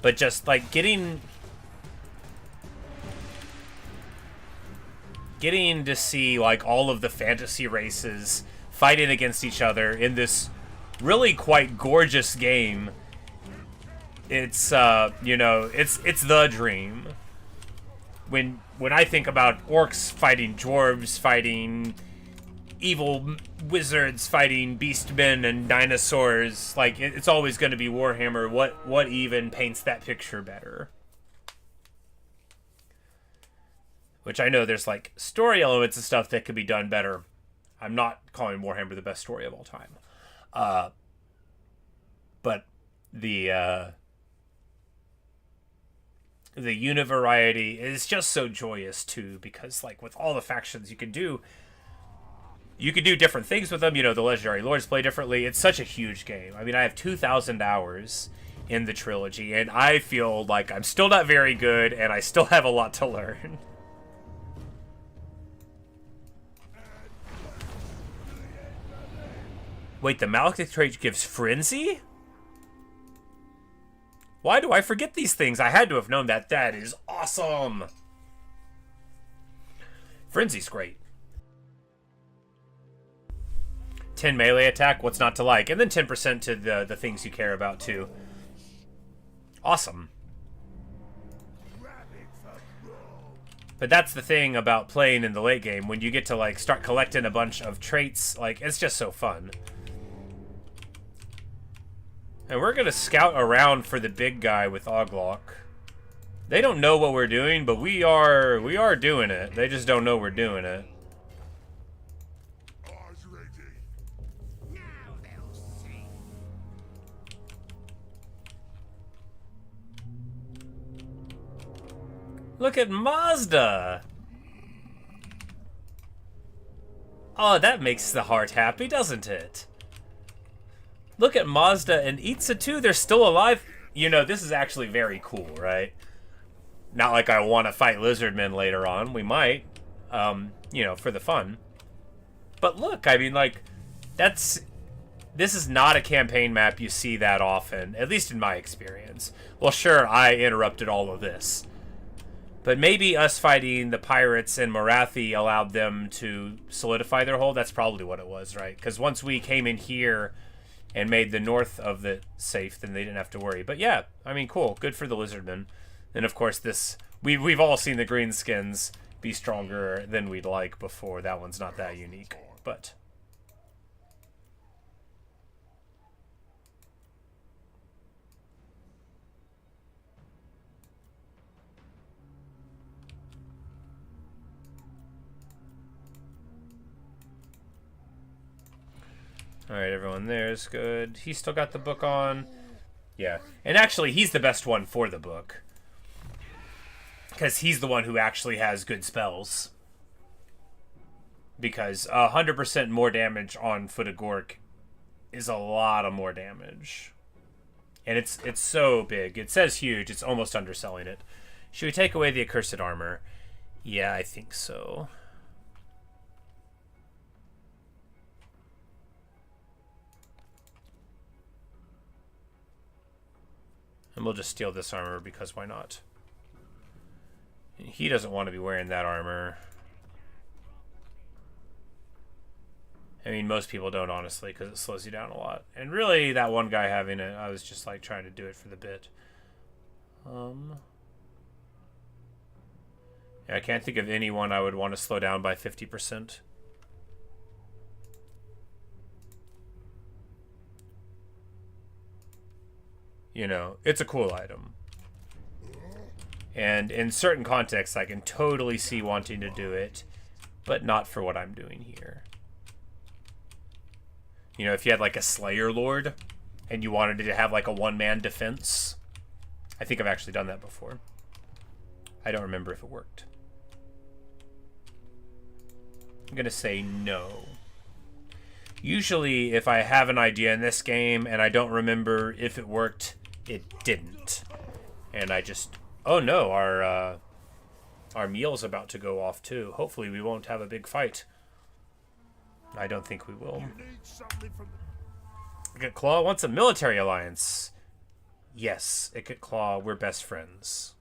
but just like getting to see like all of the fantasy races fighting against each other in this really quite gorgeous game. It's you know, it's the dream. when I think about orcs fighting dwarves, fighting evil wizards, fighting beastmen and dinosaurs, like it's always going to be Warhammer. What even paints that picture better? Which I know there's like story elements and stuff that could be done better. I'm not calling Warhammer the best story of all time. But the unit variety is just so joyous too, because like with all the factions you can do different things with them. You know, the legendary lords play differently. It's such a huge game. I mean, I have 2,000 hours in the trilogy, and I feel like I'm still not very good, and I still have a lot to learn. Wait, the Malekith trait gives Frenzy? Why do I forget these things? I had to have known that. That is awesome. Frenzy's great. 10 melee attack, what's not to like? And then 10% to the things you care about, too. Awesome. But that's the thing about playing in the late game. When you get to, like, start collecting a bunch of traits, like, it's just so fun. And we're going to scout around for the big guy with Oglock. They don't know what we're doing, but we are doing it. They just don't know we're doing it. Ours ready. Now they'll see. Look at Mazda! Oh, that makes the heart happy, doesn't it? Look at Mazda and Itza too. They're still alive. You know, this is actually very cool, right? Not like I want to fight lizardmen later on. We might, you know, for the fun. But look, I mean, like, this is not a campaign map you see that often, at least in my experience. Well, sure, I interrupted all of this. But maybe us fighting the pirates in Morathi allowed them to solidify their hold. That's probably what it was, right? Because once we came in here and made the north of the safe, then they didn't have to worry. But yeah, I mean, cool. Good for the lizardmen. And of course, we've all seen the greenskins be stronger than we'd like before. That one's not that unique, but... Alright, everyone there's good. He's still got the book on. Yeah. And actually, he's the best one for the book. Because he's the one who actually has good spells. Because 100% more damage on Foot of Gork is a lot of more damage. And it's so big. It says huge. It's almost underselling it. Should we take away the accursed armor? Yeah, I think so. And we'll just steal this armor because why not? He doesn't want to be wearing that armor. I mean, most people don't, honestly, because it slows you down a lot. And really, that one guy having it, I was just like trying to do it for the bit. Yeah, I can't think of anyone I would want to slow down by 50%. You know, it's a cool item. And in certain contexts, I can totally see wanting to do it, but not for what I'm doing here. You know, if you had like a Slayer Lord, and you wanted to have like a one-man defense, I think I've actually done that before. I don't remember if it worked. I'm gonna say no. Usually, if I have an idea in this game, and I don't remember if it worked, it didn't. And I just... Oh no, our meal's about to go off too. Hopefully we won't have a big fight. I don't think we will. You need something from the... Ikat Claw wants a military alliance. Yes, Ikat Claw, we're best friends.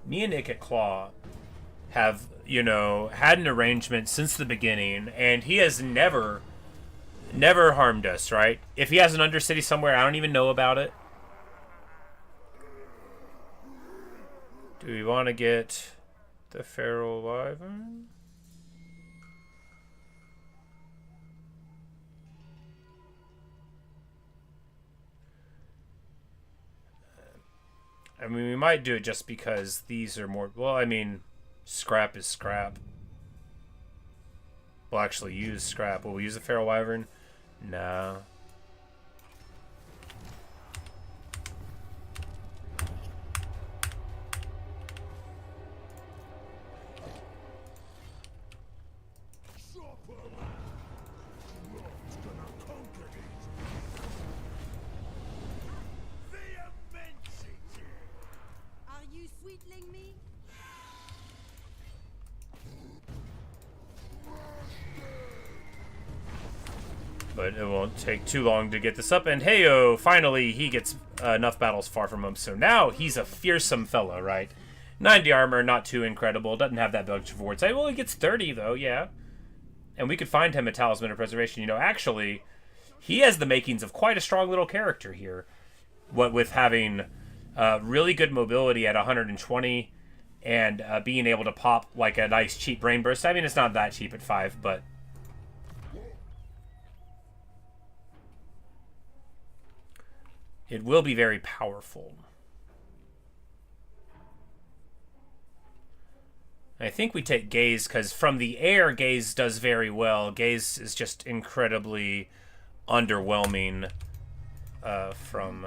Me and Ikat Claw have, you know, had an arrangement since the beginning, and he has never harmed us, right? If he has an undercity somewhere, I don't even know about it. Do we want to get the feral wyvern? I mean, we might do it just because these are more... Well, I mean, scrap is scrap. We'll actually use scrap. Will we use the feral wyvern? No. Are you sweetling me? But it won't take too long to get this up. And hey-oh, finally he gets enough battles far from him. So now he's a fearsome fellow, right? 90 armor, not too incredible. Doesn't have that bunch of wards. Well, he gets 30, though, yeah. And we could find him a Talisman of Preservation. You know, actually, he has the makings of quite a strong little character here. What with having really good mobility at 120 and being able to pop like a nice cheap brain burst. I mean, it's not that cheap at 5, but... it will be very powerful. I think we take Gaze, because from the air, Gaze does very well. Gaze is just incredibly underwhelming from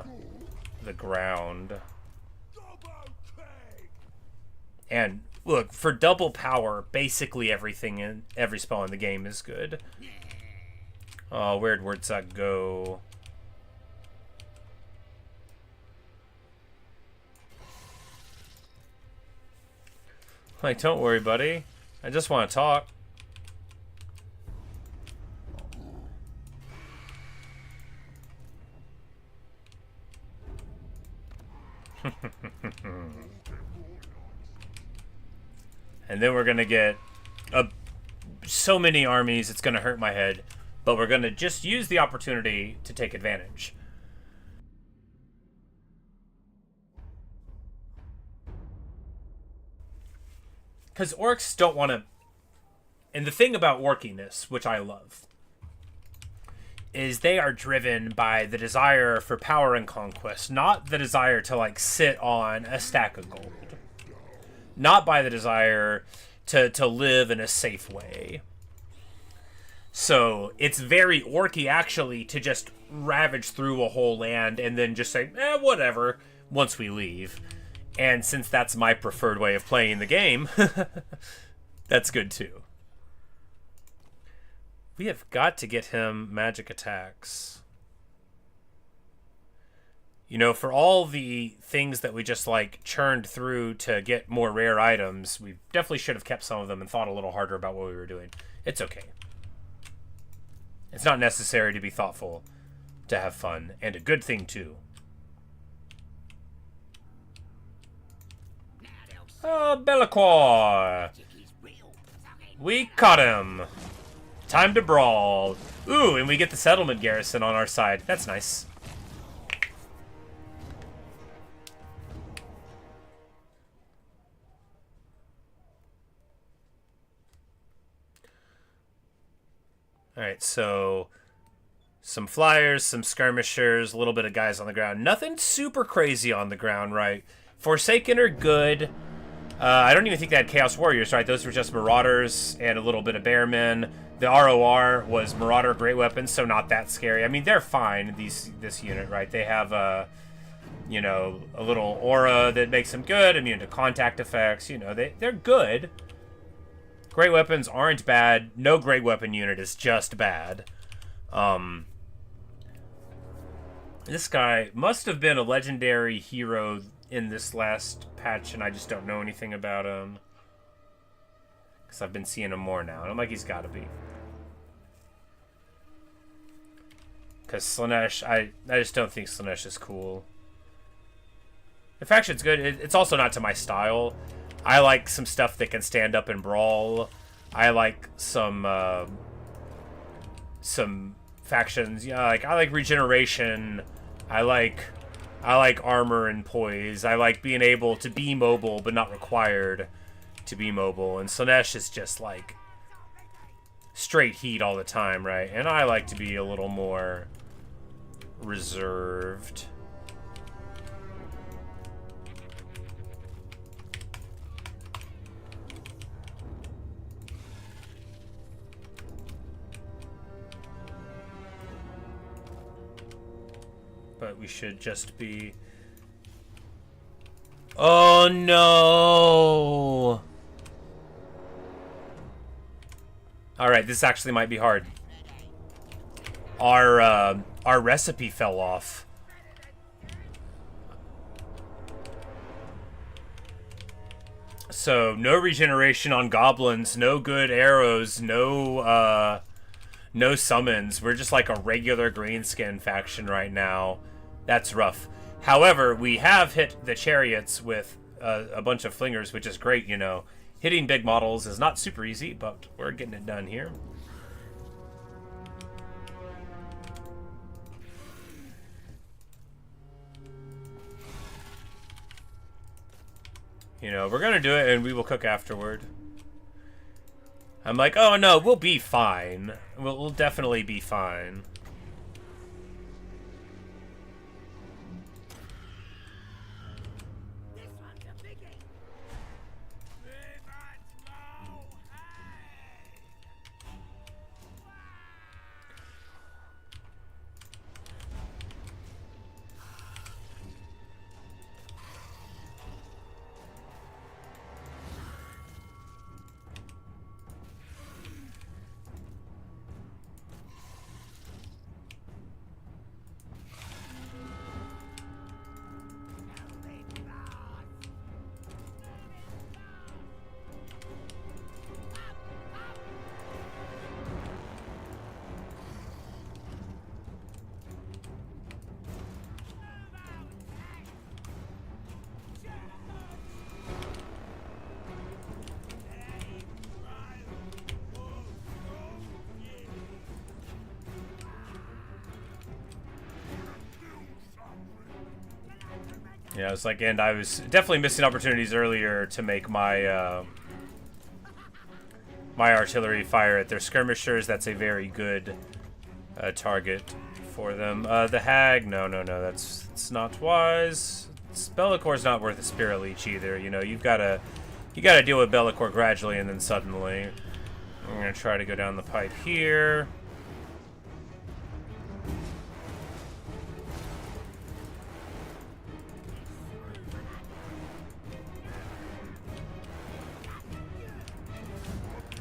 the ground. And look, for double power, basically everything in every spell in the game is good. Oh, where'd that go? Like, don't worry, buddy. I just want to talk. And then we're going to get so many armies, it's going to hurt my head. But we're going to just use the opportunity to take advantage. Because orcs don't want to... And the thing about orkiness, which I love, is they are driven by the desire for power and conquest, not the desire to, like, sit on a stack of gold. Not by the desire to live in a safe way. So, it's very orky, actually, to just ravage through a whole land and then just say, whatever, once we leave. And since that's my preferred way of playing the game, that's good too. We have got to get him magic attacks. You know, for all the things that we just, like, churned through to get more rare items, we definitely should have kept some of them and thought a little harder about what we were doing. It's okay. It's not necessary to be thoughtful to have fun, and a good thing too. Oh, Belacor! We caught him! Time to brawl. Ooh, and we get the settlement garrison on our side. That's nice. Alright, so... some flyers, some skirmishers, a little bit of guys on the ground. Nothing super crazy on the ground, right? Forsaken are good. I don't even think they had Chaos Warriors, right? Those were just Marauders and a little bit of Bearmen. The ROR was Marauder Great Weapons, so not that scary. I mean, they're fine, this unit, right? They have, you know, a little aura that makes them good, immune to contact effects. You know, they're good. Great Weapons aren't bad. No Great Weapon unit is just bad. This guy must have been a legendary hero in this last patch, and I just don't know anything about him. Because I've been seeing him more now, and I'm like, he's got to be. Because Slaanesh, I just don't think Slaanesh is cool. The faction's good. It's also not to my style. I like some stuff that can stand up and brawl. I like some factions. Yeah, I like regeneration. I like armor and poise. I like being able to be mobile, but not required to be mobile. And Slaanesh is just like straight heat all the time, right? And I like to be a little more reserved. But we should just be... Oh no! Alright, this actually might be hard. Our recipe fell off. So, no regeneration on goblins, no good arrows, no summons. We're just like a regular greenskin faction right now. That's rough. However, we have hit the chariots with a bunch of flingers, which is great, you know. Hitting big models is not super easy, but we're getting it done here. You know, we're gonna do it and we will cook afterward. I'm like, oh no, we'll be fine. We'll definitely be fine. This one's a biggie. Yeah, it's like, and I was definitely missing opportunities earlier to make my my artillery fire at their skirmishers. That's a very good target for them. The hag, no, that's not wise. Bellicor's not worth a spirit leech either. You know, you gotta deal with Bellicor gradually and then suddenly. I'm gonna try to go down the pipe here.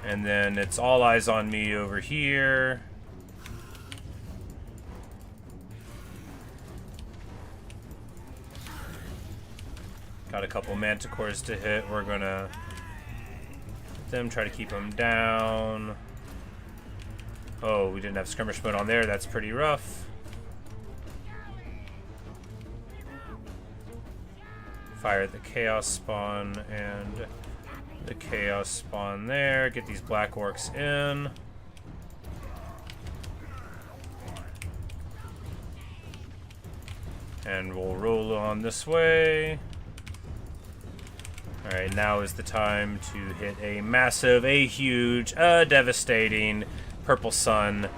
And then it's all eyes on me over here. Got a couple manticores to hit. We're gonna hit them, try to keep them down. Oh, we didn't have skirmish mode on there. That's pretty rough. Fire the chaos spawn and the chaos spawn there. Get these black orcs in. And we'll roll on this way. Alright, now is the time to hit a massive, a huge, a devastating purple sun.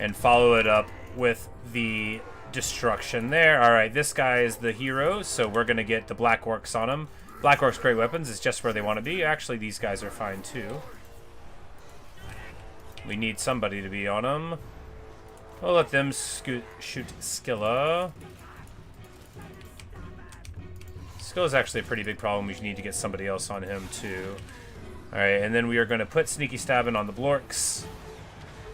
And follow it up with the destruction there. Alright, this guy is the hero, so we're going to get the black orcs on him. Black Orcs Great Weapons is just where they want to be. Actually, these guys are fine too. We need somebody to be on them. We'll let them shoot Skilla. Skilla's actually a pretty big problem. We need to get somebody else on him too. Alright, and then we are going to put Sneaky Stabbing on the Blorks,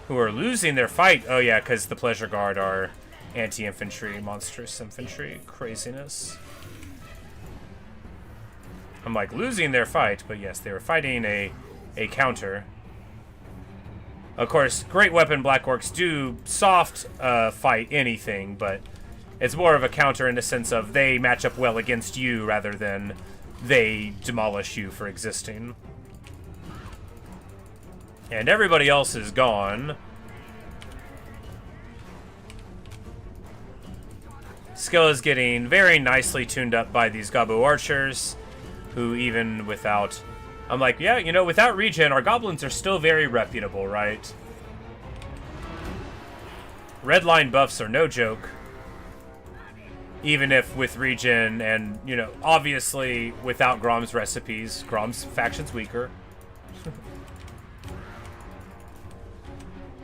who are losing their fight. Oh yeah, because the Pleasure Guard are anti-infantry, monstrous infantry. Craziness. I'm like losing their fight, but yes, they were fighting a counter. Of course, Great Weapon Black Orcs do soft fight anything, but it's more of a counter in the sense of they match up well against you rather than they demolish you for existing. And everybody else is gone. Skill is getting very nicely tuned up by these Gobbo archers, who even without... I'm like, yeah, you know, without regen, our goblins are still very reputable, right? Red line buffs are no joke. Even if with regen and, you know, obviously without Grom's recipes, Grom's faction's weaker.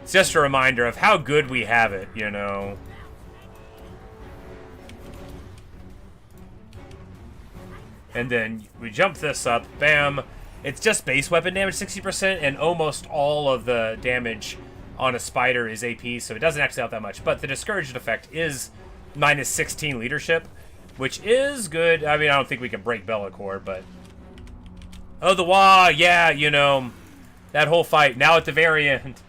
It's just a reminder of how good we have it, you know. And then we jump this up, bam. It's just base weapon damage 60%, and almost all of the damage on a spider is AP, so it doesn't actually help that much. But the discouraged effect is minus 16 leadership, which is good. I mean, I don't think we can break Bellicor, but... Oh, the Wah, yeah, you know, that whole fight, now at the very end.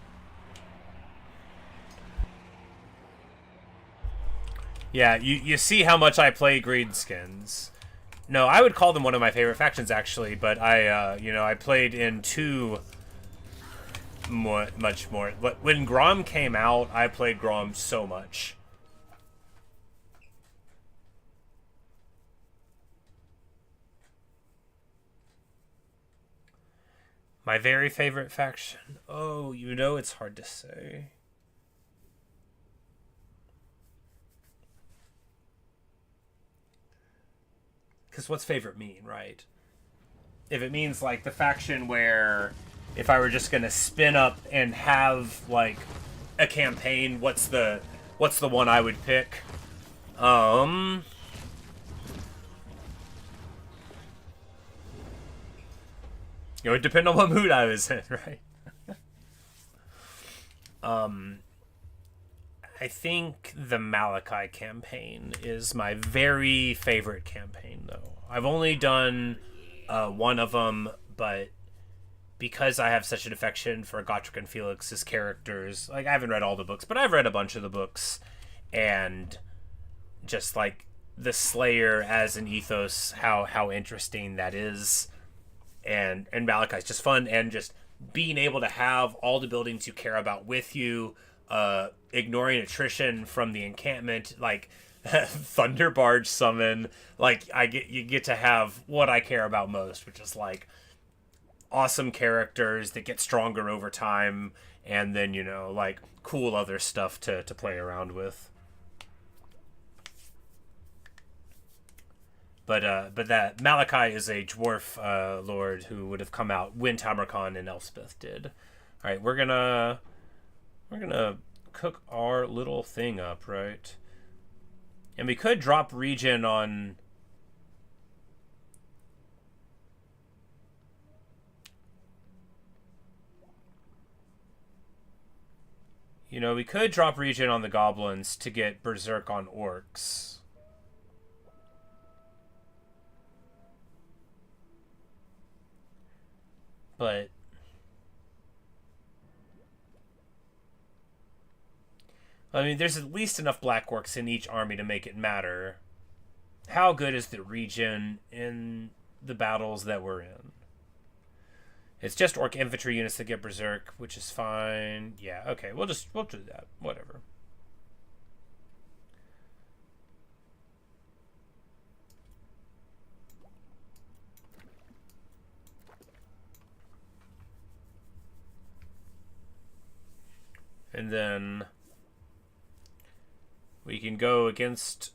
Yeah, you see how much I play Greenskins. No, I would call them one of my favorite factions, actually, but I, you know, I played in two much more. When Grom came out, I played Grom so much. My very favorite faction? Oh, you know, it's hard to say. Because what's favorite mean, right? If it means, like, the faction where if I were just going to spin up and have, like, a campaign, what's the one I would pick? It would depend on what mood I was in, right? I think the Malachi campaign is my very favorite campaign, though. I've only done one of them, but because I have such an affection for Gotrek and Felix's characters, like, I haven't read all the books, but I've read a bunch of the books, and just, like, the Slayer as an ethos, how interesting that is, and Malachi's just fun, and just being able to have all the buildings you care about with you, ignoring attrition from the encampment, like Thunder Barge summon, like you get to have what I care about most, which is like awesome characters that get stronger over time, and then, you know, like cool other stuff to play around with. But that Malachi is a dwarf lord who would have come out when Tamarkan and Elspeth did. All right, we're gonna cook our little thing up, right? And we could drop regen on... You know, we could drop regen on the goblins to get berserk on orcs. But... I mean, there's at least enough black orcs in each army to make it matter. How good is the regen in the battles that we're in? It's just orc infantry units that get berserk, which is fine. Yeah, okay, we'll do that. Whatever. And then we can go against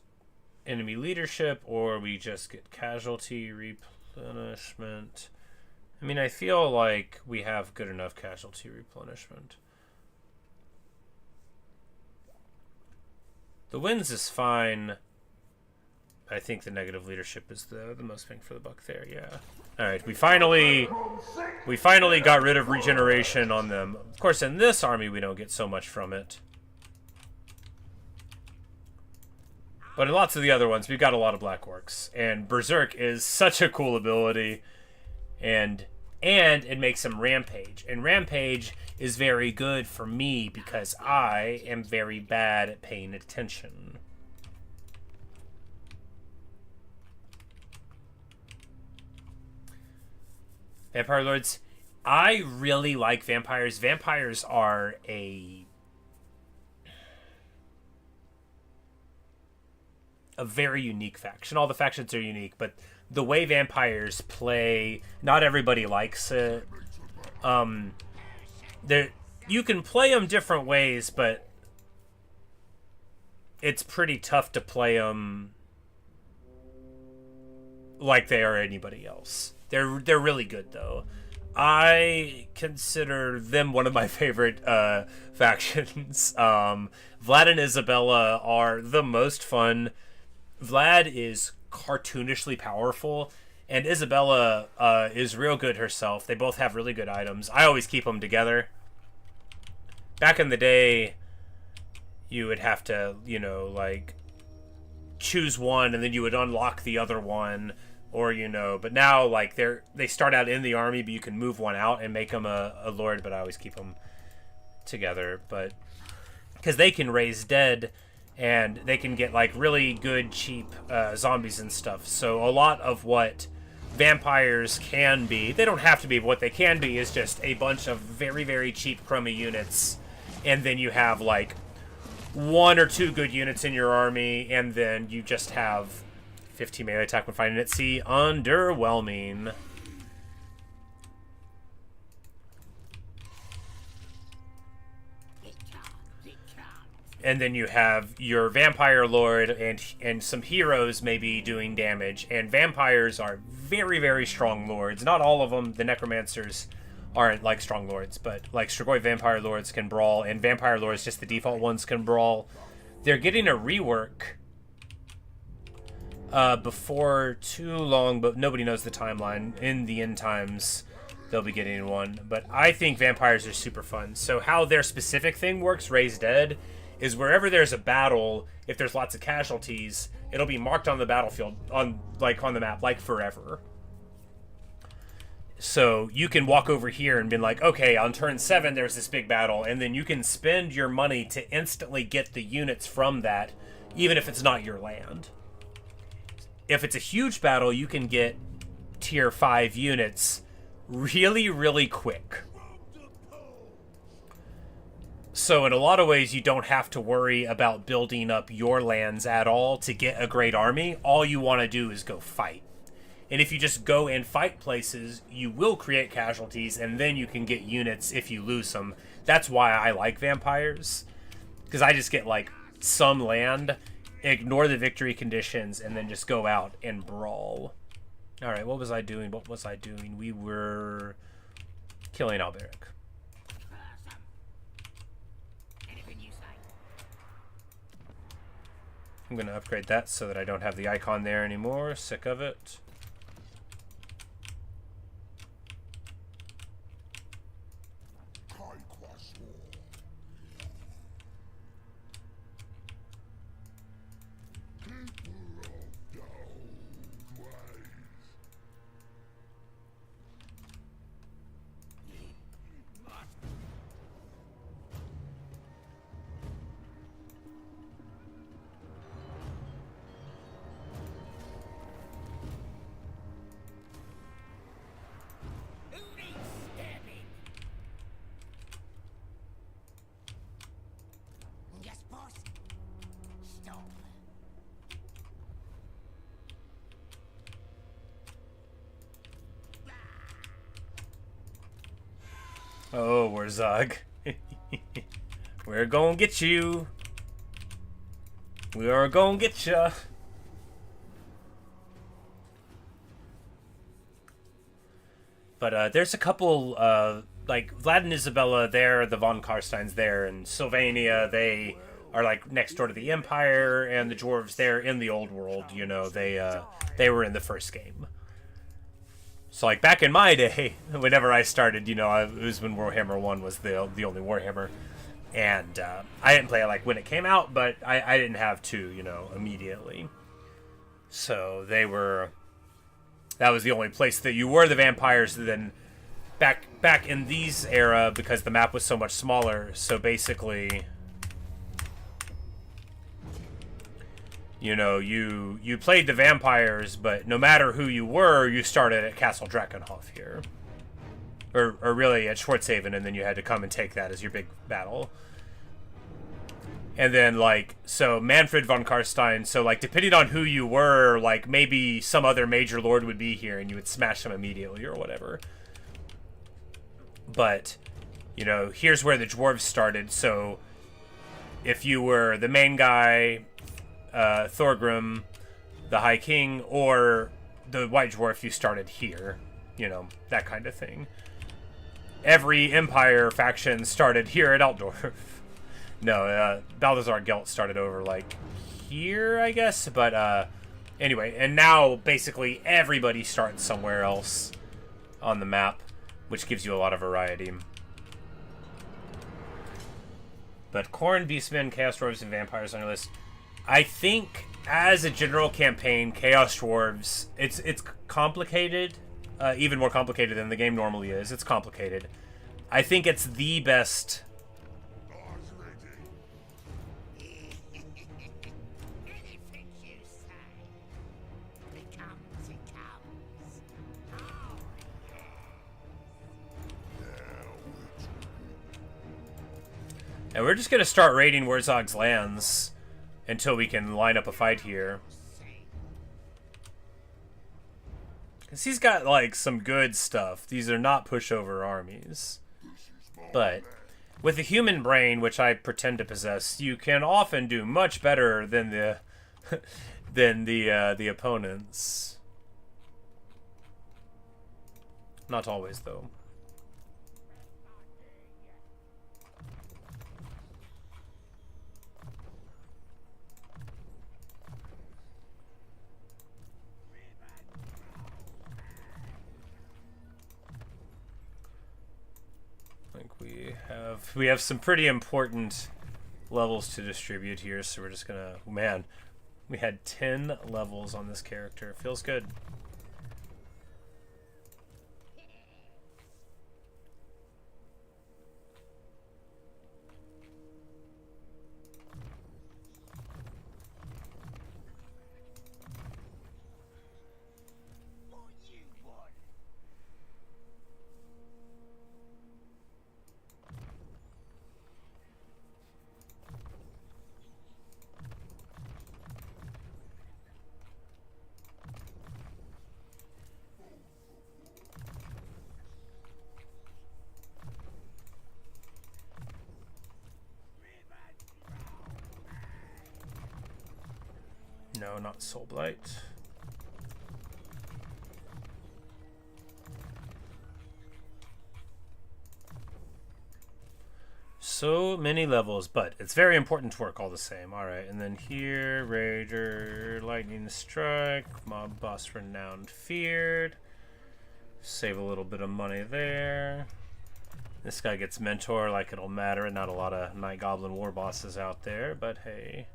enemy leadership, or we just get casualty replenishment. I mean, I feel like we have good enough casualty replenishment. The wins is fine. I think the negative leadership is the most bang for the buck there, yeah. Alright, we finally got rid of regeneration on them. Of course, in this army, we don't get so much from it. But in lots of the other ones, we've got a lot of black orcs. And Berserk is such a cool ability. And it makes him Rampage. And Rampage is very good for me because I am very bad at paying attention. Vampire Lords. I really like vampires. Vampires are a very unique faction. All the factions are unique, but the way vampires play, not everybody likes it. You can play them different ways, but it's pretty tough to play them like they are anybody else. They're really good though. I consider them one of my favorite factions. Vlad and Isabella are the most fun. Vlad is cartoonishly powerful, and Isabella is real good herself. They both have really good items. I always keep them together. Back in the day, you would have to, you know, like, choose one, and then you would unlock the other one, or, you know, but now, like, they start out in the army, but you can move one out and make them a lord, but I always keep them together, but, because they can raise dead, and they can get, like, really good, cheap zombies and stuff, so a lot of what vampires can be, they don't have to be, but what they can be is just a bunch of very, very cheap, crummy units, and then you have, like, 1 or 2 good units in your army, and then you just have 15 melee attack when fighting at sea. Underwhelming. And then you have your vampire lord and some heroes maybe doing damage. And vampires are very, very strong lords. Not all of them. The necromancers aren't like strong lords, but like Strigoi vampire lords can brawl, and vampire lords, just the default ones, can brawl. They're getting a rework before too long, but nobody knows the timeline. In the end times, they'll be getting one. But I think vampires are super fun. So how their specific thing works, Raise Dead, is wherever there's a battle, if there's lots of casualties, it'll be marked on the battlefield, on the map, like forever. So you can walk over here and be like, okay, on turn 7 there's this big battle, and then you can spend your money to instantly get the units from that, even if it's not your land. If it's a huge battle, you can get tier 5 units really, really quick. So in a lot of ways, you don't have to worry about building up your lands at all to get a great army. All you want to do is go fight. And if you just go and fight places, you will create casualties, and then you can get units if you lose them. That's why I like vampires. Because I just get, like, some land, ignore the victory conditions, and then just go out and brawl. Alright, what was I doing? What was I doing? We were killing Alberic. I'm going to upgrade that so that I don't have the icon there anymore. Sick of it. Oh, Warzog. We're gonna get you. We are gonna get ya. But there's a couple, like Vlad and Isabella there, the von Karsteins there, and Sylvania, they are like next door to the Empire, and the Dwarves there in the old world, you know, they were in the first game. So, like, back in my day, whenever I started, you know, it was when Warhammer 1 was the only Warhammer. And I didn't play it, like, when it came out, but I didn't have to, you know, immediately. So, that was the only place that you were the vampires. Then, back in these era, because the map was so much smaller, so basically, you know, you played the vampires, but no matter who you were, you started at Castle Drakenhof here. or really at Schwarzhaven, and then you had to come and take that as your big battle. And then, like, so Manfred von Karstein, so, like, depending on who you were, like, maybe some other major lord would be here and you would smash them immediately or whatever. But, you know, here's where the dwarves started. So if you were the main guy, Thorgrim, the High King, or the White Dwarf, you started here. You know, that kind of thing. Every Empire faction started here at Altdorf. No, Balthazar Gelt started over, like, here, I guess. But, anyway, and now, basically, everybody starts somewhere else on the map, which gives you a lot of variety. But Khorne, Beastmen, Chaos Dwarves, and Vampires on your list. I think, as a general campaign, Chaos Dwarves, it's complicated, even more complicated than the game normally is. It's complicated. I think it's the best... Anything you say. It comes, it comes. Oh, And we're just going to start raiding Wurzog's lands until we can line up a fight here. Because he's got, like, some good stuff. These are not pushover armies. But with a human brain, which I pretend to possess, you can often do much better than the the opponents. Not always, though. We have some pretty important levels to distribute here, so we're just gonna... Man, we had 10 levels on this character. Feels good. what you want? No, not Soulblight. So many levels, but it's very important to work all the same. Alright, and then here, Rager, Lightning Strike, Mob Boss Renowned Feared. Save a little bit of money there. This guy gets Mentor like it'll matter. Not a lot of Night Goblin War Bosses out there, but hey.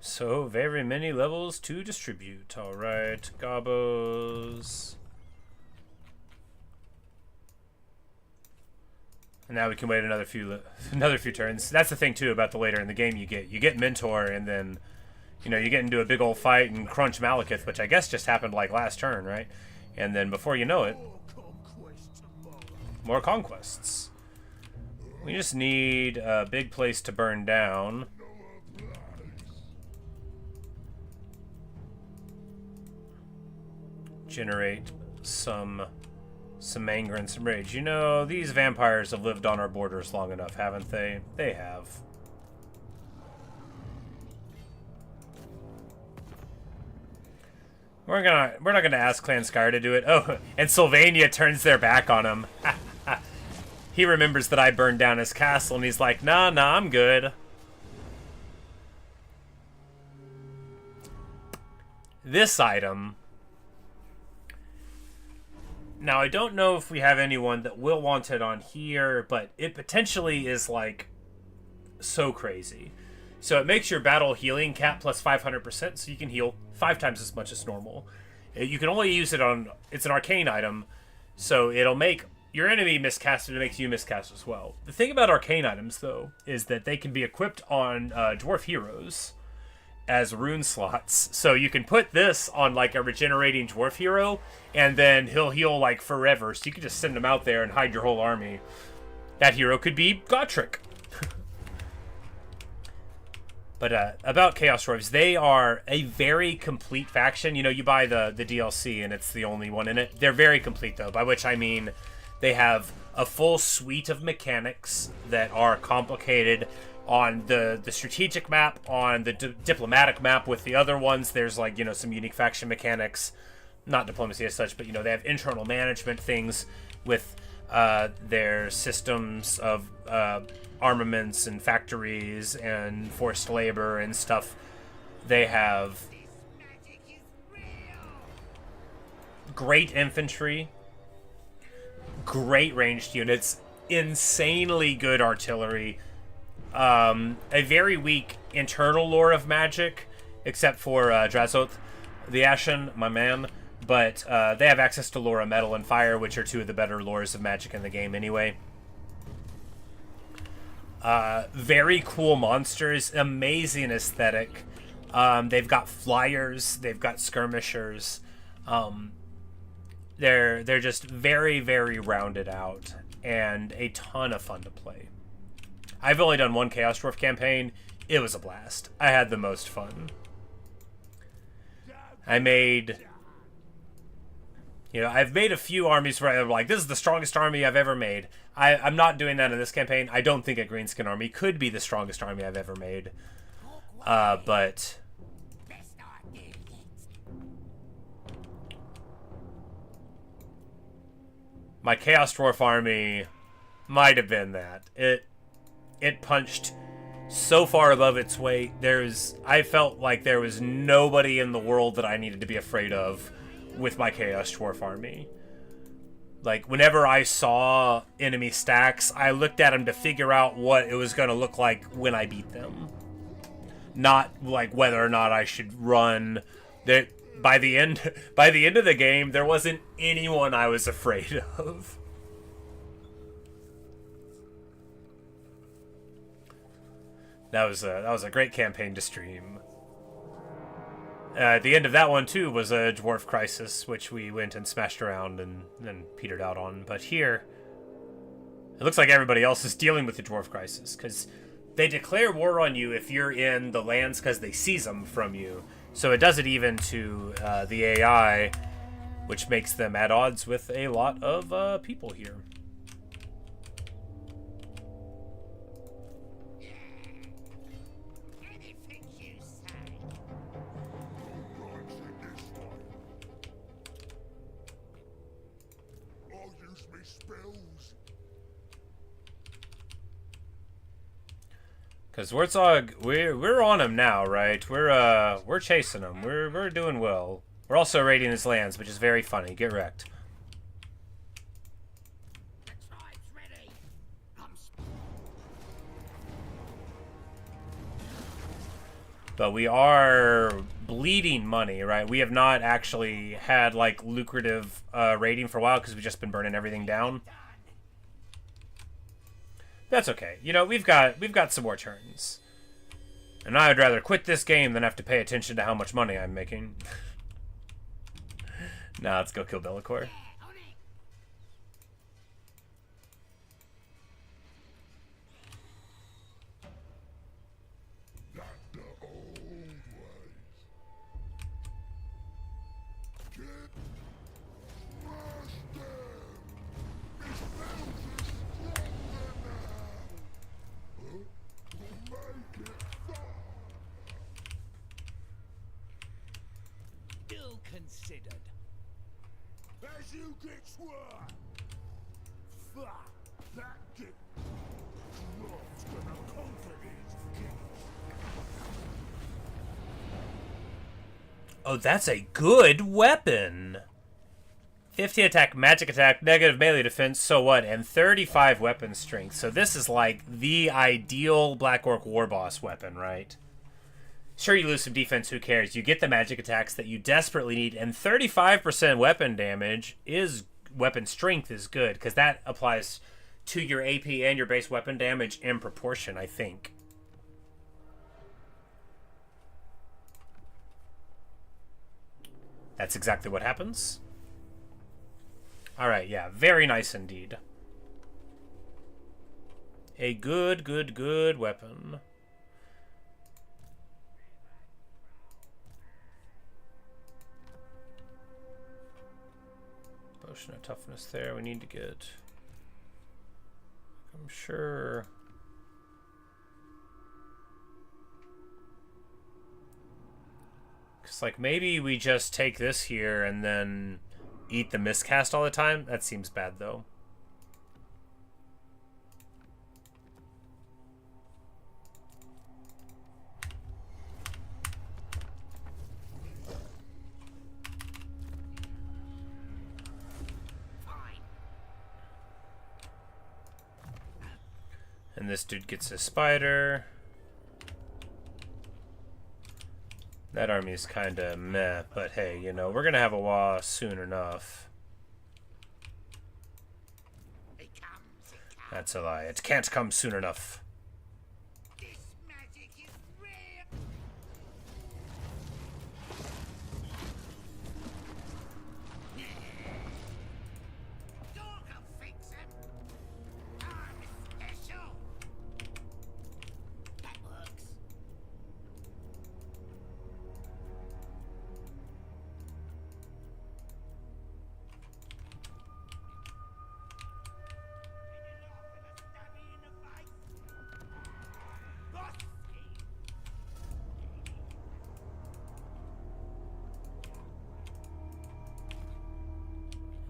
So, very many levels to distribute. Alright, Gobos. And now we can wait another few turns. That's the thing, too, about the later in the game you get Mentor, and then, you know, you get into a big old fight and crunch Malekith, which I guess just happened, like, last turn, right? And then before you know it, more conquests. We just need a big place to burn down. Generate some anger and some rage. You know, these vampires have lived on our borders long enough, haven't they? They have. We're not gonna ask Clan Skyr to do it. Oh, and Sylvania turns their back on him. He remembers that I burned down his castle, and he's like, nah, I'm good. This item... Now, I don't know if we have anyone that will want it on here, but it potentially is, like, so crazy. So it makes your battle healing cap plus 500%, so you can heal 5 times as much as normal. You can only use it on... It's an arcane item, so it'll make your enemy miscast and it makes you miscast as well. The thing about arcane items, though, is that they can be equipped on dwarf heroes as rune slots. So you can put this on, like, a regenerating dwarf hero, and then he'll heal, like, forever. So you can just send him out there and hide your whole army. That hero could be Gotrek. But about Chaos Dwarves, they are a very complete faction. You know, you buy the DLC and it's the only one in it. They're very complete, though, by which I mean they have a full suite of mechanics that are complicated on the strategic map, on the diplomatic map with the other ones. There's, like, you know, some unique faction mechanics. Not diplomacy as such, but, you know, they have internal management things with their systems of... armaments and factories and forced labor and stuff. They have great infantry, great ranged units, insanely good artillery, a very weak internal lore of magic, except for Drazoth the Ashen, my man, but they have access to lore of metal and fire, which are 2 of the better lores of magic in the game anyway. Very cool monsters, amazing aesthetic. They've got flyers, they've got skirmishers. They're just very, very rounded out and a ton of fun to play. I've only done 1 Chaos Dwarf campaign. It was a blast. I had the most fun. I've made a few armies where I'm like, this is the strongest army I've ever made. I'm not doing that in this campaign. I don't think a Greenskin army could be the strongest army I've ever made. But... my Chaos Dwarf army might have been that. It punched so far above its weight. I felt like there was nobody in the world that I needed to be afraid of with my Chaos Dwarf army. Like, whenever I saw enemy stacks, I looked at them to figure out what it was going to look like when I beat them. Not, like, whether or not I should run. By the end of the game, there wasn't anyone I was afraid of. That was a great campaign to stream. At the end of that one, too, was a Dwarf Crisis, which we went and smashed around and then petered out on. But here, it looks like everybody else is dealing with the Dwarf Crisis, because they declare war on you if you're in the lands because they seize them from you. So it does it even to the AI, which makes them at odds with a lot of people here. Anything you say. I'll use me spells. Because Warthog, we're on him now, right? We're chasing him. We're doing well. We're also raiding his lands, which is very funny. Get wrecked. The tribe's ready. But we are bleeding money, right? We have not actually had, like, lucrative raiding for a while because we've just been burning everything down. That's okay. You know, we've got some more turns. And I would rather quit this game than have to pay attention to how much money I'm making. Nah, let's go kill Bellicor. Not the old ways. Get smash them. These spells are stronger now. We'll make it fun. Ill considered. As you get sworn. Fuck that dick. Grom's gonna conquer his king. Oh, that's a good weapon. 50 attack, magic attack, negative melee defense, so what? And 35 weapon strength. So this is like the ideal Black Orc War Boss weapon, right? Sure, you lose some defense, who cares? You get the magic attacks that you desperately need, and 35% weapon damage is... weapon strength is good, because that applies to your AP and your base weapon damage in proportion, I think. That's exactly what happens. Alright, yeah, very nice indeed. A good, good, good weapon. Potion of toughness there. We need to get... I'm sure... Because, like, maybe we just take this here and then eat the miscast all the time? That seems bad, though. And this dude gets a spider. That army is kind of meh, but hey, you know, we're going to have a war soon enough. That's a lie. It can't come soon enough. This magic is real. Dog will fix him. I'm special. That works.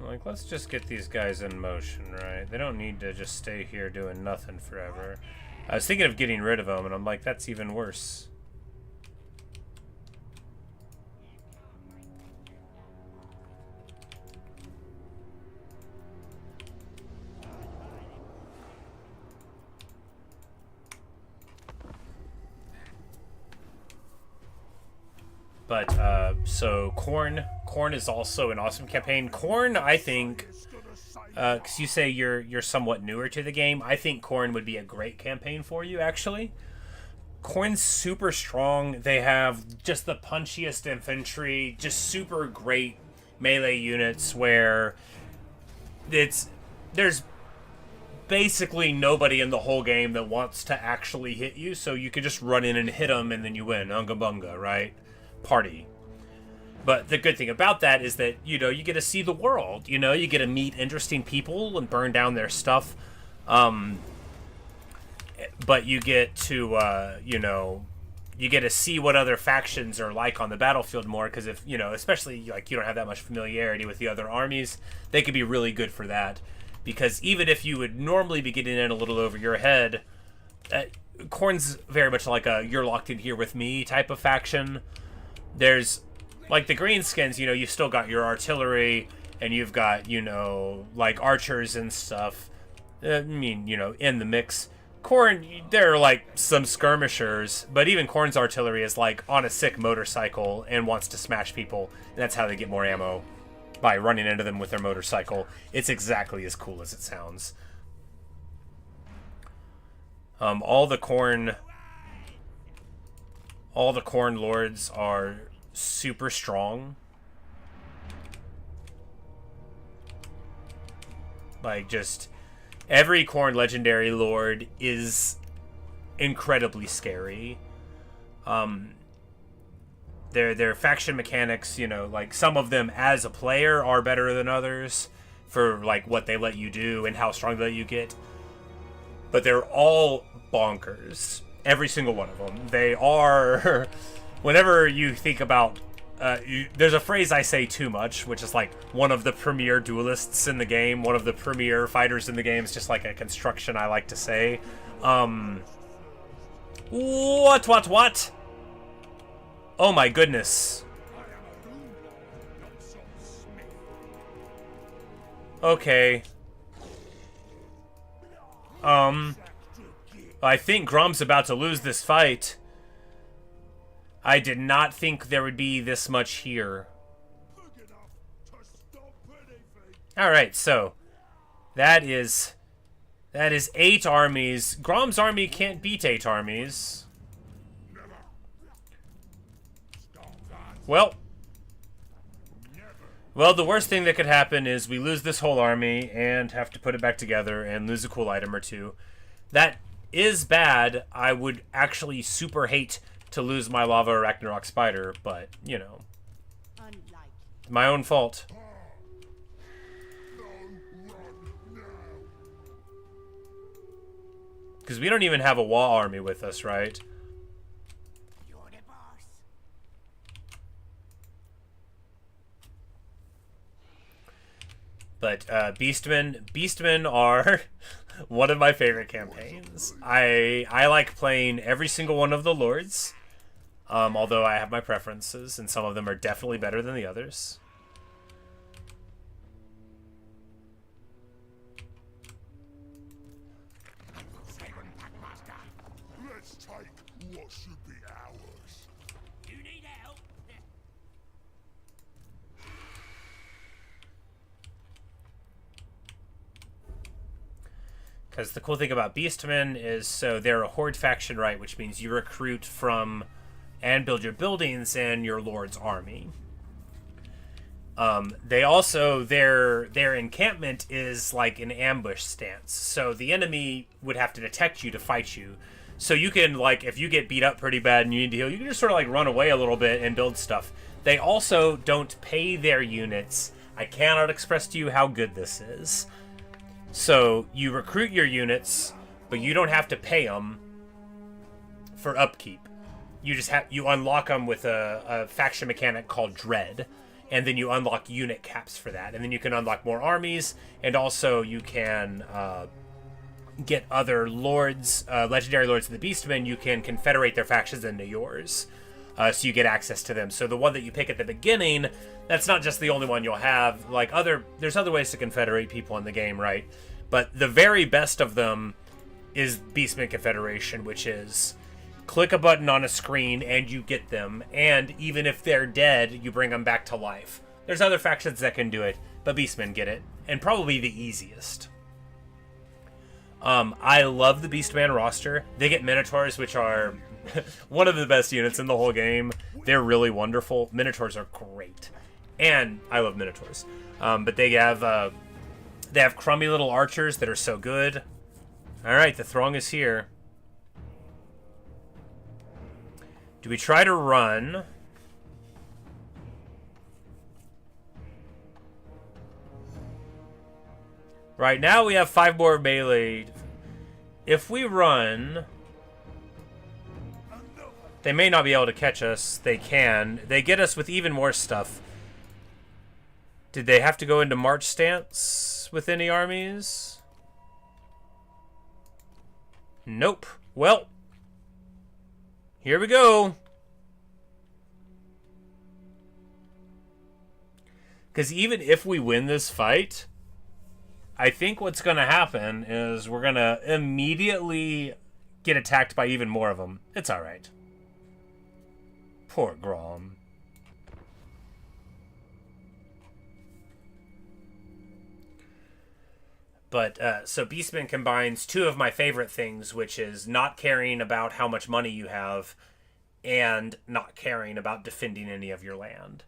Like, let's just get these guys in motion, right? They don't need to just stay here doing nothing forever. I was thinking of getting rid of them, and I'm like, that's even worse. But, so, Corn is also an awesome campaign. Corn, I think, because you say you're somewhat newer to the game, I think Corn would be a great campaign for you, actually. Corn's super strong. They have just the punchiest infantry, just super great melee units where there's basically nobody in the whole game that wants to actually hit you, so you can just run in and hit them and then you win. Unga bunga, right? Party. But the good thing about that is that, you know, you get to see the world, you know, you get to meet interesting people and burn down their stuff. But you get to, you know, you get to see what other factions are like on the battlefield more, because if, you know, especially, like, you don't have that much familiarity with the other armies, they could be really good for that. Because even if you would normally be getting in a little over your head, Khorne's very much like a you're locked in here with me type of faction. There's, like, the greenskins, you know, you've still got your artillery, and you've got, you know, like, archers and stuff. I mean, you know, in the mix. Khorne, there are, like, some skirmishers, but even Khorne's artillery is, like, on a sick motorcycle and wants to smash people, and that's how they get more ammo, by running into them with their motorcycle. It's exactly as cool as it sounds. All the Khorne lords are super strong. Like, just every Khorne legendary lord is incredibly scary. Their faction mechanics, you know, like, some of them as a player are better than others for, like, what they let you do and how strong they let you get. But they're all bonkers. Every single one of them. They are... Whenever you think about... there's a phrase I say too much, which is like one of the premier duelists in the game, one of the premier fighters in the game. It's just like a construction I like to say. What? Oh my goodness. Okay. I think Grom's about to lose this fight. I did not think there would be this much here. Big enough to stop anything. Alright, so that is 8 armies. Grom's army can't beat 8 armies. Never. Stop that. Well, Never. well, the worst thing that could happen is we lose this whole army and have to put it back together and lose a cool item or two. That is bad. I would actually super hate to lose my Lava Ragnarok Spider, but, you know, Unlike. my own fault. No, run now. Because we don't even have a Wa army with us, right? You're the boss. But Beastmen are one of my favorite campaigns. I like playing every single one of the lords, although I have my preferences, and some of them are definitely better than the others. Let's take what should be ours. You need help? Because the cool thing about Beastmen is, so they're a horde faction, right? Which means you recruit from and build your buildings and your lord's army. They also, their encampment is like an ambush stance. So the enemy would have to detect you to fight you. So you can, like, if you get beat up pretty bad and you need to heal, you can just sort of like run away a little bit and build stuff. They also don't pay their units. I cannot express to you how good this is. So you recruit your units, but you don't have to pay them for upkeep. You just you unlock them with a faction mechanic called Dread, and then you unlock unit caps for that, and then you can unlock more armies, and also you can get other lords, legendary lords of the Beastmen. You can confederate their factions into yours, so you get access to them. So the one that you pick at the beginning, that's not just the only one you'll have. Like there's other ways to confederate people in the game, right? But the very best of them is Beastman Confederation, which is click a button on a screen and you get them, and even if they're dead, you bring them back to life. There's other factions that can do it, but Beastmen get it, and probably the easiest. I love the Beastman roster. They get Minotaurs, which are one of the best units in the whole game. They're really wonderful. Minotaurs are great, and I love Minotaurs. But they have crummy little archers that are so good. All right, the throng is here. Do we try to run? Right now we have 5 more melee. If we run, they may not be able to catch us. They can. They get us with even more stuff. Did they have to go into march stance with any armies? Nope. Well, here we go. Because even if we win this fight, I think what's going to happen is we're going to immediately get attacked by even more of them. It's alright. Poor Grom. But, so Beastman combines 2 of my favorite things, which is not caring about how much money you have and not caring about defending any of your land.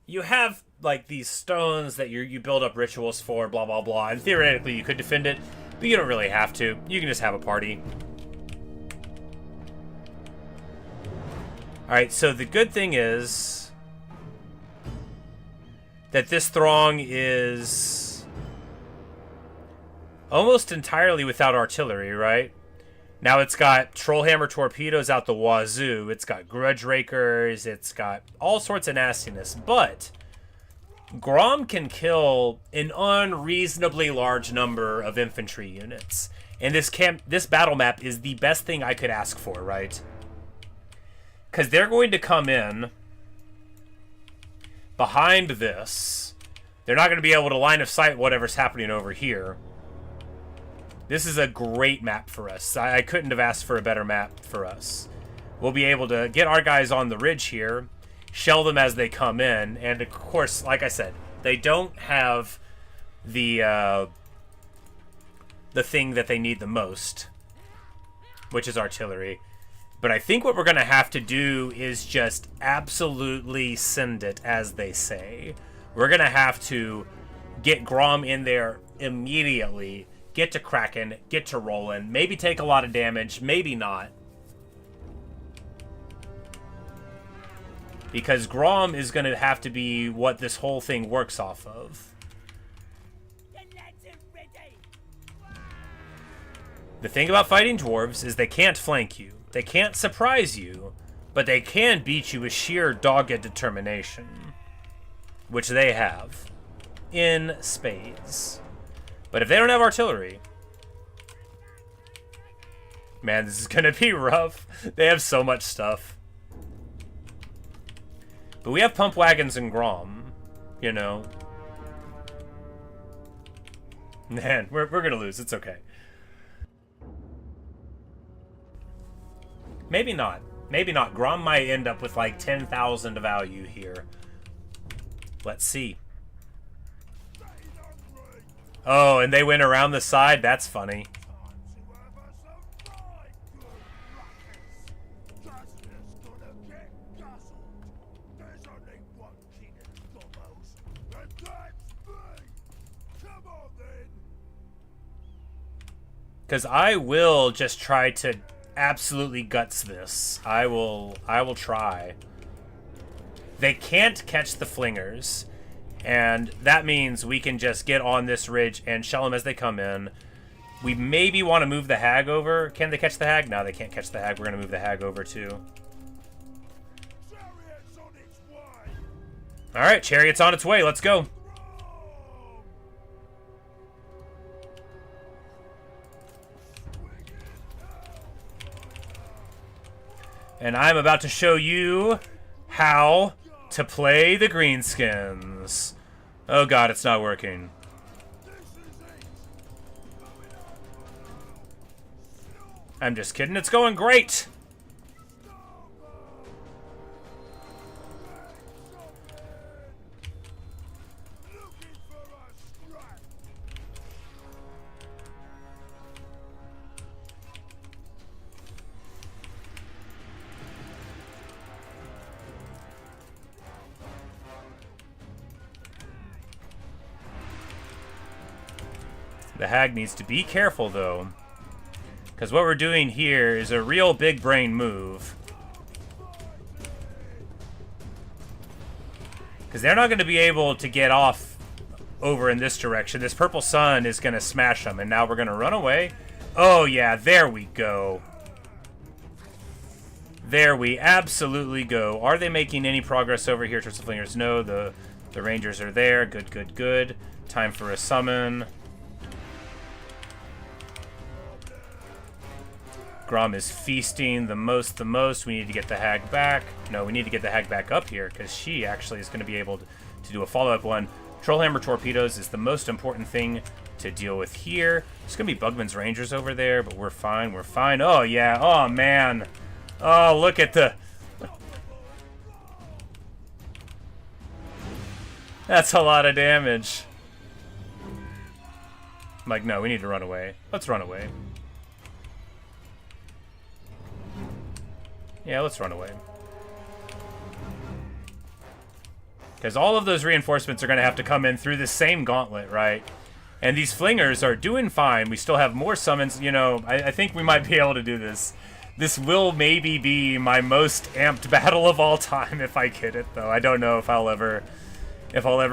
You have, like, these stones that you build up rituals for, blah, blah, blah, and theoretically you could defend it, but you don't really have to. You can just have a party. Alright, so the good thing is that this throng is almost entirely without artillery, right? Now it's got Trollhammer torpedoes out the wazoo, it's got Grudge Rakers, it's got all sorts of nastiness, but Grom can kill an unreasonably large number of infantry units. And this battle map is the best thing I could ask for, right? Because they're going to come in behind this. They're not going to be able to line of sight whatever's happening over here. This is a great map for us. I couldn't have asked for a better map for us. we'll be able to get our guys on the ridge here, shell them as they come in, and of course, like I said, they don't have the thing that they need the most, which is artillery. But I think what we're going to have to do is just absolutely send it, as they say. We're going to have to get Grom in there immediately, get to cracking, get to rolling, maybe take a lot of damage, maybe not. Because Grom is going to have to be what this whole thing works off of. The thing about fighting dwarves is they can't flank you. They can't surprise you, but they can beat you with sheer dogged determination. Which they have. In spades. But if they don't have artillery... Man, this is gonna be rough. They have so much stuff. But we have pump wagons and Grom. You know. Man, we're gonna lose. It's okay. Maybe not. Maybe not. Grom might end up with like 10,000 value here. Let's see. Oh, and they went around the side? That's funny. Because I will just try to absolutely guts this. I will try. They can't catch the flingers, and that means we can just get on this ridge and shell them as they come in. We maybe want to move the hag over. Can they catch the hag? No, they can't catch the hag. We're going to move the hag over too. Alright, chariot's on its way. Let's go. And I'm about to show you how to play the greenskins. Oh god, it's not working. I'm just kidding, it's going great! The hag needs to be careful, though. Because what we're doing here is a real big brain move. Because they're not going to be able to get off over in this direction. This purple sun is going to smash them. And now we're going to run away. Oh, yeah. There we go. There we absolutely go. Are they making any progress over here towards the flingers? No, the rangers are there. Good, good, good. Time for a summon. Grom is feasting the most. We need to get the hag back. No, we need to get the hag back up here because she actually is going to be able to do a follow-up one. Trollhammer torpedoes is the most important thing to deal with here. There's going to be Bugman's Rangers over there, but we're fine. We're fine. Oh, yeah. Oh, man. Oh, look at the... That's a lot of damage. I'm like, no, we need to run away. Let's run away. Yeah, let's run away. Because all of those reinforcements are going to have to come in through the same gauntlet, right? And these flingers are doing fine. We still have more summons. You know, I think we might be able to do this. This will maybe be my most amped battle of all time if I get it, though. I don't know if I'll ever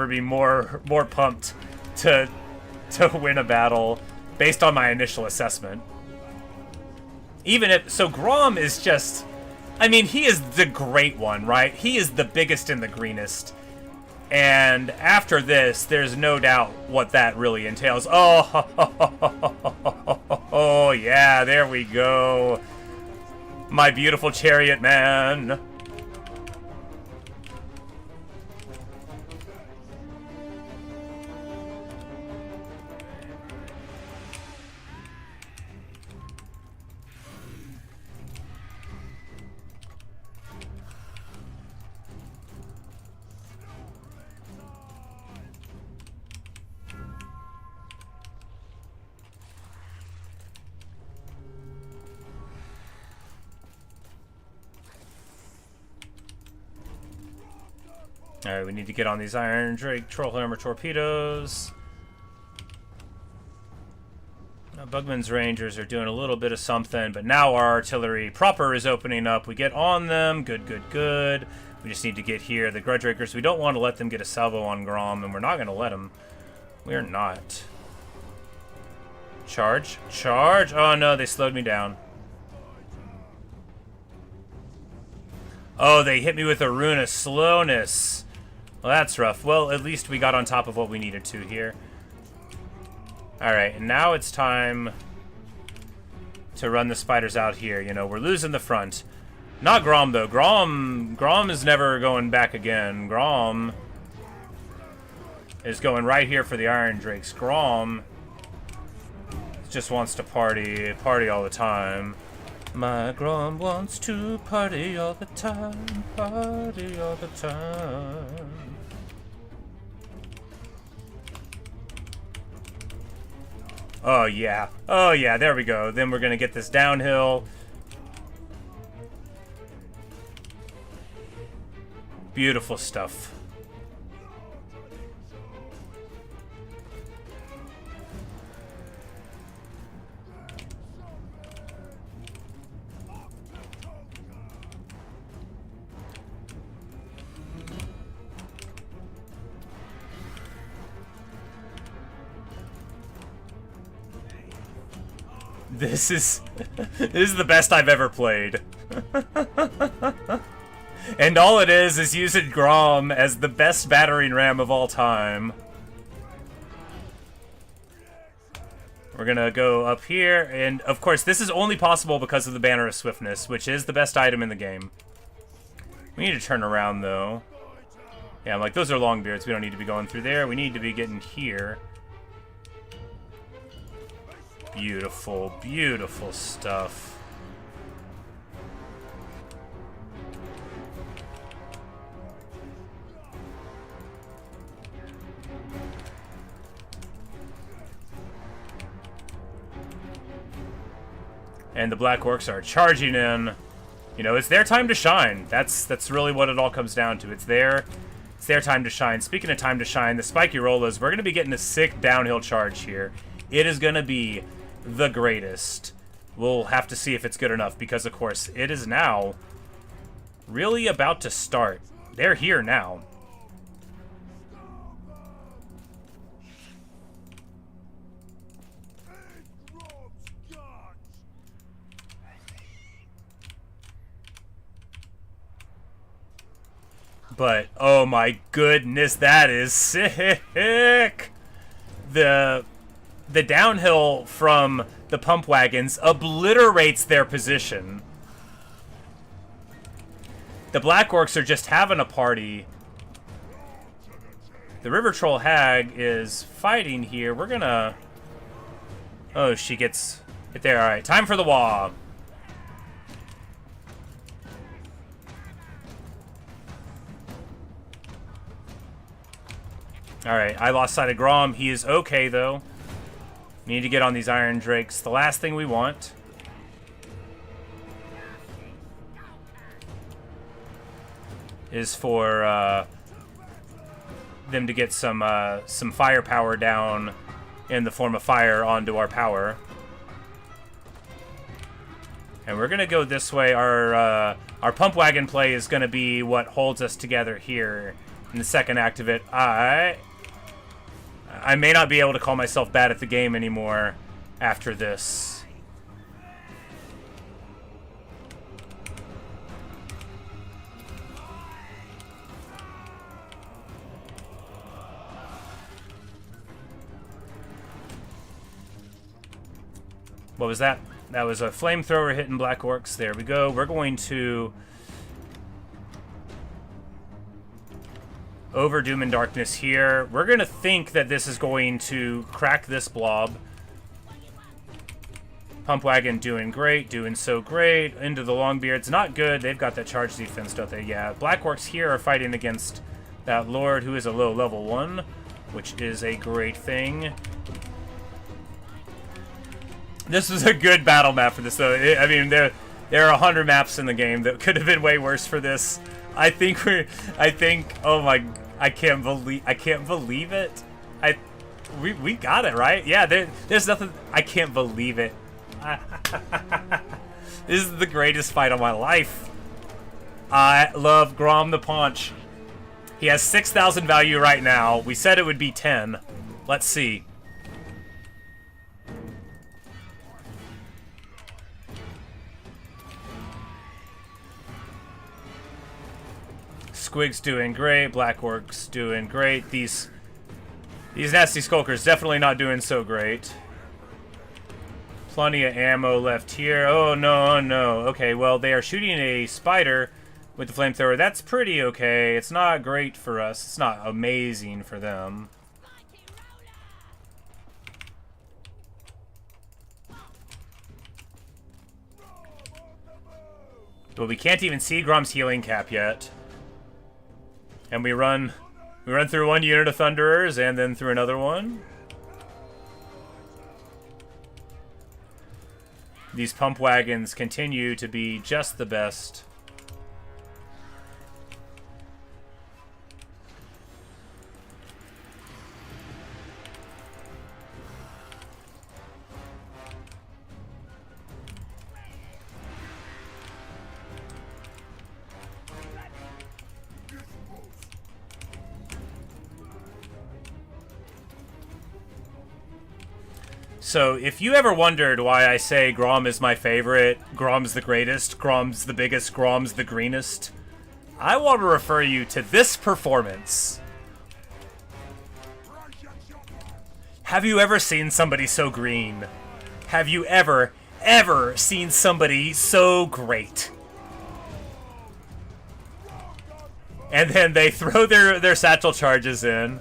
be more pumped to win a battle based on my initial assessment. Even if so, Grom is just... I mean, he is the great one, right? He is the biggest and the greenest. And after this, there's no doubt what that really entails. Oh, yeah, there we go. My beautiful chariot man. Alright, we need to get on these Iron Drake Trollhammer torpedoes. Now, Bugman's Rangers are doing a little bit of something, but now our artillery proper is opening up. We get on them. Good, good, good. We just need to get here. The Grudge Rakers, we don't want to let them get a salvo on Grom, and we're not going to let them. We're not. Charge. Charge. Oh, no, they slowed me down. Oh, they hit me with a rune of slowness. Well, that's rough. Well, at least we got on top of what we needed to here. Alright, and now it's time to run the spiders out here. You know, we're losing the front. Not Grom, though. Grom is never going back again. Grom is going right here for the Iron Drakes. Grom just wants to party all the time. My Grom wants to party all the time, party all the time. Oh yeah, there we go. Then we're gonna get this downhill. Beautiful stuff. This is the best I've ever played. And all it is using Grom as the best battering ram of all time. We're gonna go up here, and of course this is only possible because of the Banner of Swiftness, which is the best item in the game. We need to turn around though. Yeah, I'm like, those are Longbeards, we don't need to be going through there, we need to be getting here. Beautiful, beautiful stuff. And the Black Orcs are charging in. You know, it's their time to shine. That's really what it all comes down to. It's their time to shine. Speaking of time to shine, the Spiky Rollas, we're going to be getting a sick downhill charge here. It is going to be the greatest. We'll have to see if it's good enough because, of course, it is now really about to start. They're here now. But, oh my goodness, that is sick! The downhill from the pump wagons obliterates their position. The Black Orcs are just having a party. The River Troll Hag is fighting here. We're gonna... Oh, she gets it there. Alright, time for the wall. Alright, I lost sight of Grom. He is okay, though. We need to get on these Iron Drakes. The last thing we want is for them to get some firepower down in the form of fire onto our power. And we're gonna go this way. Our pump wagon play is gonna be what holds us together here in the second act of it. I may not be able to call myself bad at the game anymore after this. What was that? That was a flamethrower hitting Black Orcs. There we go. We're going to... over Doom and Darkness here. We're going to think that this is going to crack this blob. Pump Wagon doing great, doing so great. Into the Longbeards, not good. They've got that charge defense, don't they? Yeah, Black Orcs here are fighting against that Lord who is a low level 1, which is a great thing. This was a good battle map for this, though. I mean, there are 100 maps in the game that could have been way worse for this. I think oh my, I can't believe it. We got it, right? Yeah, there's nothing, I can't believe it. This is the greatest fight of my life. I love Grom the Paunch. He has 6,000 value right now. We said it would be 10. Let's see. Squig's doing great. Black Orc's doing great. These nasty skulkers definitely not doing so great. Plenty of ammo left here. Oh no, oh no. Okay, well they are shooting a spider with the flamethrower. That's pretty okay. It's not great for us. It's not amazing for them. But we can't even see Grom's healing cap yet. And we run through one unit of Thunderers and then through another one. These pump wagons continue to be just the best. So, if you ever wondered why I say Grom is my favorite, Grom's the greatest, Grom's the biggest, Grom's the greenest, I want to refer you to this performance. Have you ever seen somebody so green? Have you ever seen somebody so great? And then they throw their satchel charges in.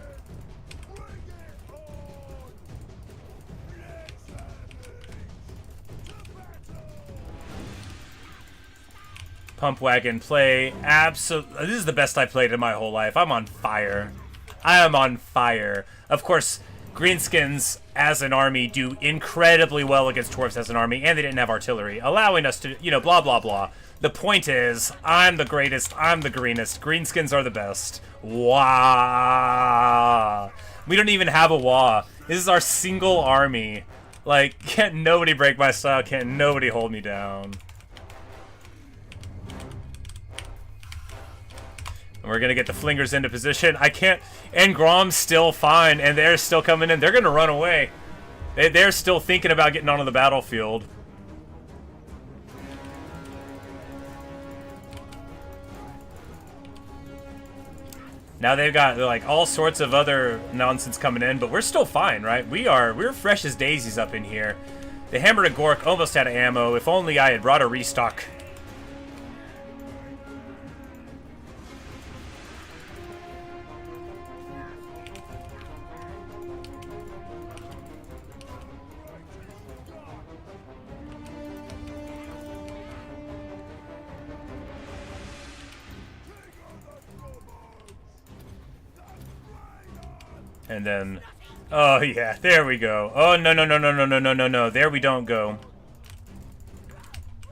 Pump wagon play, absolutely. This is the best I've played in my whole life. I'm on fire. I am on fire. Of course, greenskins as an army do incredibly well against dwarfs as an army, and they didn't have artillery, allowing us to, you know, blah, blah, blah. The point is, I'm the greatest, I'm the greenest. Greenskins are the best. Wah! We don't even have a wah. This is our single army. Like, can't nobody break my style, can't nobody hold me down. And we're going to get the flingers into position. I can't... And Grom's still fine, and they're still coming in. They're going to run away. They're still thinking about getting onto the battlefield. Now they've got, like, all sorts of other nonsense coming in, but we're still fine, right? We're fresh as daisies up in here. The Hammer to Gork almost out of ammo. If only I had brought a restock. And then, oh yeah, there we go. Oh no no no no no no no no no! There we don't go.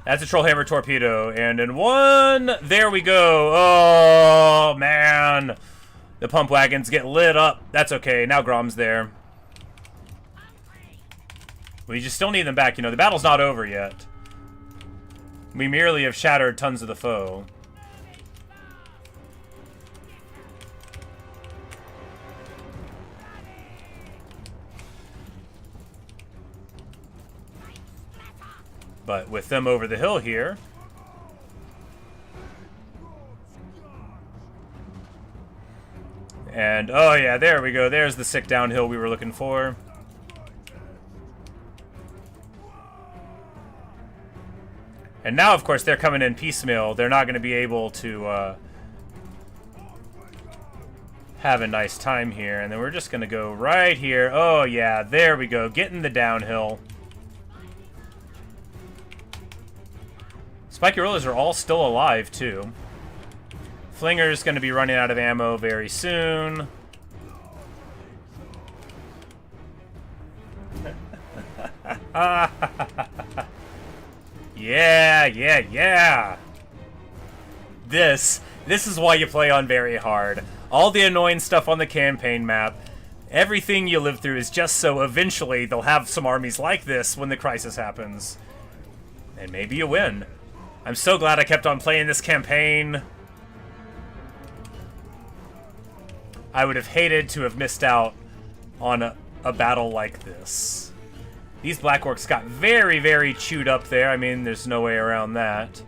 That's a Trollhammer torpedo, and in one, there we go. Oh man, the pump wagons get lit up. That's okay. Now Grom's there. We just still need them back. You know, the battle's not over yet. We merely have shattered tons of the foe. But with them over the hill here... And, oh yeah, there we go. There's the sick downhill we were looking for. And now, of course, they're coming in piecemeal. They're not going to be able to have a nice time here. And then we're just going to go right here. Oh yeah, there we go. Getting the downhill. Spiky Rollers are all still alive, too. Flinger's going to be running out of ammo very soon. Yeah, yeah, yeah. This This is why you play on very hard. All the annoying stuff on the campaign map, everything you live through is just so eventually they'll have some armies like this when the crisis happens. And maybe you win. I'm so glad I kept on playing this campaign. I would have hated to have missed out on a battle like this. These Black Orcs got very, very chewed up there. I mean, there's no way around that.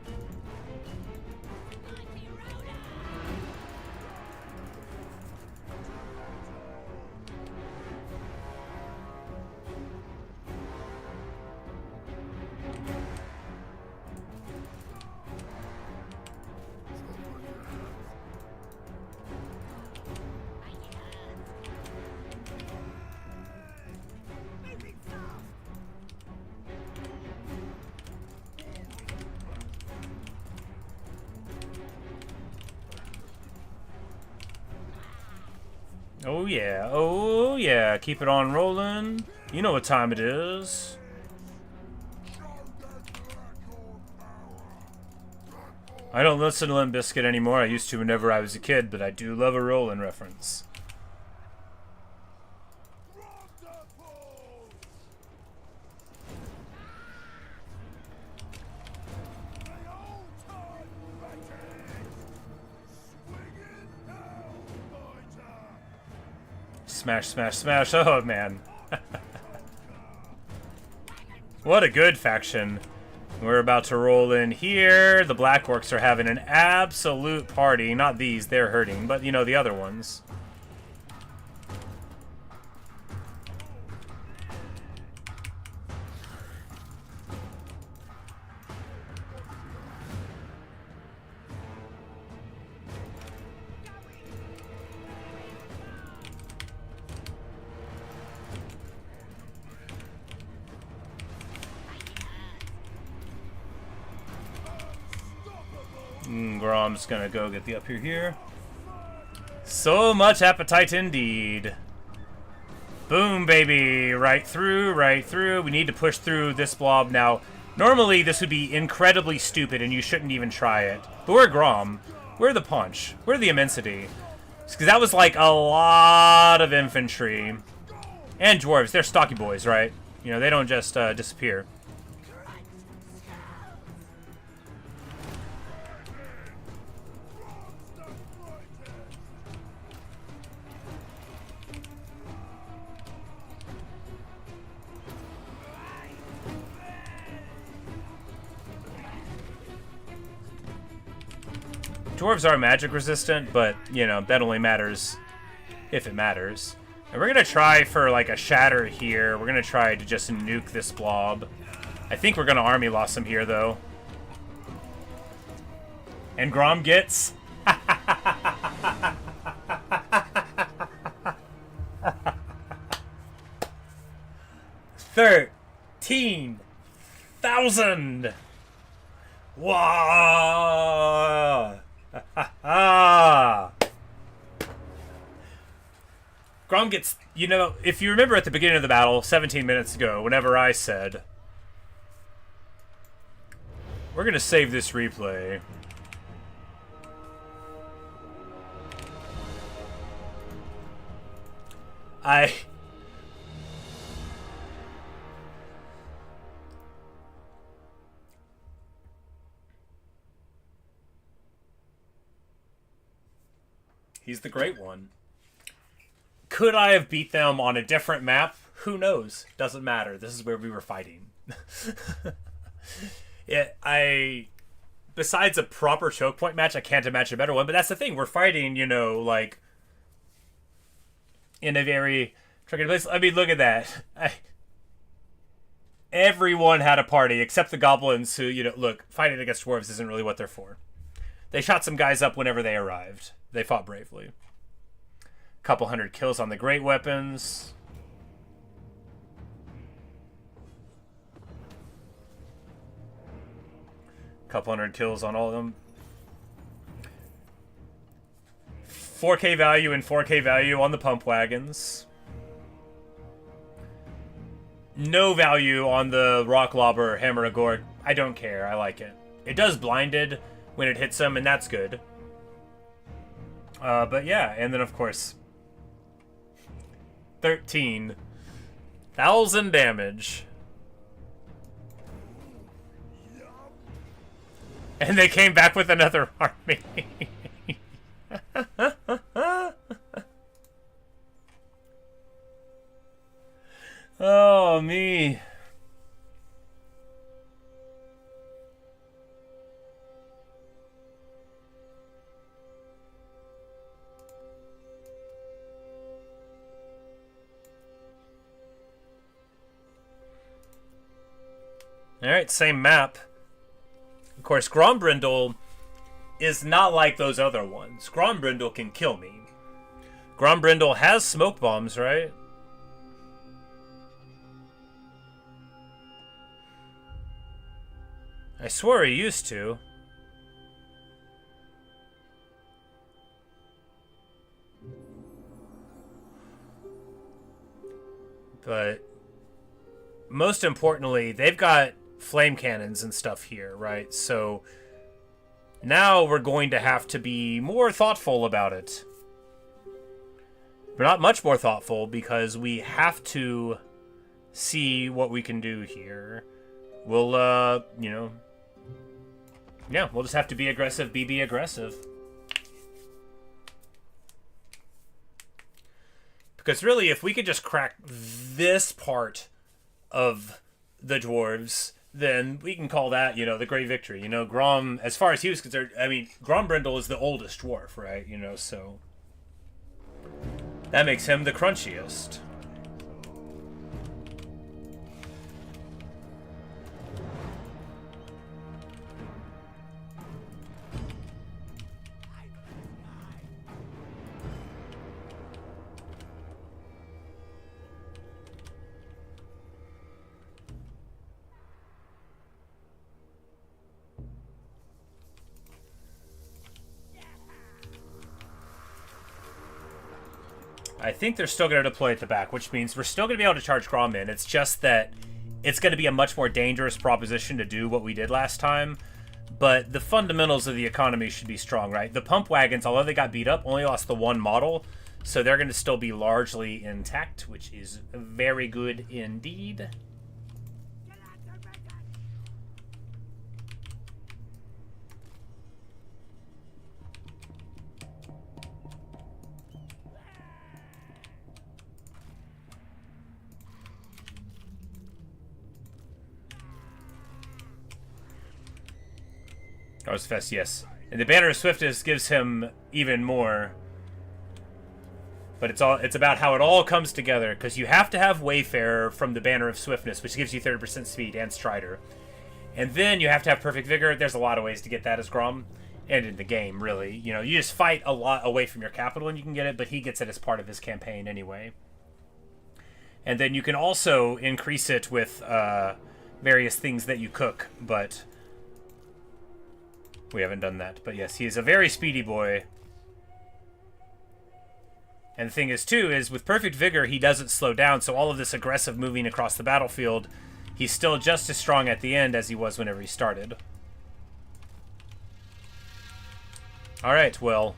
Oh yeah, keep it on rolling. You know what time it is. I don't listen to Limp Bizkit anymore. I used to whenever I was a kid, but I do love a Rollin' reference. Smash, smash, smash. Oh, man. What a good faction. We're about to roll in here. The Black Orcs are having an absolute party. Not these, they're hurting, but, you know, the other ones. Grom's gonna go get the up here. So much appetite indeed. Boom, baby. Right through, right through. We need to push through this blob now. Normally, this would be incredibly stupid and you shouldn't even try it. But we're Grom. We're the punch. We're the immensity. Because that was like a lot of infantry. And dwarves. They're stocky boys, right? You know, they don't just disappear. Dwarves are magic resistant, but, you know, that only matters if it matters. And we're going to try for, like, a shatter here. We're going to try to just nuke this blob. I think we're going to army loss him here, though. And Grom gets... 13,000! Wow! Grom gets, you know, if you remember at the beginning of the battle, 17 minutes ago, whenever I said, we're going to save this replay. He's the great one. Could I have beat them on a different map? Who knows? Doesn't matter. This is where we were fighting. Besides a proper choke point match, I can't imagine a better one. But that's the thing. We're fighting, you know, like, in a very tricky place. I mean, look at that. Everyone had a party except the goblins who, you know, look, fighting against dwarves isn't really what they're for. They shot some guys up whenever they arrived. They fought bravely. Couple hundred kills on the great weapons. Couple hundred kills on all of them. 4K value and 4K value on the pump wagons. No value on the rock lobber hammer of gore. I don't care. I like it. It does blinded when it hits them, and that's good. But yeah, and then of course, 13,000 damage. And they came back with another army. Oh, me. Alright, same map. Of course, Grombrindal is not like those other ones. Grombrindal can kill me. Grombrindal has smoke bombs, right? I swore he used to. But most importantly, they've got flame cannons and stuff here, right? So now we're going to have to be more thoughtful about it. But not much more thoughtful, because we have to see what we can do here. We'll, you know... Yeah, we'll just have to be aggressive, be aggressive. Because really, if we could just crack this part of the dwarves, then we can call that, you know, the great victory. You know, Grom, as far as he was concerned, I mean, Grombrindal is the oldest dwarf, right? You know, so that makes him the crunchiest. I think they're still going to deploy at the back, which means we're still going to be able to charge Grom in. It's just that it's going to be a much more dangerous proposition to do what we did last time. But the fundamentals of the economy should be strong, right? The pump wagons, although they got beat up, only lost the one model. So they're going to still be largely intact, which is very good indeed. Oh, it's fast, yes. And the Banner of Swiftness gives him even more. But it's about how it all comes together, because you have to have Wayfarer from the Banner of Swiftness, which gives you 30% speed and Strider. And then you have to have Perfect Vigor. There's a lot of ways to get that as Grom. And in the game, really. You know, you just fight a lot away from your capital and you can get it, but he gets it as part of his campaign anyway. And then you can also increase it with various things that you cook, but we haven't done that. But yes, he is a very speedy boy. And the thing is, too, is with Perfect Vigor, he doesn't slow down, so all of this aggressive moving across the battlefield, he's still just as strong at the end as he was whenever he started. Alright, well.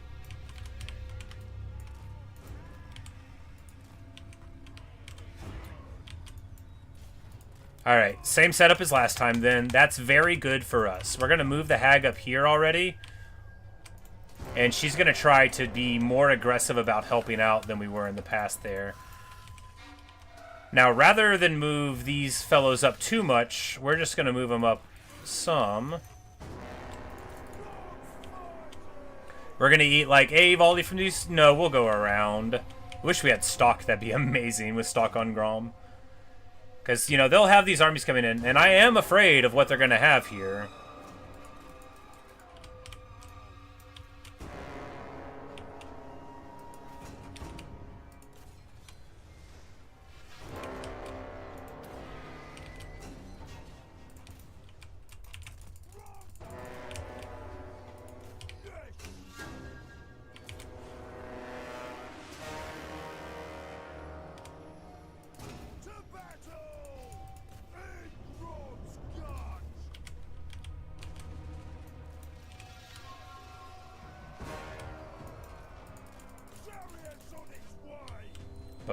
Alright, same setup as last time then. That's very good for us. We're going to move the hag up here already. And she's going to try to be more aggressive about helping out than we were in the past there. Now, rather than move these fellows up too much, we're just going to move them up some. We're going to eat, like, a volley from these. No, we'll go around. Wish we had stock. That'd be amazing with stock on Grom. Because, you know, they'll have these armies coming in, and I am afraid of what they're going to have here.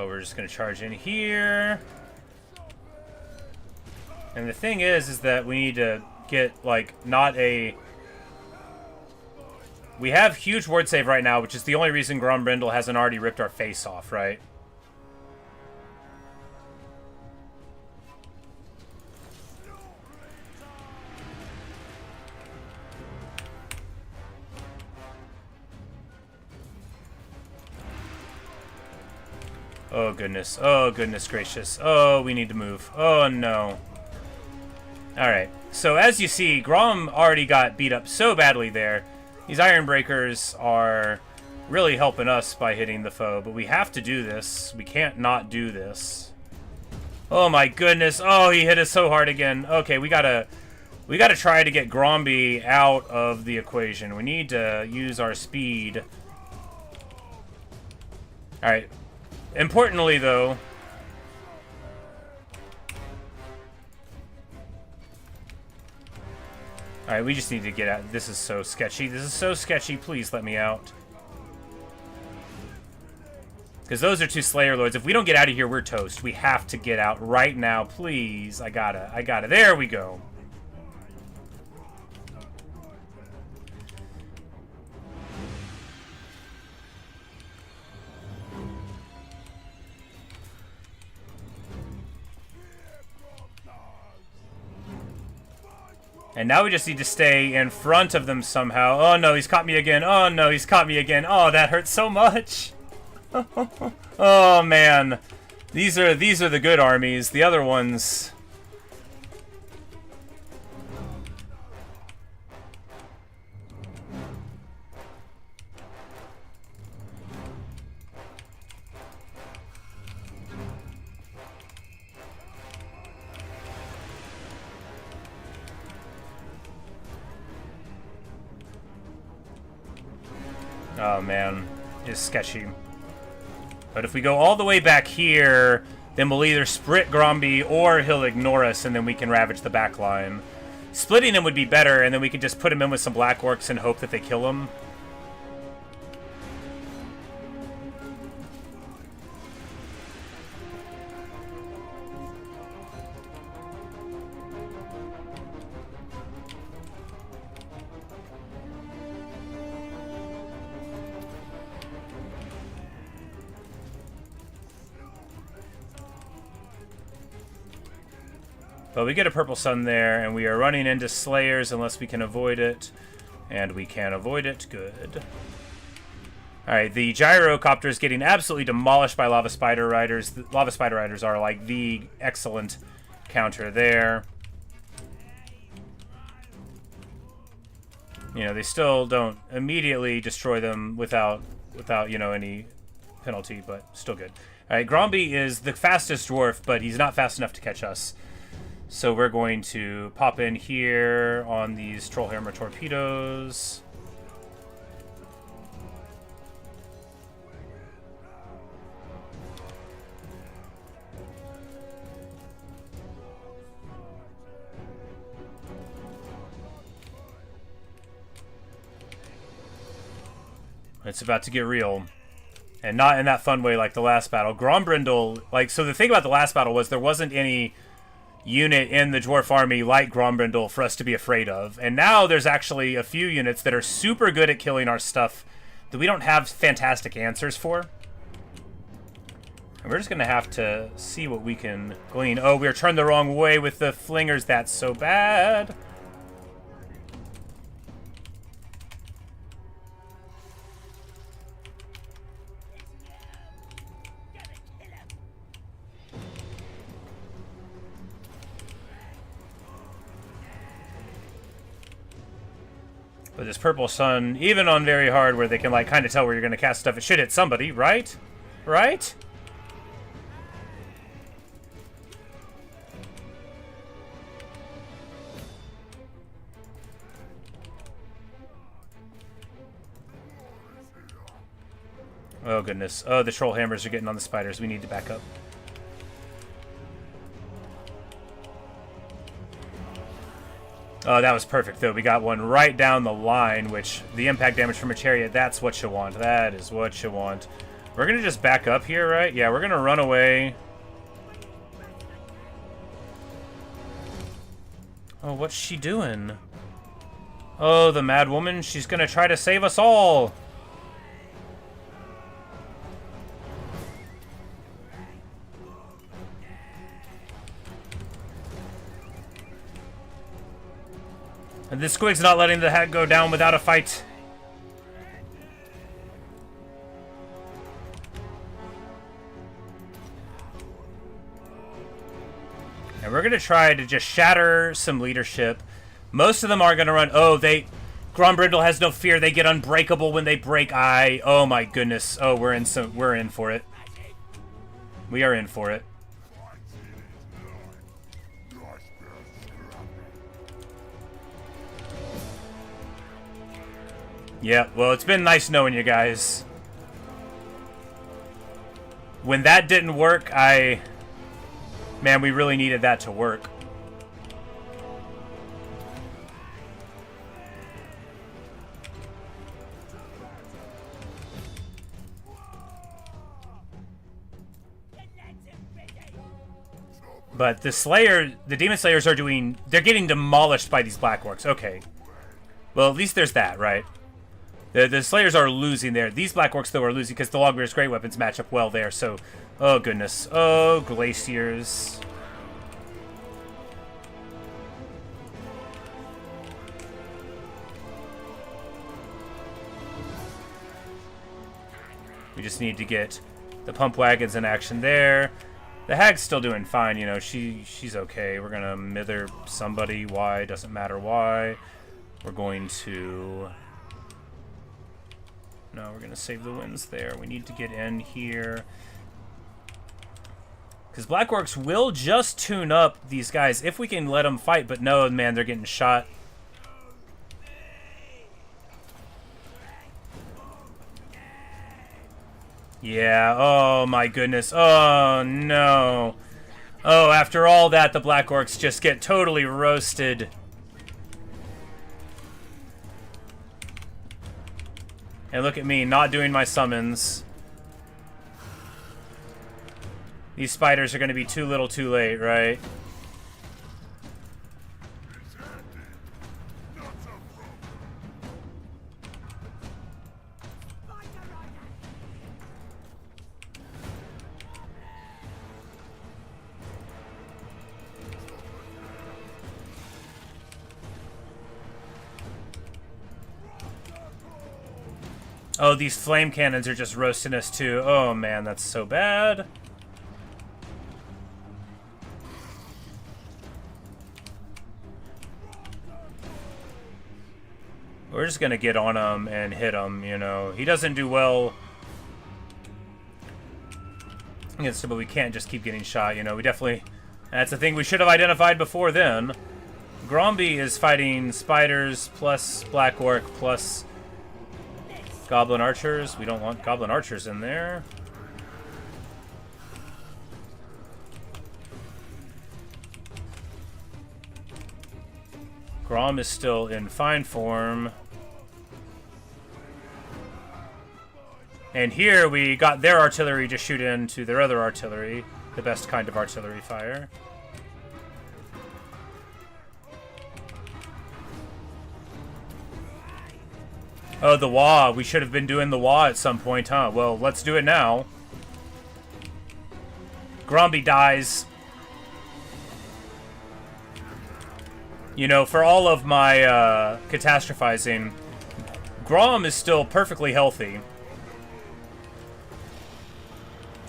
But we're just going to charge in here. And the thing is that we need to get, like, not a... We have huge ward save right now, which is the only reason Grombrindal hasn't already ripped our face off, right? Oh, goodness. Oh, goodness gracious. Oh, we need to move. Oh, no. Alright. So, as you see, Grom already got beat up so badly there. These Iron Breakers are really helping us by hitting the foe, but we have to do this. We can't not do this. Oh, my goodness. Oh, he hit us so hard again. Okay, we gotta try to get Gromby out of the equation. We need to use our speed. Alright. Importantly, though... Alright, we just need to get out. This is so sketchy. This is so sketchy. Please let me out. Because those are two Slayer Lords. If we don't get out of here, we're toast. We have to get out right now. Please. I gotta. There we go. And now we just need to stay in front of them somehow. Oh no, he's caught me again. Oh no, he's caught me again. Oh, that hurts so much. Oh man. These are the good armies. The other ones... Oh man, it's sketchy. But if we go all the way back here, then we'll either split Gromby or he'll ignore us and then we can ravage the back line. Splitting him would be better, and then we could just put him in with some Black Orcs and hope that they kill him. But we get a Purple Sun there, and we are running into Slayers unless we can avoid it. And we can avoid it. Good. Alright, the Gyrocopter is getting absolutely demolished by Lava Spider Riders. The Lava Spider Riders are, like, the excellent counter there. You know, they still don't immediately destroy them without you know, any penalty, but still good. Alright, Gromby is the fastest dwarf, but he's not fast enough to catch us. So we're going to pop in here on these Trollhammer torpedoes. It's about to get real. And not in that fun way like the last battle. Grombrindal, like, so the thing about the last battle was there wasn't any unit in the Dwarf army like Grombrindal for us to be afraid of. And now there's actually a few units that are super good at killing our stuff that we don't have fantastic answers for. And we're just going to have to see what we can glean. Oh, we are turned the wrong way with the flingers. That's so bad. But this Purple Sun, even on very hard where they can, like, kind of tell where you're going to cast stuff, it should hit somebody, right? Right? Oh, goodness. Oh, the Troll Hammers are getting on the spiders. We need to back up. Oh, that was perfect, though. We got one right down the line, which the impact damage from a chariot, that's what you want. That is what you want. We're gonna just back up here, right? Yeah, we're gonna run away. Oh, what's she doing? Oh, the mad woman. She's gonna try to save us all. And this squig's not letting the hat go down without a fight. And we're going to try to just shatter some leadership. Most of them are going to run. Oh, Grombrindal has no fear. They get unbreakable when they break. Oh my goodness. Oh, we're in for it. We are in for it. Yeah, well, it's been nice knowing you guys. When that didn't work, man, we really needed that to work. But the Demon Slayers they're getting demolished by these Black Orcs. Okay. Well, at least there's that, right? The Slayers are losing there. These Black Orcs, though, are losing because the Logbear's great weapons match up well there. So, oh, goodness. Oh, Glaciers. We just need to get the pump wagons in action there. The Hag's still doing fine, you know. She's okay. We're going to mither somebody. Why? Doesn't matter why. We're going to... No, we're going to save the wins there. We need to get in here. Because Black Orcs will just tune up these guys if we can let them fight. But no, man, they're getting shot. Yeah, oh my goodness. Oh, no. Oh, after all that, the Black Orcs just get totally roasted. And look at me, not doing my summons. These spiders are going to be too little too late, right? Oh, these flame cannons are just roasting us too. Oh man, that's so bad. We're just gonna get on him and hit him, you know. He doesn't do well against him, but we can't just keep getting shot, you know. We definitely... That's the thing we should have identified before then. Gromby is fighting spiders plus Black Orc plus... Goblin Archers. We don't want Goblin Archers in there. Grom is still in fine form. And here we got their artillery to shoot into their other artillery. The best kind of artillery fire. Oh, the Wah. We should have been doing the Wah at some point, huh? Well, let's do it now. Gromby dies. You know, for all of my catastrophizing, Grom is still perfectly healthy.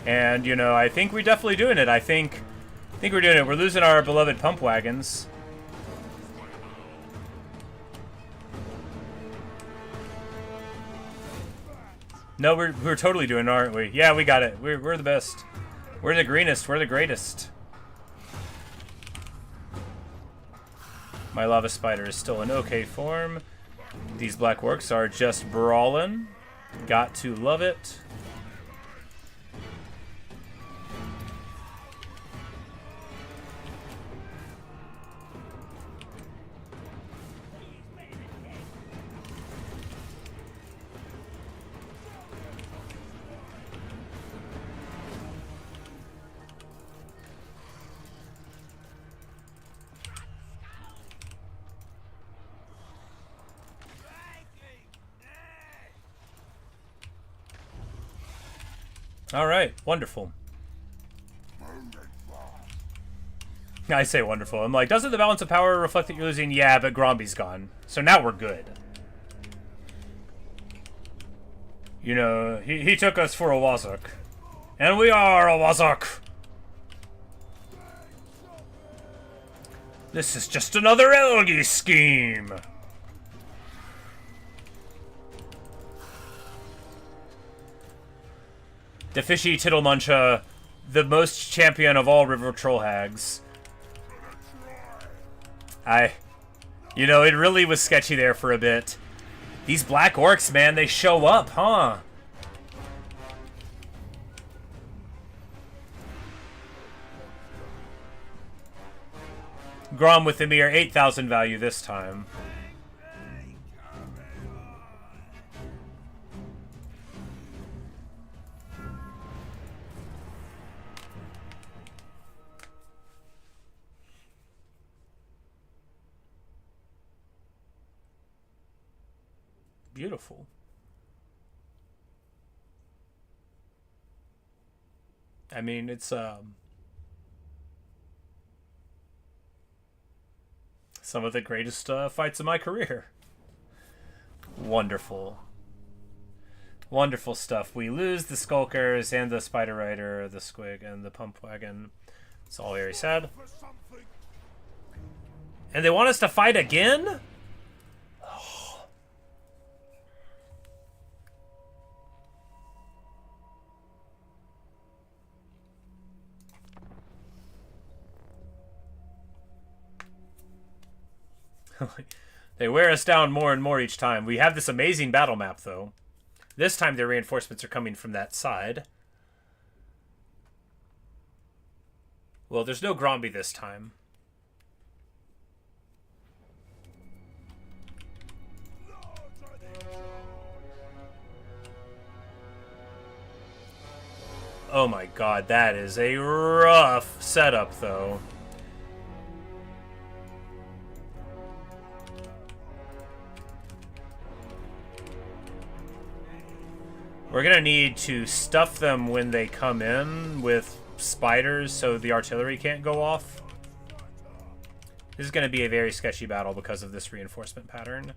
And, you know, I think we're definitely doing it. I think we're doing it. We're losing our beloved pump wagons. No, we're totally doing it, aren't we? Yeah, we got it. We're the best. We're the greenest. We're the greatest. My lava spider is still in okay form. These Black Orcs are just brawling. Got to love it. All right, wonderful. I say wonderful. I'm like, doesn't the balance of power reflect that you're losing? Yeah, but Gromby's gone. So now we're good. You know, he took us for a Wazuk. And we are a Wazuk. This is just another Elgy scheme. The Fishy Tittlemuncha, the most champion of all river troll hags. You know, it really was sketchy there for a bit. These black orcs, man, they show up, huh? Grom with a mere 8,000 value this time. Beautiful. I mean, it's some of the greatest fights of my career. Wonderful. Wonderful stuff. We lose the Skulkers and the Spider Rider, the Squig, and the Pump Wagon. It's all very sad. And they want us to fight again? They wear us down more and more each time. We have this amazing battle map, though. This time their reinforcements are coming from that side. Well, there's no Gromby this time. Oh my god, that is a rough setup, though. We're gonna need to stuff them when they come in with spiders so the artillery can't go off. This is gonna be a very sketchy battle because of this reinforcement pattern.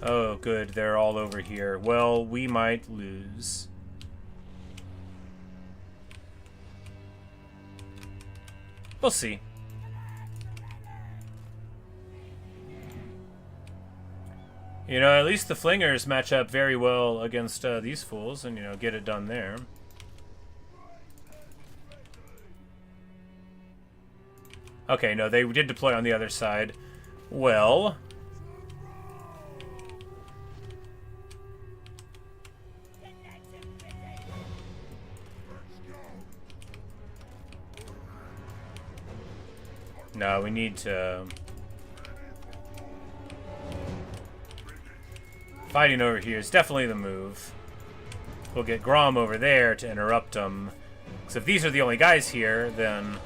Oh, good. They're all over here. Well, we might lose. We'll see. You know, at least the Flingers match up very well against these fools and, you know, get it done there. Okay, no, they did deploy on the other side. Well... No, we need to... Fighting over here is definitely the move. We'll get Grom over there to interrupt them. Because if these are the only guys here, then...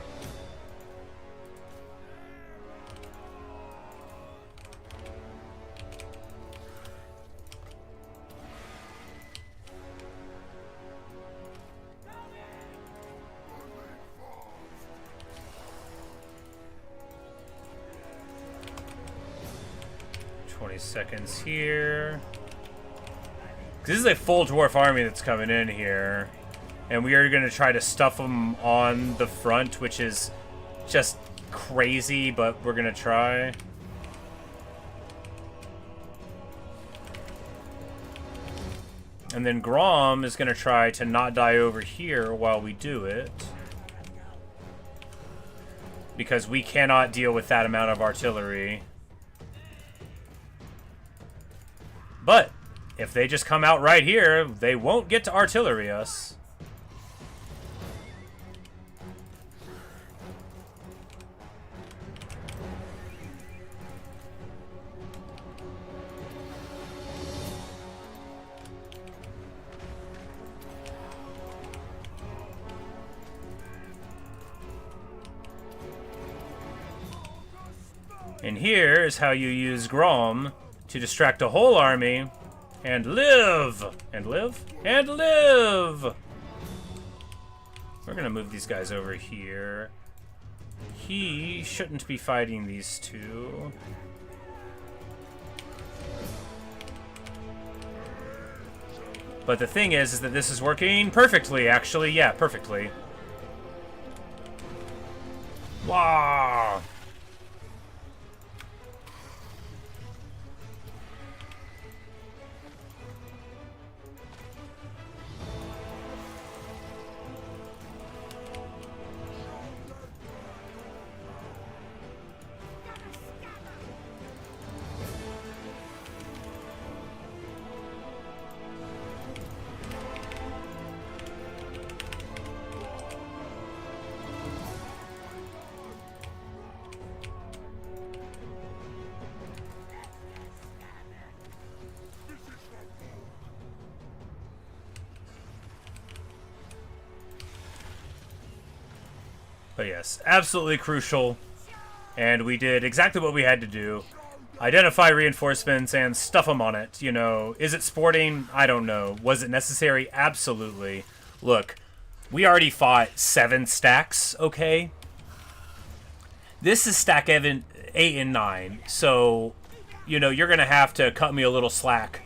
seconds here. This is a full dwarf army that's coming in here, and we are going to try to stuff them on the front, which is just crazy, but we're going to try. And then Grom is going to try to not die over here while we do it, because we cannot deal with that amount of artillery. But if they just come out right here, they won't get to artillery us. And here is how you use Grom to distract a whole army and live! And live? And live! We're gonna move these guys over here. He shouldn't be fighting these two. But the thing is that this is working perfectly, actually. Yeah, perfectly. Wow! But yes, absolutely crucial. And we did exactly what we had to do. Identify reinforcements and stuff them on it. You know, is it sporting? I don't know. Was it necessary? Absolutely. Look, we already fought 7 stacks, okay? This is stack 8 and 9. So, you know, you're going to have to cut me a little slack.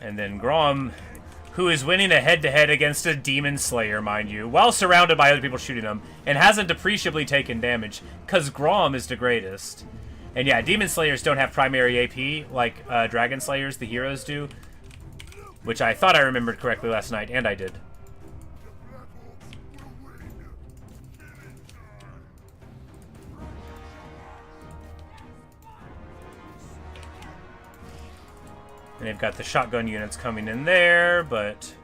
And then Grom, who is winning a head-to-head against a Demon Slayer, mind you, while surrounded by other people shooting him, and hasn't appreciably taken damage, because Grom is the greatest. And yeah, Demon Slayers don't have primary AP like Dragon Slayers, the heroes, do, which I thought I remembered correctly last night, and I did. And they've got the shotgun units coming in there, but...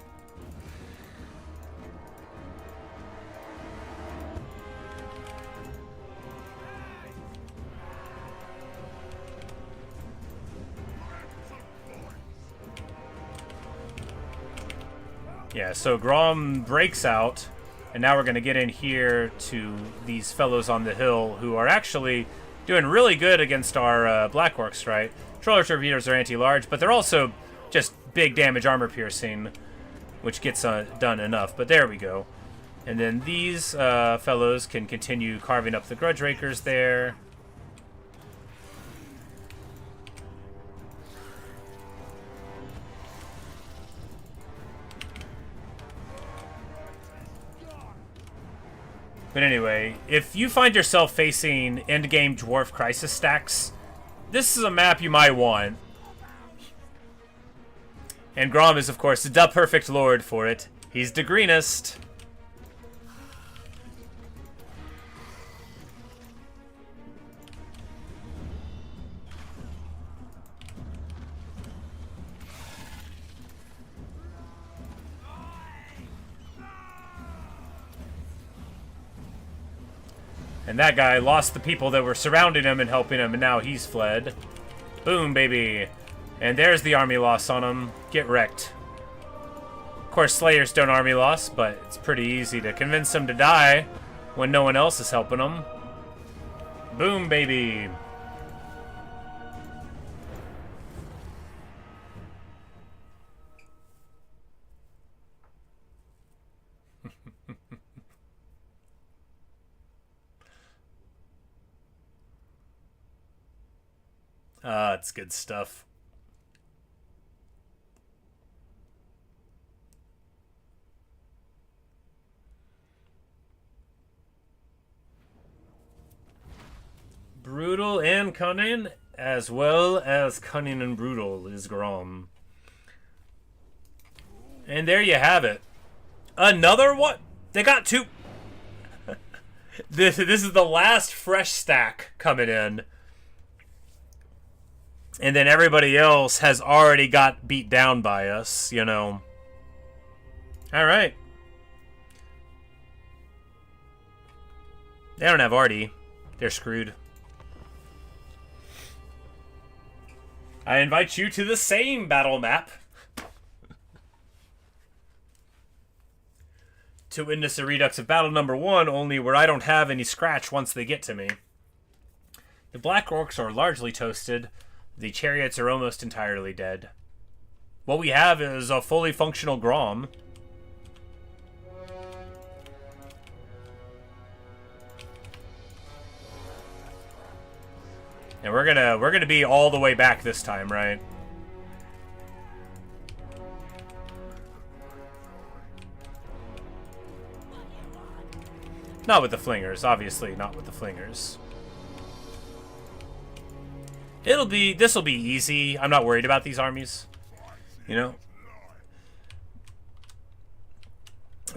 yeah, so Grom breaks out, and now we're going to get in here to these fellows on the hill who are actually doing really good against our Black Orcs, right? Troller torpedoes are anti-large, but they're also just big damage armor piercing, which gets done enough. But there we go. And then these fellows can continue carving up the Grudge Rakers there. But anyway, if you find yourself facing endgame Dwarf Crisis stacks, this is a map you might want. And Grom is, of course, the perfect lord for it. He's the greenest. And that guy lost the people that were surrounding him and helping him, and now he's fled. Boom, baby. And there's the army loss on him. Get wrecked. Of course, Slayers don't army loss, but it's pretty easy to convince them to die when no one else is helping them. Boom, baby. It's good stuff. Brutal and cunning, as well as cunning and brutal, is Grom. And there you have it. Another what? They got 2. This is the last fresh stack coming in. And then everybody else has already got beat down by us, you know. Alright. They don't have Artie. They're screwed. I invite you to the same battle map. To witness a redux of battle number 1, only where I don't have any scratch once they get to me. The Black Orcs are largely toasted. The Chariots are almost entirely dead. What we have is a fully functional Grom. And we're gonna be all the way back this time, right? Not with the flingers, obviously not with the flingers. This'll be easy. I'm not worried about these armies, you know.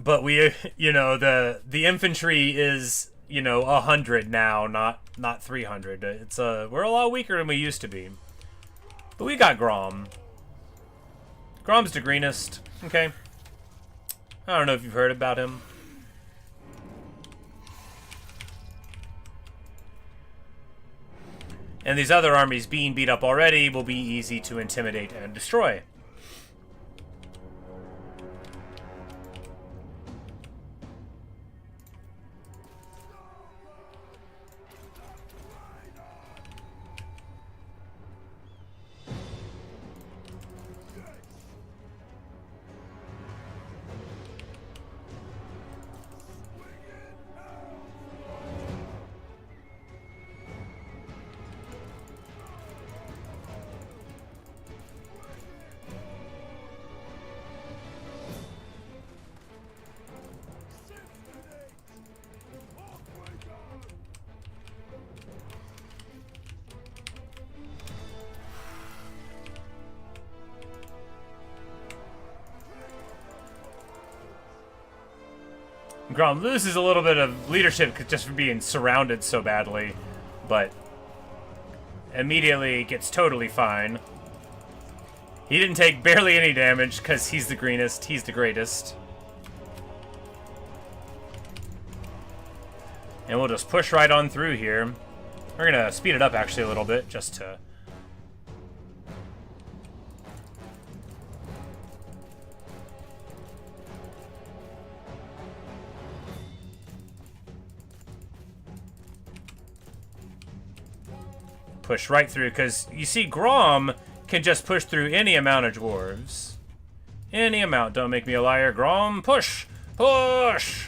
But you know, the infantry is, you know, 100 now, not 300. It's we're a lot weaker than we used to be. But we got Grom. Grom's the greenest. Okay. I don't know if you've heard about him. And these other armies being beat up already will be easy to intimidate and destroy. Grom loses a little bit of leadership just for being surrounded so badly, but immediately gets totally fine. He didn't take barely any damage because he's the greenest, he's the greatest. And we'll just push right on through here. We're gonna speed it up actually a little bit just to... push right through, because you see Grom can just push through any amount of dwarves. Any amount. Don't make me a liar. Grom, push! Push!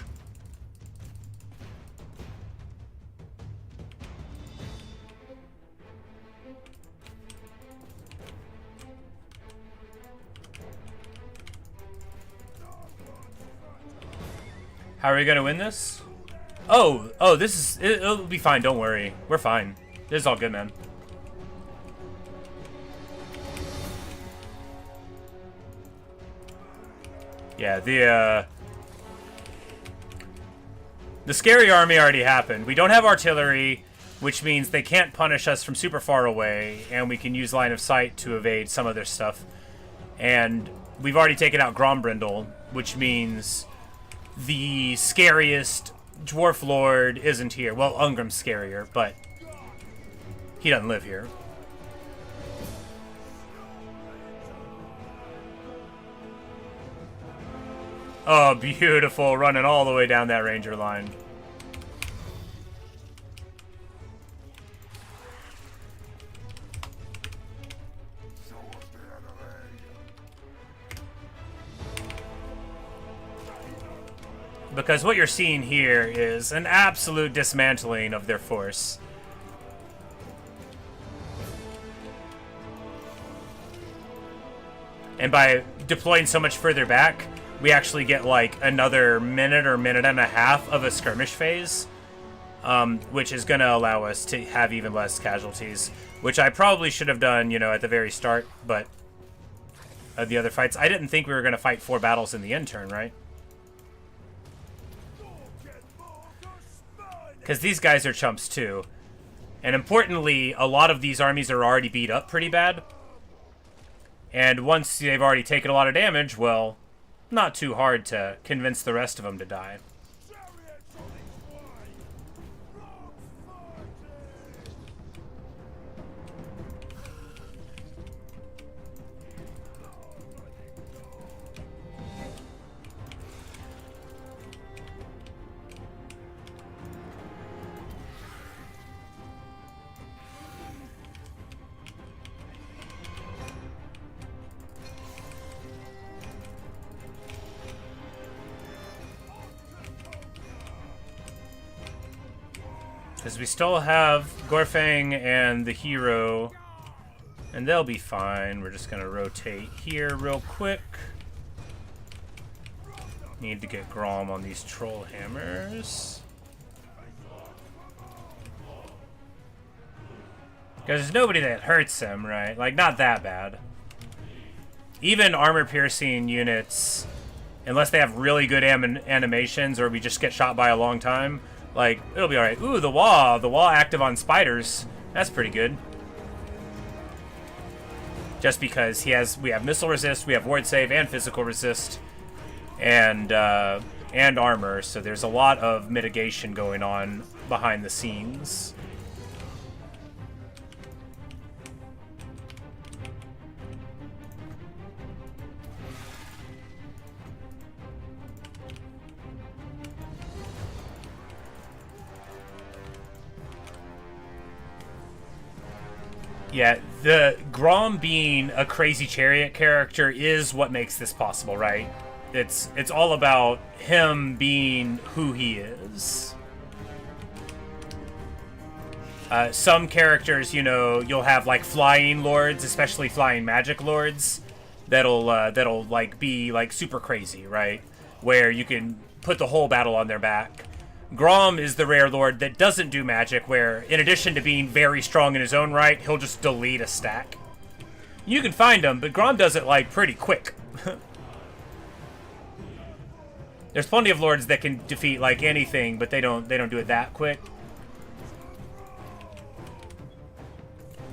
How are we gonna win this? Oh, this is... It'll be fine, don't worry. We're fine. This is all good, man. Yeah, the scary army already happened. We don't have artillery, which means they can't punish us from super far away, and we can use line of sight to evade some of their stuff. And we've already taken out Grombrindal, which means the scariest Dwarf Lord isn't here. Well, Ungrim's scarier, but he doesn't live here. Oh, beautiful. Running all the way down that ranger line. Because what you're seeing here is an absolute dismantling of their force. And by deploying so much further back, we actually get like another minute or minute and a half of a skirmish phase, which is going to allow us to have even less casualties, which I probably should have done, you know, at the very start, but of the other fights. I didn't think we were going to fight 4 battles in the end turn, right? Because these guys are chumps too. And importantly, a lot of these armies are already beat up pretty bad. And once they've already taken a lot of damage, well, not too hard to convince the rest of them to die. Chariots on its way! Rock Because we still have Gorfang and the hero, and they'll be fine. We're just going to rotate here real quick. Need to get Grom on these troll hammers. Because there's nobody that hurts him, right? Like, not that bad. Even armor-piercing units, unless they have really good animations or we just get shot by a long time, like, it'll be alright. Ooh, the wall. The wall active on spiders. That's pretty good. Just because we have missile resist, we have ward save, and physical resist, and armor. So there's a lot of mitigation going on behind the scenes. Yeah, the Grom being a crazy chariot character is what makes this possible, right? It's all about him being who he is. Some characters, you know, you'll have like flying lords, especially flying magic lords, that'll like be like super crazy, right? Where you can put the whole battle on their back. Grom is the rare lord that doesn't do magic, where, in addition to being very strong in his own right, he'll just delete a stack. You can find him, but Grom does it, like, pretty quick. There's plenty of lords that can defeat, like, anything, but they don't do it that quick.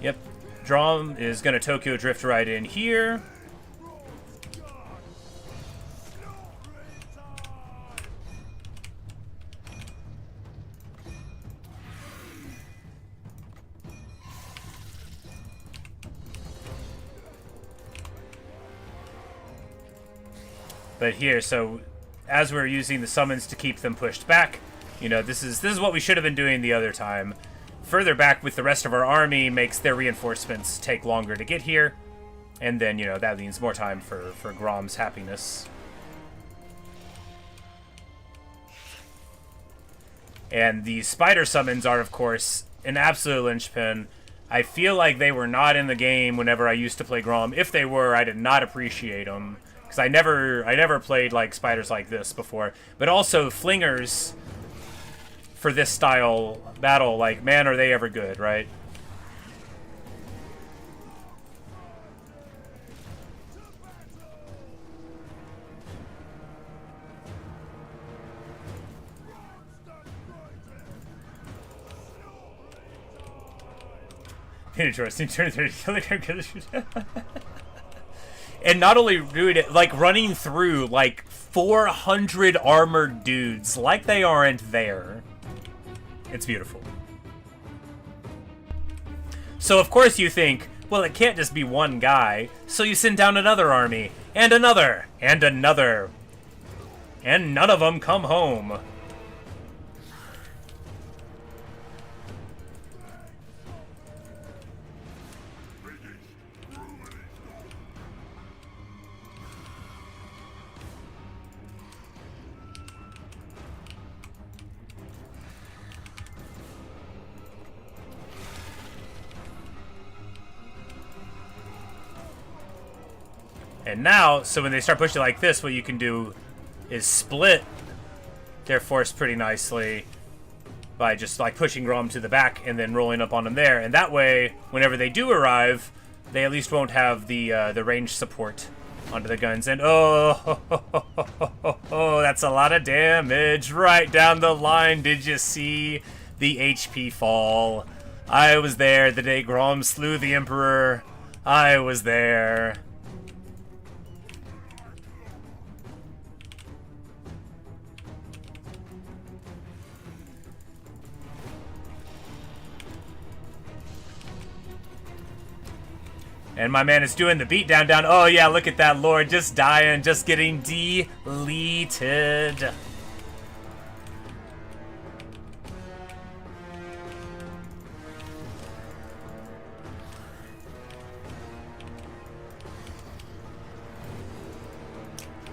Yep. Grom is going to Tokyo Drift right in here. But here, so as we're using the summons to keep them pushed back, you know, this is what we should have been doing the other time. Further back with the rest of our army makes their reinforcements take longer to get here, and then, you know, that means more time for Grom's happiness. And the spider summons are, of course, an absolute linchpin. I feel like they were not in the game whenever I used to play Grom. If they were, I did not appreciate them. Because I never played like spiders like this before. But also flingers for this style battle, like, man, are they ever good, right? Interesting. Turn 30 kilogram. And not only doing it, like running through like 400 armored dudes like they aren't there. It's beautiful. So of course you think, well, it can't just be one guy. So you send down another army, and another, and another. And none of them come home. And now, so when they start pushing like this, what you can do is split their force pretty nicely by just like pushing Grom to the back and then rolling up on them there. And that way, whenever they do arrive, they at least won't have the range support onto the guns. And oh, that's a lot of damage right down the line. Did you see the HP fall. I was there the day Grom slew the Emperor. I was there. And my man is doing the beatdown down. Oh yeah, look at that Lord just dying, just getting deleted.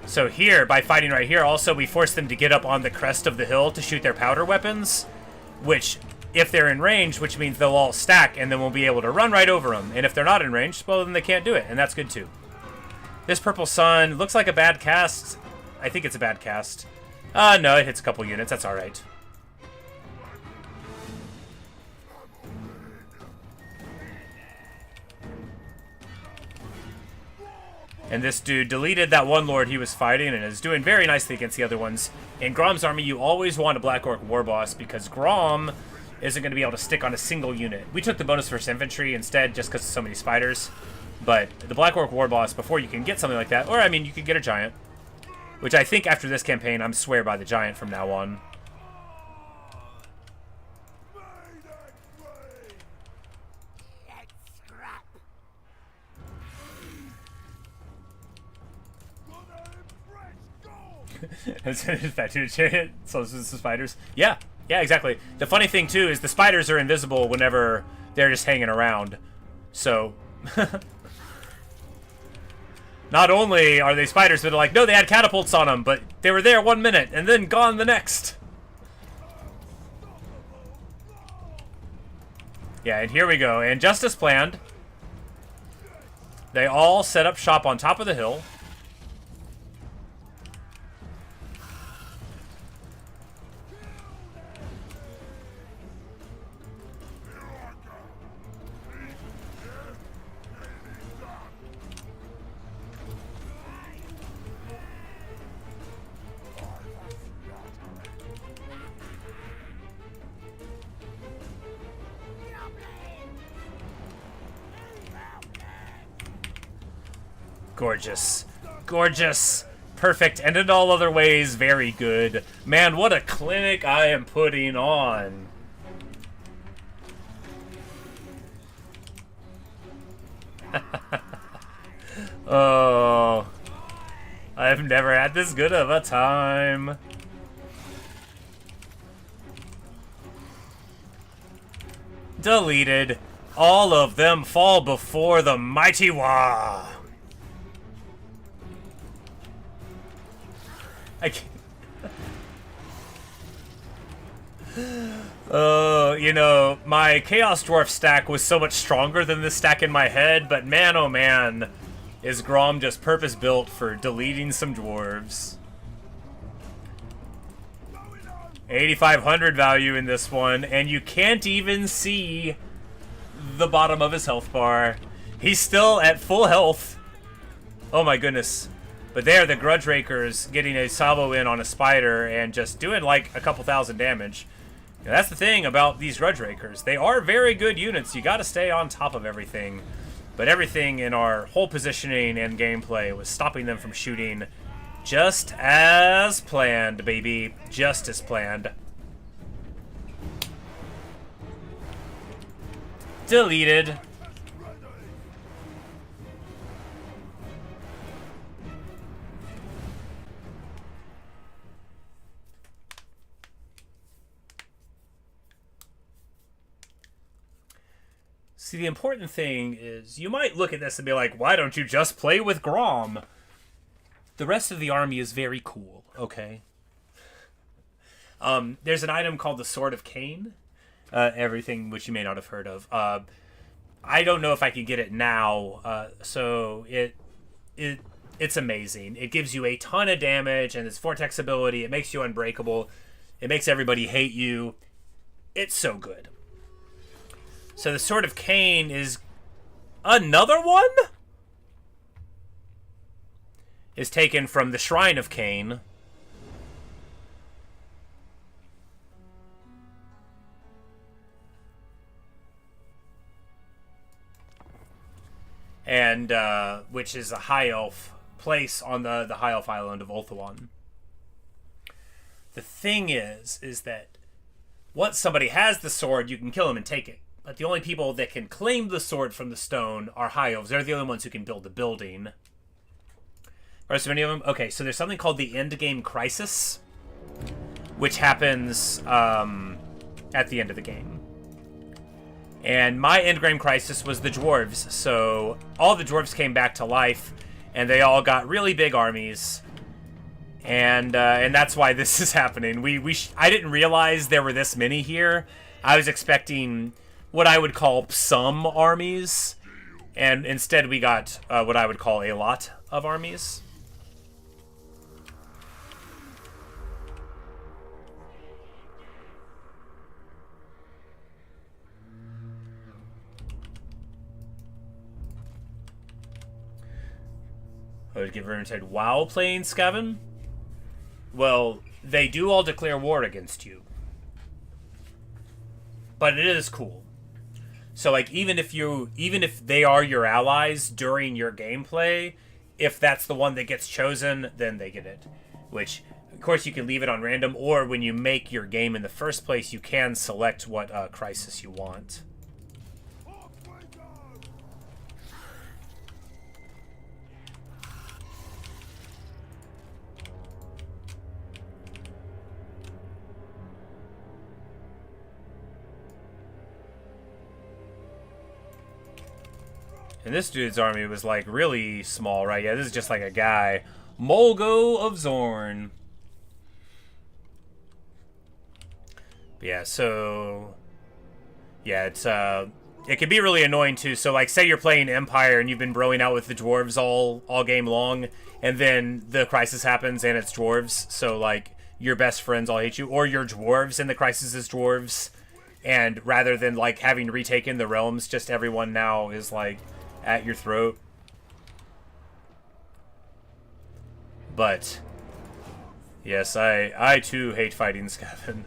So here, by fighting right here, also we force them to get up on the crest of the hill to shoot their powder weapons, which, if they're in range, which means they'll all stack, and then we'll be able to run right over them. And if they're not in range, well, then they can't do it, and that's good too. This Purple Sun looks like a bad cast. I think it's a bad cast. No, it hits a couple units. That's all right. And this dude deleted that one lord he was fighting and is doing very nicely against the other ones. In Grom's army, you always want a Black Orc War Boss because Grom isn't going to be able to stick on a single unit. We took the bonus versus infantry instead just because of so many spiders. But the Black Orc War Boss, before you can get something like that, or I mean, you could get a giant. Which I think after this campaign, I'm swear by the giant from now on. Infatuated chariot, so this is the spiders. Yeah, exactly. The funny thing too is the spiders are invisible whenever they're just hanging around. So not only are they spiders, but they're like, no, they had catapults on them, but they were there 1 minute and then gone the next. Yeah, and here we go. And just as planned, they all set up shop on top of the hill. Gorgeous. Gorgeous. Perfect. And in all other ways, very good. Man, what a clinic I am putting on. Oh. I've never had this good of a time. Deleted. All of them fall before the mighty Wa. I can't. You know, my Chaos Dwarf stack was so much stronger than this stack in my head, but man, oh man, is Grom just purpose-built for deleting some dwarves. 8,500 value in this one, and you can't even see the bottom of his health bar. He's still at full health. Oh my goodness. But there, the Grudge Rakers getting a salvo in on a spider and just doing like a couple thousand damage. Now, that's the thing about these Grudge Rakers. They are very good units. You got to stay on top of everything. But everything in our whole positioning and gameplay was stopping them from shooting just as planned, baby. Just as planned. Deleted. See, the important thing is, you might look at this and be like, why don't you just play with Grom? The rest of the army is very cool, okay? There's an item called the Sword of Cain. Everything which you may not have heard of. I don't know if I can get it now, so it's amazing. It gives you a ton of damage, and its vortex ability, it makes you unbreakable. It makes everybody hate you. It's so good. So the Sword of Cain is another one? Is taken from the Shrine of Cain. and which is a high elf place on the high elf island of Ulthuan. The thing is that once somebody has the sword, you can kill them and take it. But the only people that can claim the sword from the stone are high elves. They're the only ones who can build the building. Are so many of them? Okay, so there's something called the endgame crisis, which happens at the end of the game. And my endgame crisis was the dwarves. So all the dwarves came back to life, and they all got really big armies. And that's why this is happening. I didn't realize there were this many here. I was expecting what I would call some armies, and instead we got what I would call a lot of armies. I would give Vermintide while playing Skaven. Well, they do all declare war against you. But it is cool. So, like, even if they are your allies during your gameplay, if that's the one that gets chosen, then they get it. Which, of course, you can leave it on random, or when you make your game in the first place, you can select what crisis you want. And this dude's army was, like, really small, right? Yeah, this is just like a guy. Molgo of Zorn. But yeah, so... yeah, it's, it can be really annoying, too. So, like, say you're playing Empire and you've been broing out with the dwarves all game long, and then the crisis happens and it's dwarves. So, like, your best friends all hate you. Or your dwarves and the crisis is dwarves. And rather than, like, having retaken the realms, just everyone now is, like... at your throat. But yes, I too hate fighting Skaven.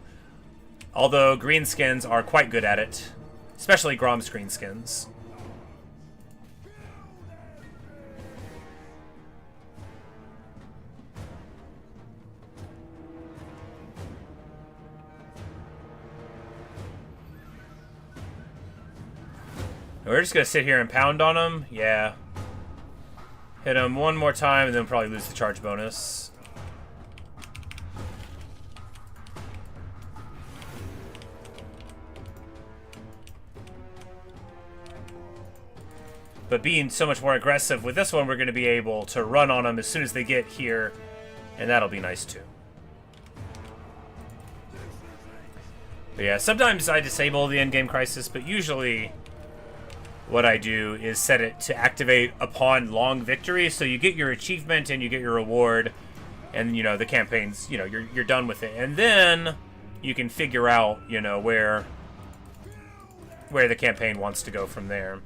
Although greenskins are quite good at it, especially Grom's greenskins. We're just going to sit here and pound on him. Yeah. Hit him one more time and then probably lose the charge bonus. But being so much more aggressive with this one, we're going to be able to run on them as soon as they get here. And that'll be nice too. But yeah, sometimes I disable the endgame crisis, but usually... what I do is set it to activate upon long victory, so you get your achievement and you get your reward, and you know the campaign's, you know, you're done with it, and then you can figure out, you know, where the campaign wants to go from there.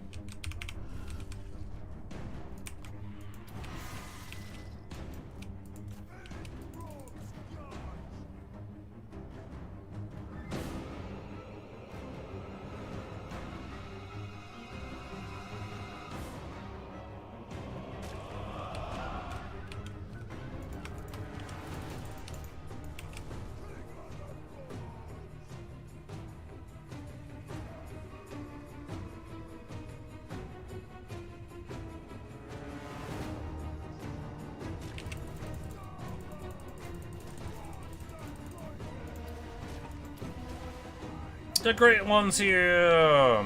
The great ones here!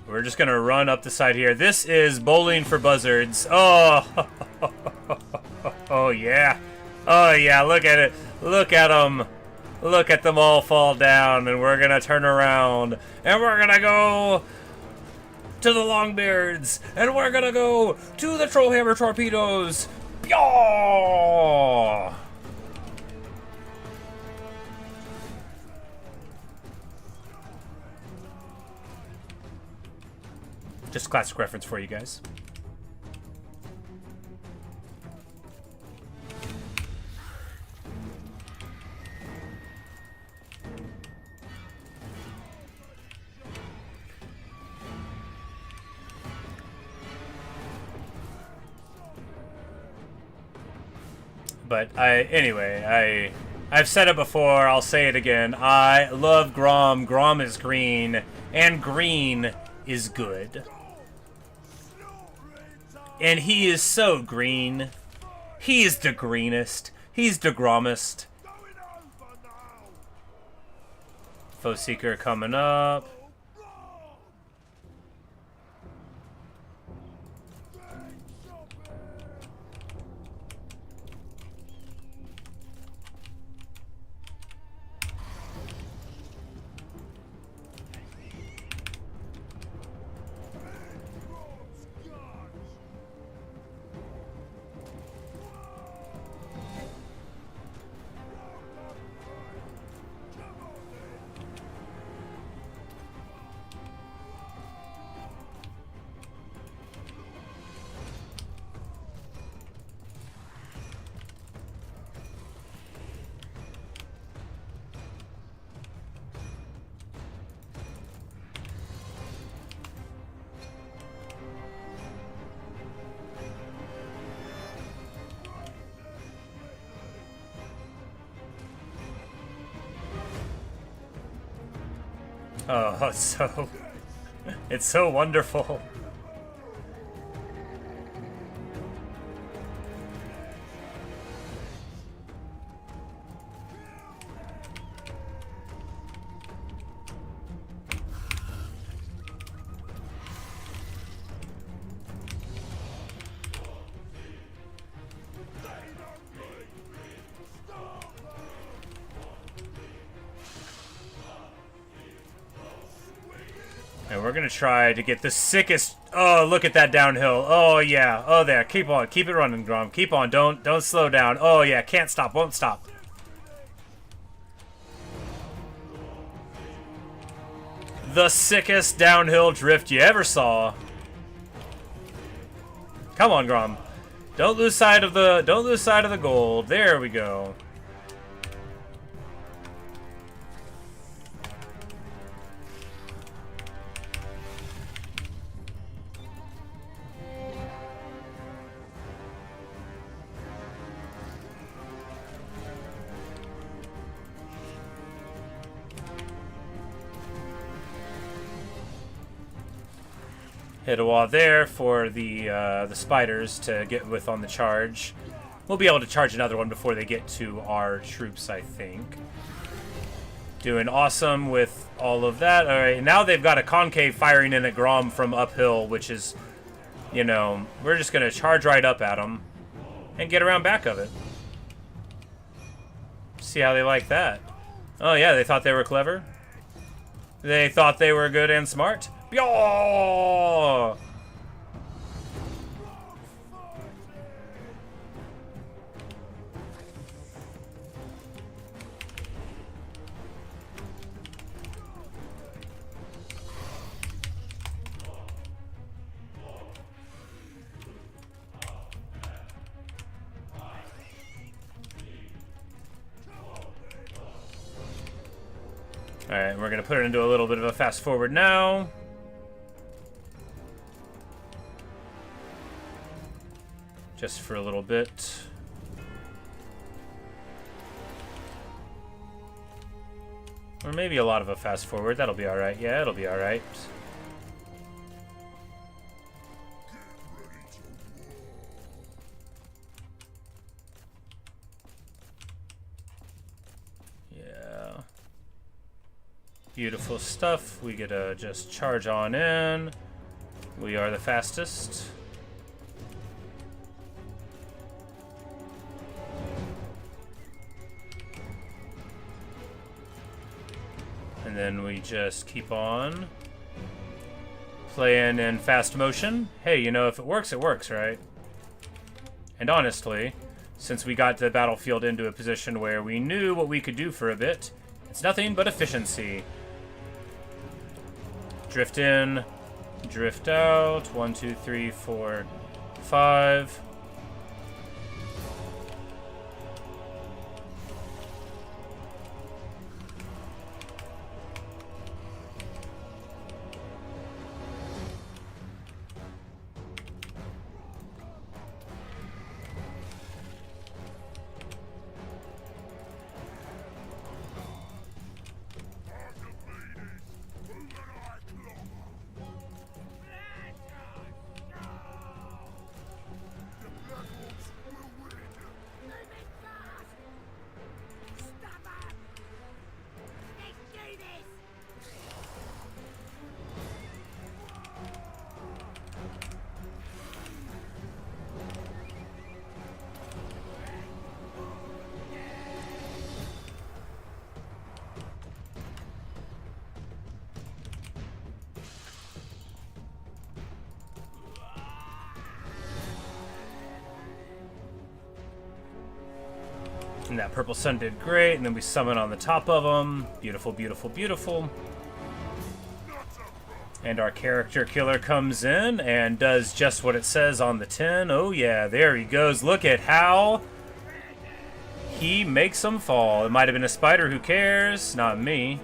We're just gonna run up the side here. This is bowling for buzzards. Oh! Oh yeah. Oh yeah, look at it. Look at them. Look at them all fall down, and we're gonna turn around, and we're gonna go to the Longbeards, and we're gonna go to the Trollhammer Torpedoes. Pyaw! Just a classic reference for you guys. But I've said it before, I'll say it again. I love Grom. Grom is green, and green is good. And he is so green. He is the greenest. He's the Grommest. Foe Seeker coming up. Oh, it's so wonderful. And we're gonna try to get the sickest. Oh, look at that downhill. Oh yeah. Oh there. Keep on. Keep it running, Grom. Keep on. Don't slow down. Oh yeah. Can't stop. Won't stop. The sickest downhill drift you ever saw. Come on, Grom. Don't lose sight of the gold. There we go. Hit a wall there for the spiders to get with on the charge. We'll be able to charge another one before they get to our troops, I think. Doing awesome with all of that. All right, now they've got a concave firing in at Grom from uphill, which is, you know, we're just going to charge right up at them and get around back of it. See how they like that. Oh, yeah, they thought they were clever. They thought they were good and smart. Yo! Alright, we're going to put it into a little bit of a fast forward now. Just for a little bit. Or maybe a lot of a fast forward. That'll be alright. Yeah, it'll be alright. Yeah. Beautiful stuff. We get to just charge on in. We are the fastest. And then we just keep on playing in fast motion. Hey, you know, if it works, right? And honestly, since we got the battlefield into a position where we knew what we could do for a bit, it's nothing but efficiency. Drift in, drift out. 1, 2, 3, 4, 5. And that purple sun did great, and then we summon on the top of them. Beautiful, beautiful, beautiful. And our character killer comes in and does just what it says on the tin. Oh yeah, there he goes. Look at how he makes them fall. It might have been a spider, who cares? Not me.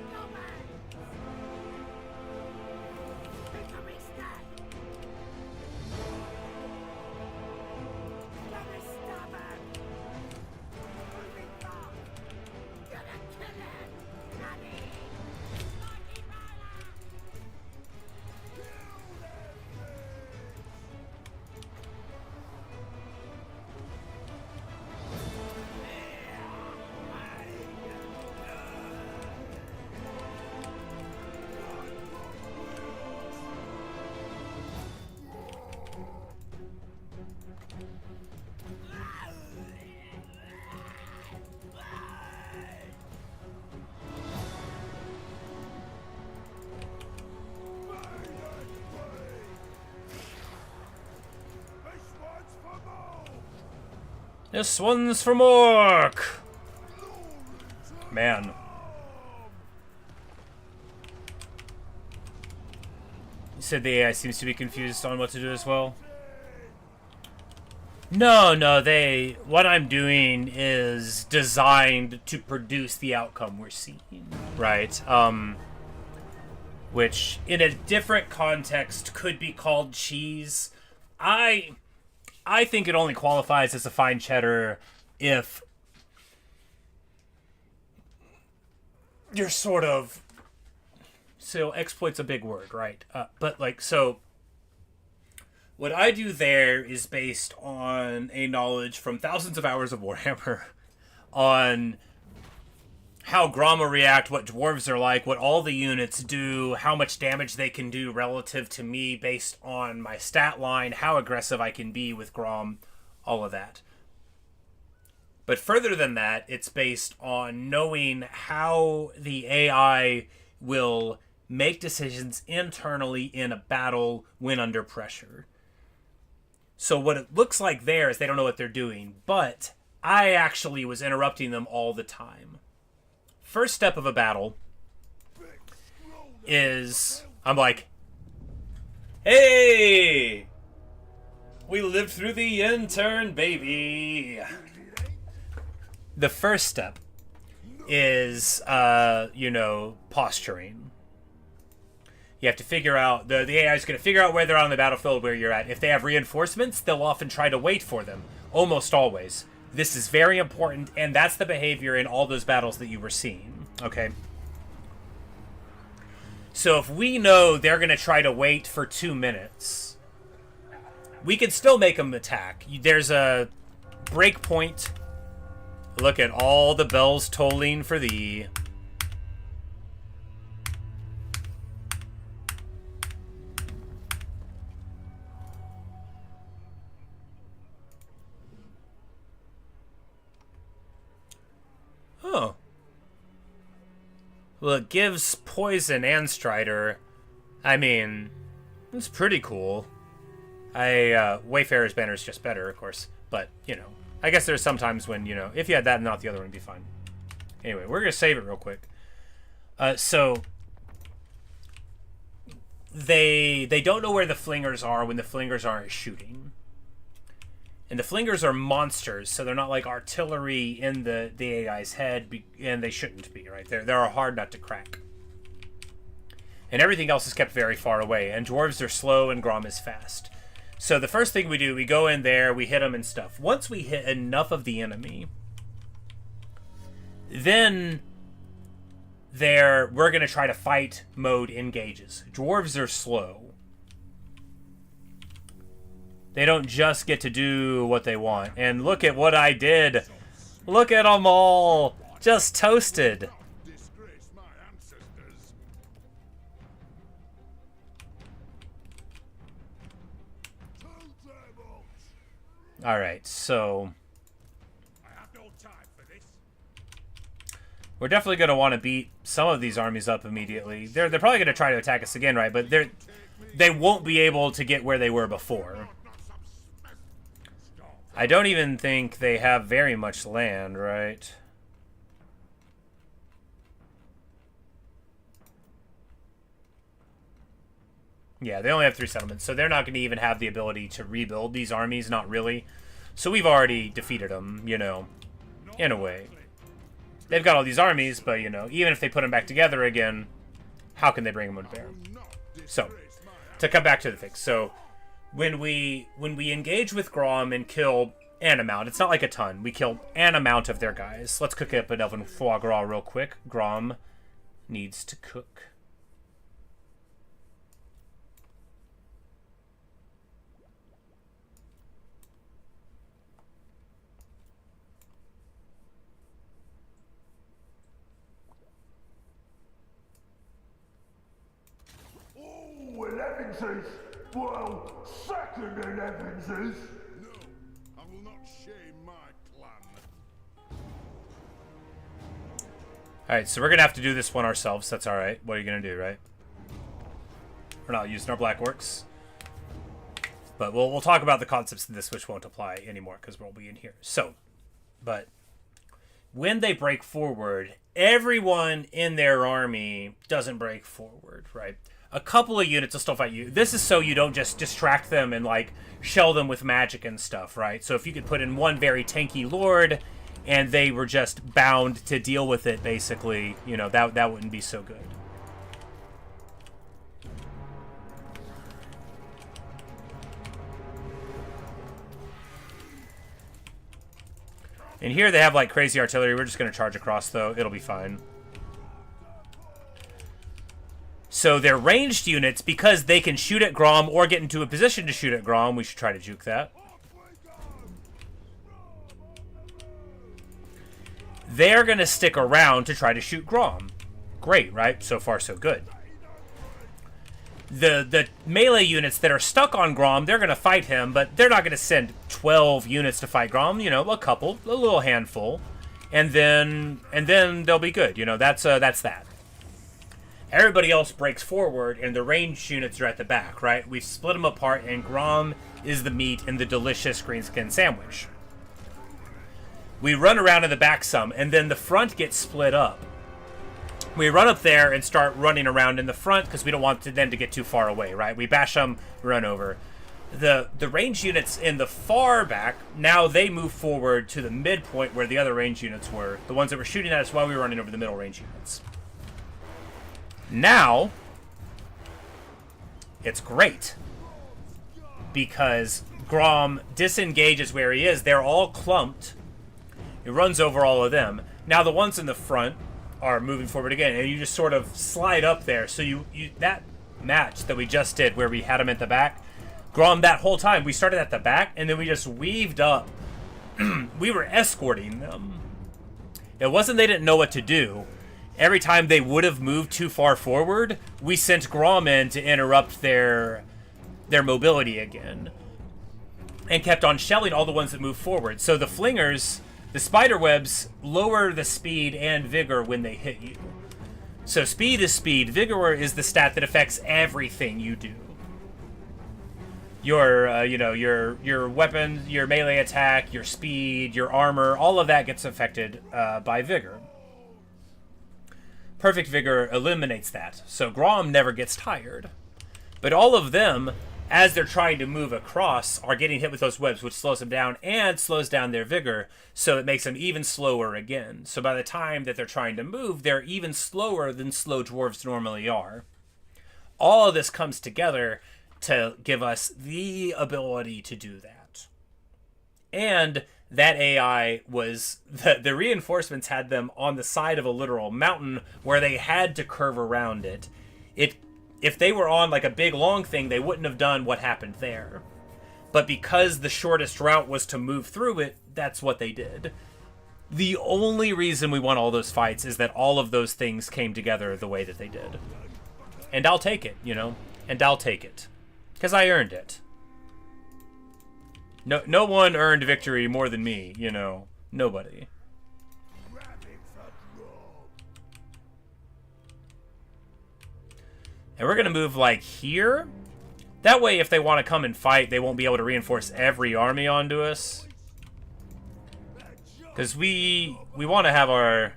This one's from Orc! Man. You said the AI seems to be confused on what to do as well? No, what I'm doing is designed to produce the outcome we're seeing, right? Which, in a different context, could be called cheese. I think it only qualifies as a fine cheddar if you're sort of... So, exploit's a big word, right? But, like, so... What I do there is based on a knowledge from thousands of hours of Warhammer on how Grom will react, what dwarves are like, what all the units do, how much damage they can do relative to me based on my stat line, how aggressive I can be with Grom, all of that. But further than that, it's based on knowing how the AI will make decisions internally in a battle when under pressure. So what it looks like there is they don't know what they're doing, but I actually was interrupting them all the time. First step of a battle is I'm like, hey, we lived through the intern, baby. The first step is, posturing. You have to figure out, the AI is going to figure out where they're on the battlefield, where you're at. If they have reinforcements, they'll often try to wait for them. Almost always. This is very important, and that's the behavior in all those battles that you were seeing, okay? So if we know they're going to try to wait for 2 minutes, we can still make them attack. There's a break point. Look at all the bells tolling for thee. Oh. Well, it gives poison and Strider. I mean, it's pretty cool. Wayfarer's Banner is just better, of course. But, I guess there's some times when, if you had that and not the other one, it'd be fine. Anyway, we're going to save it real quick. So, they don't know where the flingers are when the flingers aren't shooting. And the flingers are monsters, so they're not like artillery in the AI's head, and they shouldn't be, right? They're a hard nut to crack. And everything else is kept very far away, and dwarves are slow and Grom is fast. So the first thing we do, we go in there, we hit them and stuff. Once we hit enough of the enemy, then we're going to try to fight mode engages. Dwarves are slow. They don't just get to do what they want. And look at what I did. Look at them all. Just toasted. Disgrace my ancestors. Alright, so I have no time for this. we're definitely going to want to beat some of these armies up immediately. They're probably going to try to attack us again, right? But they won't be able to get where they were before. I don't even think they have very much land, right? Yeah, they only have 3 settlements, so they're not going to even have the ability to rebuild these armies, not really. So we've already defeated them, you know, in a way. They've got all these armies, but, you know, even if they put them back together again, how can they bring them to bear? So, to come back to the fix. So, when we engage with Grom and kill an amount, it's not like a ton. We kill an amount of their guys. Let's cook up an elven foie gras real quick. Grom needs to cook. Well, Evanses. Well, second in Evanses. No, I will not shame my clan. Alright, so we're going to have to do this one ourselves. That's alright. What are you going to do, right? We're not using our black orcs. But we'll talk about the concepts of this, which won't apply anymore, because we'll be in here. So, but when they break forward, everyone in their army doesn't break forward, right? A couple of units will still fight you. This is so you don't just distract them and, like, shell them with magic and stuff, right? So if you could put in one very tanky lord and they were just bound to deal with it, basically, you know, that wouldn't be so good. And here they have, like, crazy artillery. We're just going to charge across, though. It'll be fine. So they're ranged units, because they can shoot at Grom or get into a position to shoot at Grom. We should try to juke that. They're going to stick around to try to shoot Grom. Great, right? So far, so good. The melee units that are stuck on Grom, they're going to fight him, but they're not going to send 12 units to fight Grom. You know, a couple, a little handful, and then they'll be good. You know, that's that. Everybody else breaks forward, and the ranged units are at the back, right? We've split them apart, and Grom is the meat in the delicious greenskin sandwich. We run around in the back some, and then the front gets split up. We run up there and start running around in the front, because we don't want them to get too far away, right? We bash them, run over. The ranged units in the far back, now they move forward to the midpoint where the other ranged units were. The ones that were shooting at us while we were running over the middle ranged units. Now, it's great, because Grom disengages where he is. They're all clumped. He runs over all of them. Now the ones in the front are moving forward again, and you just sort of slide up there. So you that match that we just did, where we had him at the back, Grom, that whole time, we started at the back, and then we just weaved up. We were escorting them. It wasn't they didn't know what to do. Every time they would have moved too far forward, we sent Grom in to interrupt their mobility again. And kept on shelling all the ones that moved forward. So the flingers, the spider webs, lower the speed and vigor when they hit you. So speed is speed. Vigor is the stat that affects everything you do. Your, your weapon, your melee attack, your speed, your armor, all of that gets affected by vigor. Perfect Vigor eliminates that, so Grom never gets tired. But all of them, as they're trying to move across, are getting hit with those webs, which slows them down and slows down their vigor, so it makes them even slower again. So by the time that they're trying to move, they're even slower than slow dwarves normally are. All of this comes together to give us the ability to do that. And that AI was, the reinforcements had them on the side of a literal mountain where they had to curve around it. If they were on like a big long thing, they wouldn't have done what happened there. But because the shortest route was to move through it, that's what they did. The only reason we won all those fights is that all of those things came together the way that they did. And I'll take it, you know? And I'll take it. Because I earned it. No one earned victory more than me, you know. Nobody. And we're going to move, like, here. That way, if they want to come and fight, they won't be able to reinforce every army onto us. Because we want to have our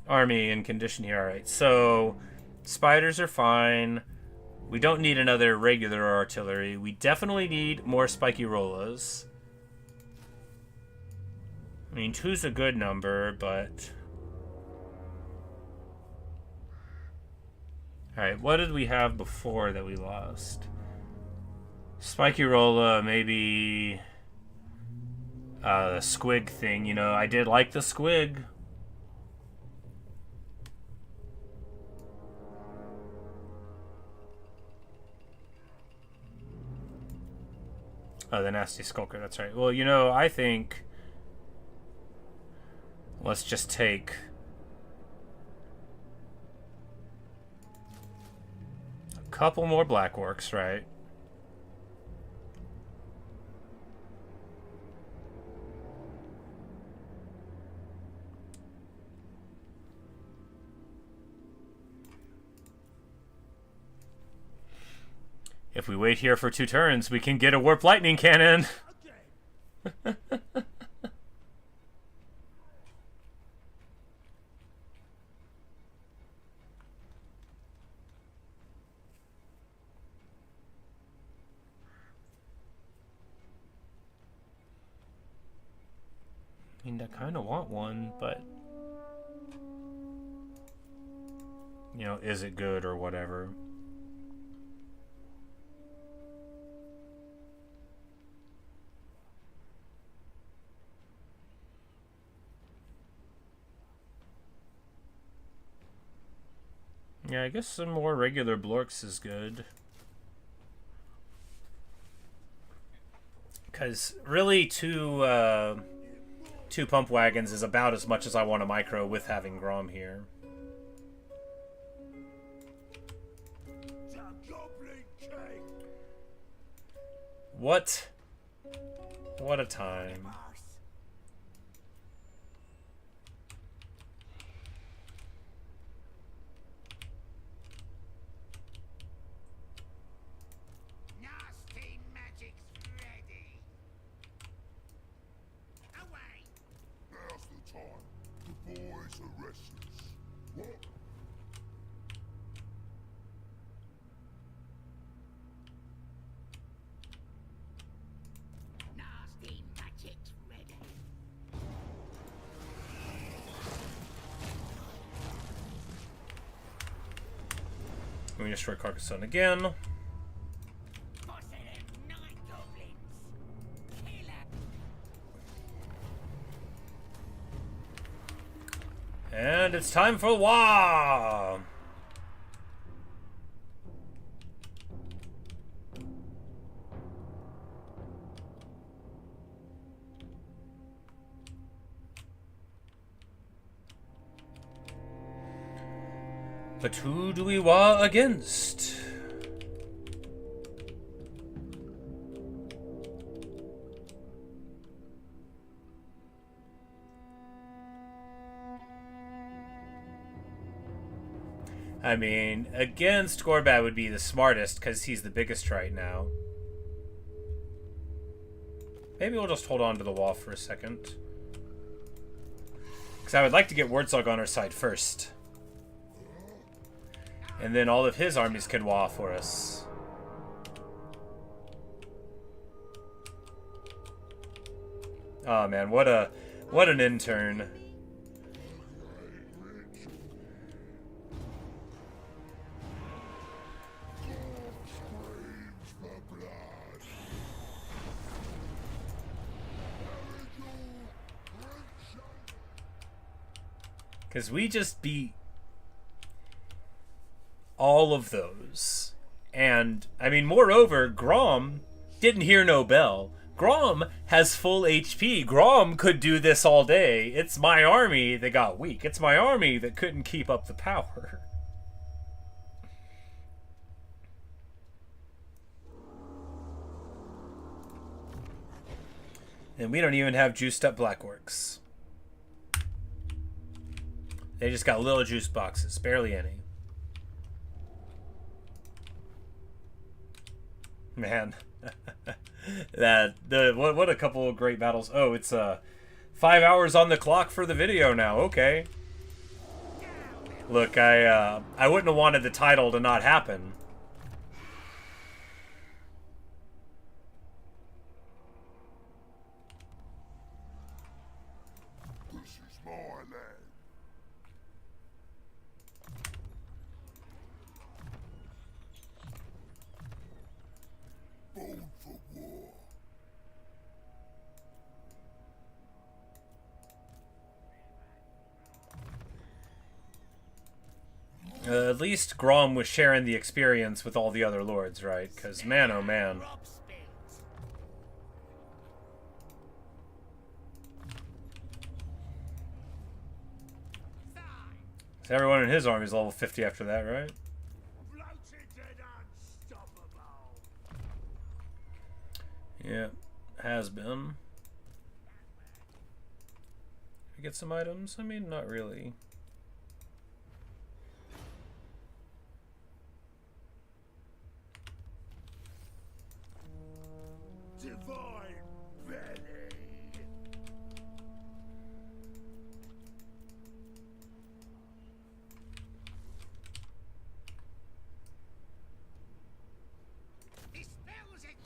army in condition here. Alright, so spiders are fine. We don't need another regular artillery. We definitely need more spiky rollers. I mean, 2's a good number, but... Alright, what did we have before that we lost? Spiky rolla, maybe... the squig thing, you know, I did like the squig. Oh, the nasty skulker, that's right. Well, you know, I think... Let's just take... a couple more black orcs, right? If we wait here for 2 turns, we can get a warp lightning cannon. I mean, I kind of want one, but... You know, is it good or whatever? Yeah, I guess some more regular blorks is good. Because really, two pump wagons is about as much as I want to micro with having Grom here. What? What a time. Nasty magic's ready. Away. Now's the time. The boys are restless. What? Nasty magic's ready. We destroy Carcassonne again. Positive night goblins. Killer. And it's time for Wah! But who do we Wah against? I mean, against Gorbad would be the smartest because he's the biggest right now. Maybe we'll just hold on to the wall for a second. Because I would like to get Wardzog on our side first. And then all of his armies can wall for us. Oh man, what an intern. Because we just beat all of those. And, I mean, moreover, Grom didn't hear no bell. Grom has full HP. Grom could do this all day. It's my army that got weak. It's my army that couldn't keep up the power. And we don't even have juiced up Black Orcs. They just got little juice boxes, barely any. Man, what a couple of great battles. Oh, it's 5 hours on the clock for the video now. Okay. Look, I wouldn't have wanted the title to not happen. This is my land. Born for war. At least Grom was sharing the experience with all the other lords, right? Because, man, oh man. Rob spills. Fine. So everyone in his army is level 50 after that, right? Floated and unstoppable. Yeah, has been. I get some items? I mean, not really. Divine belly. Dispels it.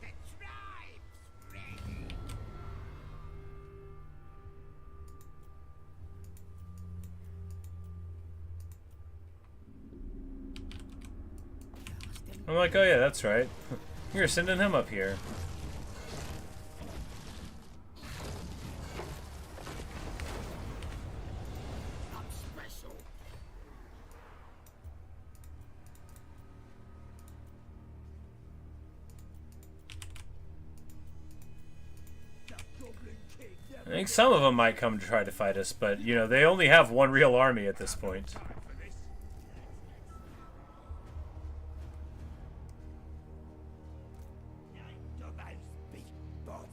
The tribe's ready. I'm like, oh yeah, that's right. You're sending him up here. I'm special. I think some of them might come to try to fight us, but, you know, they only have one real army at this point. Time for this. I'm the big boss.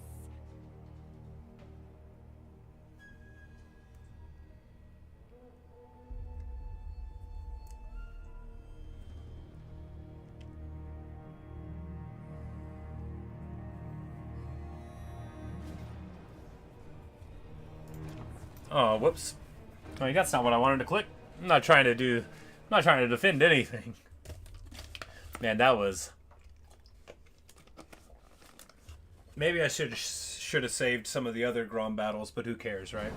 Oh, whoops. I mean, that's not what I wanted to click. I'm not trying to defend anything. Man, that was... Maybe I should have saved some of the other Grom battles, but who cares, right?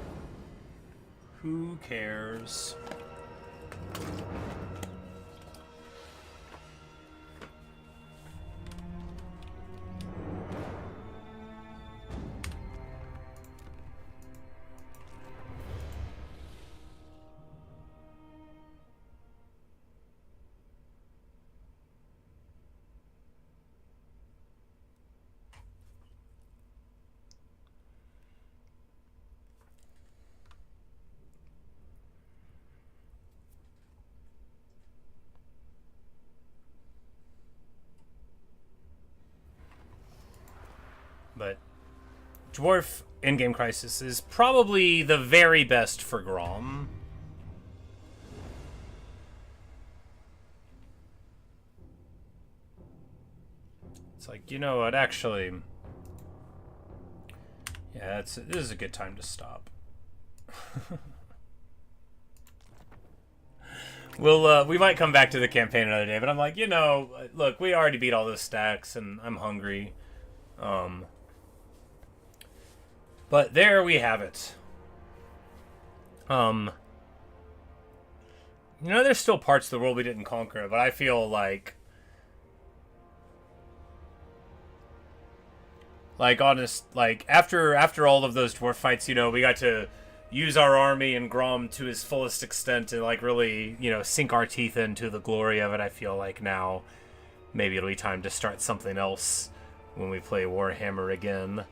Who cares? But Dwarf Endgame Crisis is probably the very best for Grom. It's like, you know what, actually... Yeah, this is a good time to stop. We might come back to the campaign another day, but I'm like, you know, look, we already beat all those stacks, and I'm hungry. But there we have it. You know, there's still parts of the world we didn't conquer, but I feel like honest, like after all of those dwarf fights, you know, we got to use our army and Grom to his fullest extent and like really, you know, sink our teeth into the glory of it. I feel like now maybe it'll be time to start something else when we play Warhammer again.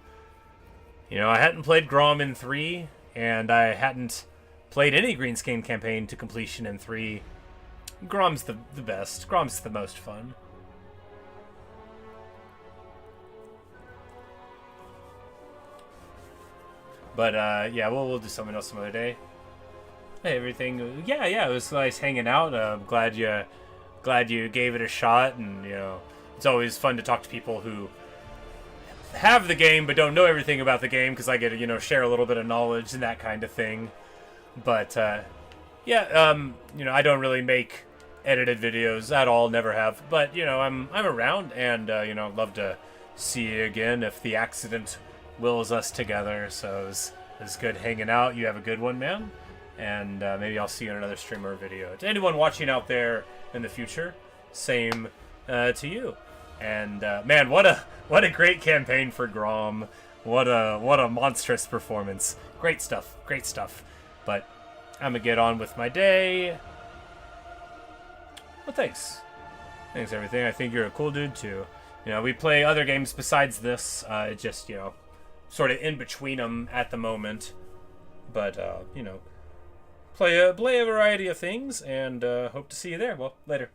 You know, I hadn't played Grom in 3, and I hadn't played any Greenskin campaign to completion in 3. Grom's the best. Grom's the most fun. But, yeah, we'll do something else some other day. Hey, everything... Yeah, it was nice hanging out. I'm glad you glad you gave it a shot, and you know, it's always fun to talk to people who have the game but don't know everything about the game, because I get to, you know, share a little bit of knowledge and that kind of thing. But yeah, you know, I don't really make edited videos at all, never have. But you know, I'm around, and you know, love to see you again if the accident wills us together. So it's good hanging out. You have a good one, man, and maybe I'll see you in another stream or video. To anyone watching out there in the future, same to you. And man, what a great campaign for Grom. What a monstrous performance. Great stuff. Great stuff. But I'm gonna get on with my day. Well, thanks. Thanks, everything. I think you're a cool dude too. You know, we play other games besides this. It's just, you know, sort of in between them at the moment. But you know, play a variety of things, and hope to see you there. Well, later.